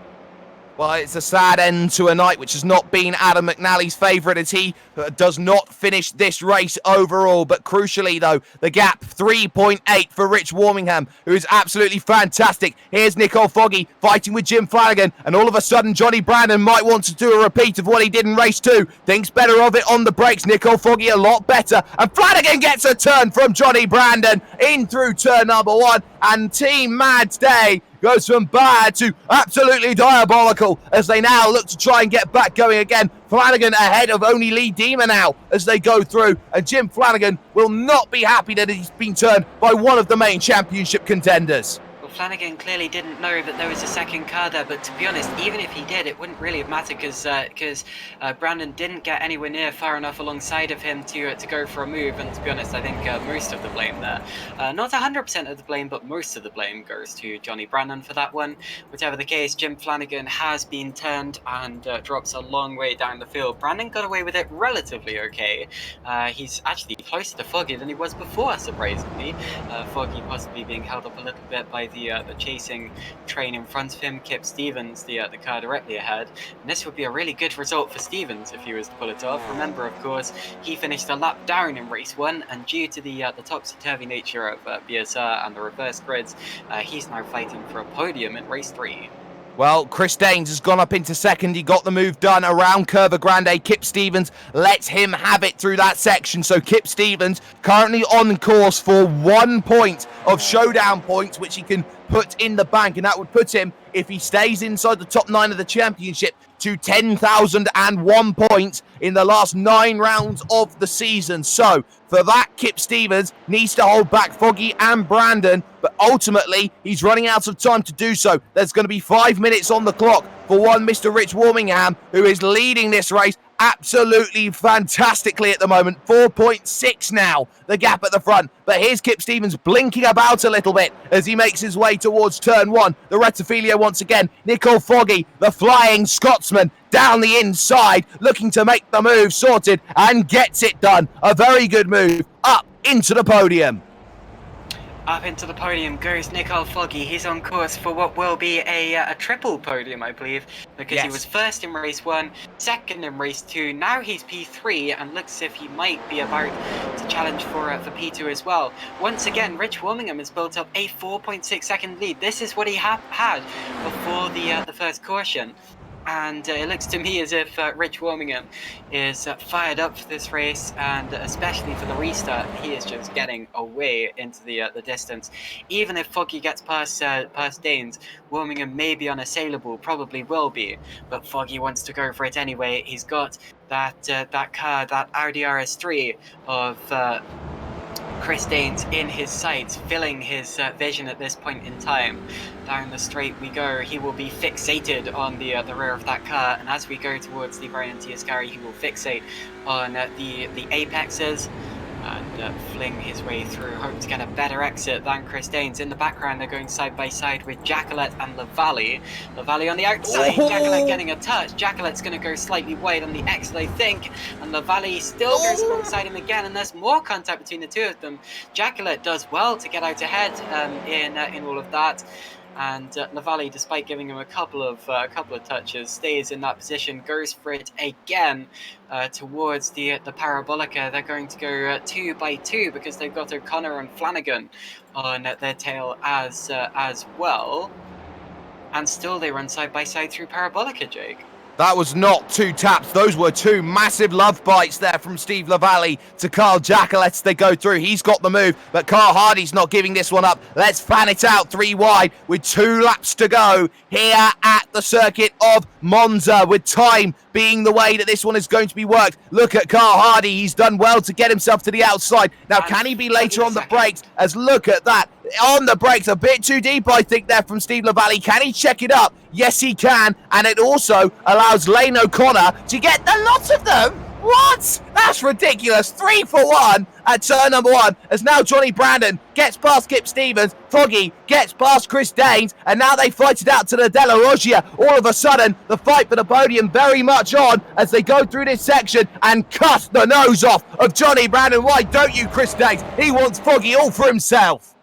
Well, it's a sad end to a night which has not been Adam McNally's favourite, as he does not finish this race overall. But crucially, though, the gap 3.8 for Rich Warmingham, who is absolutely fantastic. Here's Nicole Foggy fighting with Jim Flanagan, and all of a sudden, Johnny Brandon might want to do a repeat of what he did in race 2. Thinks better of it on the brakes. Nicole Foggy a lot better, and Flanagan gets a turn from Johnny Brandon in through turn number 1, and Team Mad's Day goes from bad to absolutely diabolical as they now look to try and get back going again. Flanagan ahead of only Lee Deemer now as they go through, and Jim Flanagan will not be happy that he's been turned by one of the main championship contenders. Well, Flanagan clearly didn't know that there was a second car there, but to be honest, even if he did, it wouldn't really have mattered because Brandon didn't get anywhere near far enough alongside of him to go for a move. And to be honest, I think most of the blame there, not 100% of the blame, but most of the blame goes to Johnny Brandon for that one. Whatever the case, Jim Flanagan has been turned and drops a long way down the field. Brandon got away with it relatively okay. He's actually closer to Foggy than he was before, surprisingly. Foggy possibly being held up a little bit by the chasing train in front of him. Kip Stevens, the car directly ahead, and this would be a really good result for Stevens if he was to pull it off. Remember, of course, he finished a lap down in race 1, and due to the topsy-turvy nature of BSR and the reverse grids, he's now fighting for a podium in race 3. Well, Chris Daines has gone up into second. He got the move done around Curva Grande. Kip Stevens lets him have it through that section. So Kip Stevens currently on course for 1 point of showdown points, which he can put in the bank. And that would put him, if he stays inside the top 9 of the championship, to 10,001 points in the last 9 rounds of the season. So for that, Kip Stevens needs to hold back Foggy and Brandon, but ultimately he's running out of time to do so. There's going to be 5 minutes on the clock for one Mr. Rich Warmingham, who is leading this race absolutely fantastically at the moment. 4.6 now, the gap at the front. But here's Kip Stevens blinking about a little bit as he makes his way towards turn 1. The Rettifilio once again. Nicole Foggy, the flying Scotsman, down the inside, looking to make the move sorted, and gets it done. A very good move up into the podium. Up into the podium goes Nicole Foggy. He's on course for what will be a triple podium, I believe, because he was first in race 1, second in race 2. Now he's P3 and looks as if he might be about to challenge for P2 as well. Once again, Rich Warmingham has built up a 4.6 second lead. This is what he had before the first caution. And it looks to me as if Rich Warmingham is fired up for this race, and especially for the restart, he is just getting away into the distance. Even if Foggy gets past Daines, Warmingham may be unassailable, probably will be, but Foggy wants to go for it anyway. He's got that car, that Audi RS3 of Chris Daines in his sights, filling his vision at this point in time. Down the straight we go. He will be fixated on the rear of that car, and as we go towards the Variant Ascari, he will fixate on the apexes and fling his way through, hope to get a better exit than Chris Daines. In the background, they're going side by side with Jacquelet and Lavallee. Lavallee on the outside, Jacquelet getting a touch. Jacquelet's going to go slightly wide on the exit, I think, and Lavallee still goes alongside him again, and there's more contact between the two of them. Jacquelet does well to get out ahead in all of that. And Lavallee, despite giving him a couple of touches, stays in that position, goes for it again towards the Parabolica. They're going to go 2 by 2 because they've got O'Connor and Flanagan on their tail as well. And still they run side by side through Parabolica, Jake. That was not 2 taps. Those were 2 massive love bites there from Steve Lavallee to Carl Jacquelet. They go through. He's got the move, but Carl Hardy's not giving this one up. Let's fan it out 3 wide with 2 laps to go here at the circuit of Monza, with time being the way that this one is going to be worked. Look at Carl Hardy. He's done well to get himself to the outside. Now, can he be later on the brakes? As look at that. On the brakes, a bit too deep, I think, there from Steve Lavallee. Can he check it up? Yes, he can. And it also allows Lane O'Connor to get the lot of them. What? That's ridiculous. 3 for 1 at turn number 1. As now Johnny Brandon gets past Kip Stevens. Foggy gets past Chris Daines. And now they fight it out to the Della Roggia. All of a sudden, the fight for the podium very much on as they go through this section and cut the nose off of Johnny Brandon. Why don't you, Chris Daines? He wants Foggy all for himself.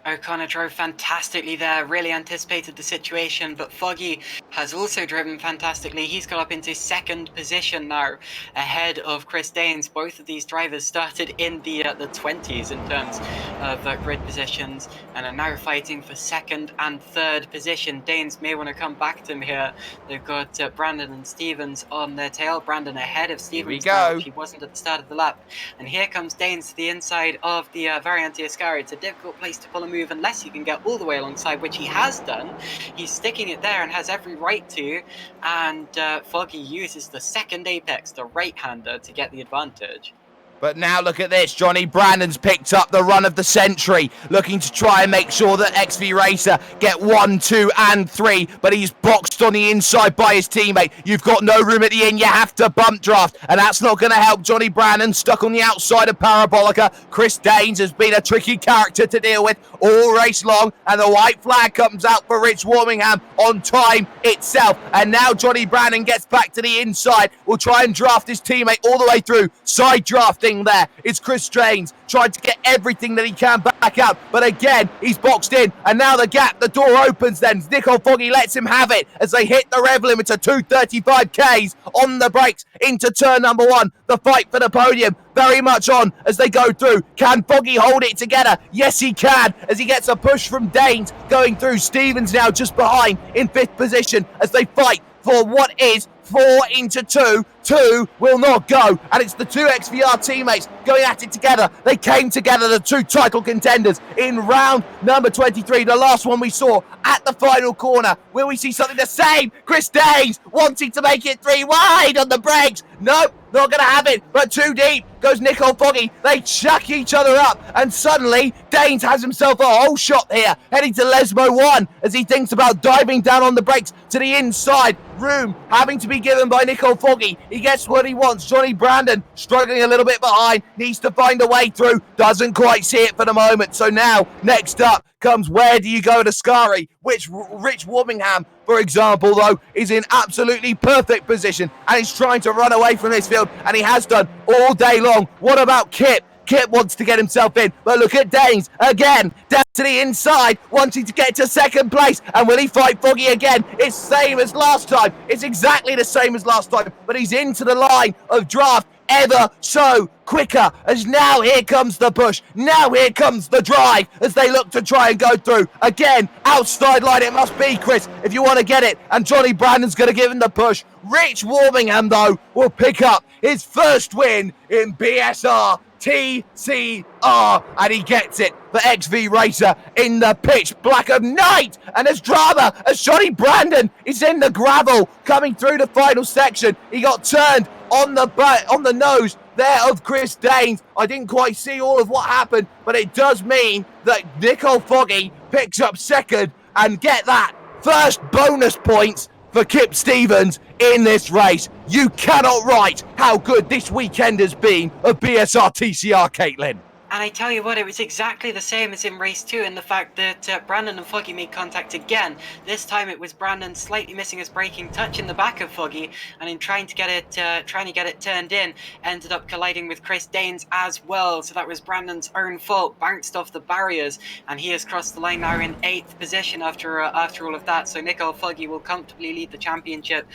O'Connor drove fantastically there, really anticipated the situation, but Foggy has also driven fantastically. He's got up into second position now, ahead of Chris Danes. Both of these drivers started in the 20s in terms of grid positions, and are now fighting for second and third position. Danes may want to come back to him here. They've got Brandon and Stevens on their tail. Brandon ahead of Stevens now, if he wasn't at the start of the lap. And here comes Danes to the inside of the Variante Ascari. It's a difficult place to pull a move unless you can get all the way alongside, which he has done. He's sticking it there and has every right to, and Foggy uses the second apex, the right-hander, to get the advantage. But now look at this. Johnny Brandon's picked up the run of the century, looking to try and make sure that XV Racer get 1, 2, and 3, but he's boxed on the inside by his teammate. You've got no room at the end. You have to bump draft, and that's not going to help Johnny Brandon, stuck on the outside of Parabolica. Chris Danes has been a tricky character to deal with all race long, and the white flag comes out for Rich Warmingham on time itself. And now Johnny Brandon gets back to the inside. Will try and draft his teammate all the way through. Side drafting there. It's Chris Danes trying to get everything that he can back out, but again he's boxed in, and now the gap, the door opens. Then Nicole Foggy lets him have it as they hit the rev limit to 235 k's on the brakes into turn number 1. The fight for the podium very much on as they go through. Can Foggy hold it together? Yes, he can, as he gets a push from Danes going through. Stevens now just behind in 5th position as they fight for what is 4 into 2. 2 will not go, and it's the 2 XVR teammates going at it together. They came together, the 2 title contenders, in round number 23, the last one we saw at the final corner. Will we see something the same? Chris Danes wanting to make it 3 wide on the brakes. Nope, not going to have it, but too deep goes Nicole Foggy. They chuck each other up, and suddenly Danes has himself a whole shot here, heading to Lesmo 1 as he thinks about diving down on the brakes to the inside. Room having to be given by Nicole Foggy. He gets what he wants. Johnny Brandon struggling a little bit behind, needs to find a way through, doesn't quite see it for the moment. So now, next up comes where do you go to Ascari, which Rich Warmingham, for example, though, is in absolutely perfect position, and he's trying to run away from this field, and he has done all day long. What about Kip? Kip wants to get himself in, but look at Danes again, down to the inside, wanting to get to second place. And will he fight Foggy again? It's same as last time. It's exactly the same as last time, but he's into the line of draft ever so quicker, as now here comes the push, now here comes the drive as they look to try and go through. Again, outside line it must be, Chris, if you want to get it, and Johnny Brandon's going to give him the push. Rich Warmingham, though, will pick up his first win in BSR TCR, and he gets it for XV Racer in the pitch black of night. And there's drama as Johnny Brandon is in the gravel coming through the final section. He got turned on the nose there of Chris Danes. I didn't quite see all of what happened, but it does mean that Nicole Foggy picks up second, and get that, first bonus points for Kip Stevens in this race. You cannot write how good this weekend has been of BSR TCR, Caitlin. And I tell you what, it was exactly the same as in race 2 in the fact that Brandon and Foggy made contact again. This time it was Brandon slightly missing his braking touch in the back of Foggy, and in trying to get it turned in, ended up colliding with Chris Danes as well. So that was Brandon's own fault, bounced off the barriers, and he has crossed the line now in 8th position after all of that. So Nicole Foggy will comfortably lead the championship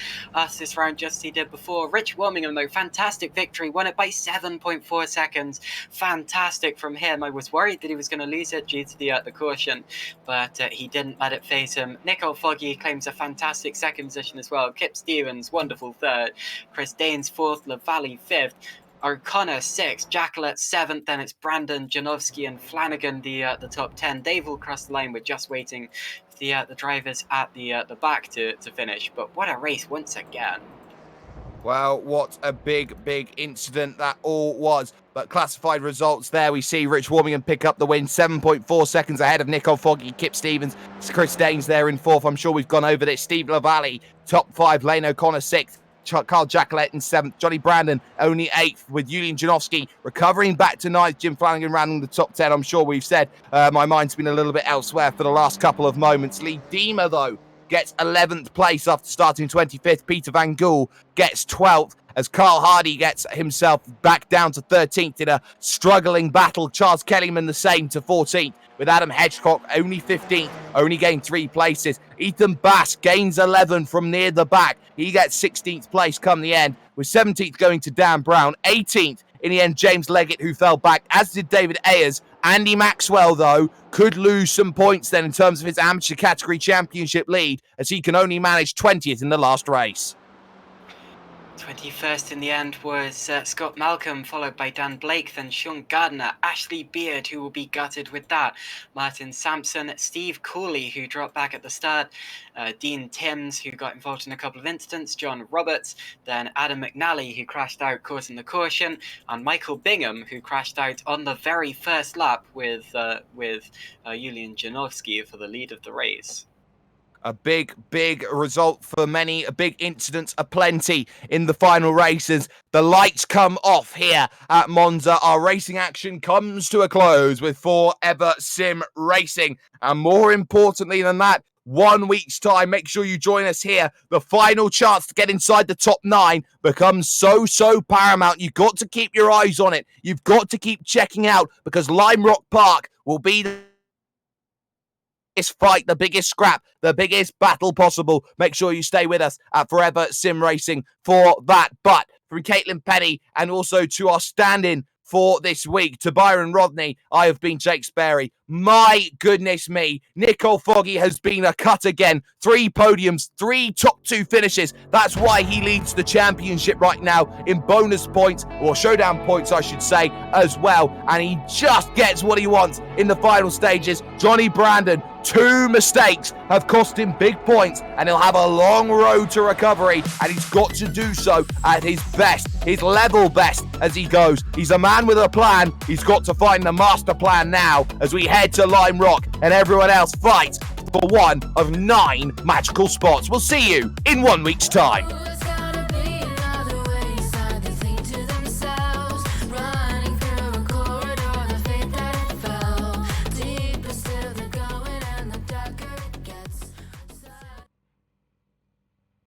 this round, just as he did before. Rich Warmingham, though, fantastic victory, won it by 7.4 seconds. Fantastic from him. I was worried that he was going to lose it due to the caution, but he didn't let it phase him. Nicole Foggy claims a fantastic second position as well. Kip Stevens, wonderful third. Chris Danes, 4th. LaValle, 5th. O'Connor, 6th. Jacqueline, 7th. Then it's Brandon, Janowski, and Flanagan, the top 10. They've all crossed the line. We're just waiting for the drivers at the back to finish. But what a race once again. Well, what a big incident that all was. But classified results there, we see Rich Warmingham pick up the win, 7.4 seconds ahead of Nicole Foggy, Kip Stevens, Chris Danes there in 4th. I'm sure we've gone over this. Steve LaValle, top 5, Lane O'Connor 6th, Carl Jacqueline in 7th, Johnny Brandon only 8th, with Julian Janowski recovering back to 9th, Jim Flanagan rounding the top 10. I'm sure we've said my mind's been a little bit elsewhere for the last couple of moments. Lee Deemer, though, gets 11th place after starting 25th. Peter Van Gool gets 12th. as Carl Hardy gets himself back down to 13th in a struggling battle. Charles Kellyman the same to 14th, with Adam Hedgecock only 15th, only gained 3 places. Ethan Bass gains 11 from near the back. He gets 16th place come the end, with 17th going to Dan Brown. 18th in the end, James Leggett, who fell back, as did David Ayers. Andy Maxwell, though, could lose some points then in terms of his amateur category championship lead, as he can only manage 20th in the last race. 21st in the end was Scott Malcolm, followed by Dan Blake, then Sean Gardner, Ashley Beard, who will be gutted with that, Martin Sampson, Steve Cooley, who dropped back at the start, Dean Timms, who got involved in a couple of incidents, John Roberts, then Adam McNally, who crashed out causing the caution, and Michael Bingham, who crashed out on the very first lap with Julian Janowski for the lead of the race. A big result for many, a big incidents aplenty in the final races. The lights come off here at Monza. Our racing action comes to a close with Forever Sim Racing. And more importantly than that, 1 week's time, make sure you join us here. The final chance to get inside the top 9 becomes so paramount. You've got to keep your eyes on it. You've got to keep checking out, because Lime Rock Park will be the fight, the biggest scrap, the biggest battle possible. Make sure you stay with us at Forever Sim Racing for that. But from Caitlin Penny, and also to our stand-in for this week, to Byron Rodney, I have been Jake Sperry. My goodness me, Nicole Foggy has been a cut again. 3 podiums, 3 top 2 finishes. That's why he leads the championship right now in bonus points, or showdown points, I should say, as well. And he just gets what he wants in the final stages. Johnny Brandon, 2 mistakes have cost him big points, and he'll have a long road to recovery, and he's got to do so at his best, his level best as he goes. He's a man with a plan. He's got to find the master plan now as we head to Lime Rock and everyone else fights for one of 9 magical spots. We'll see you in 1 week's time.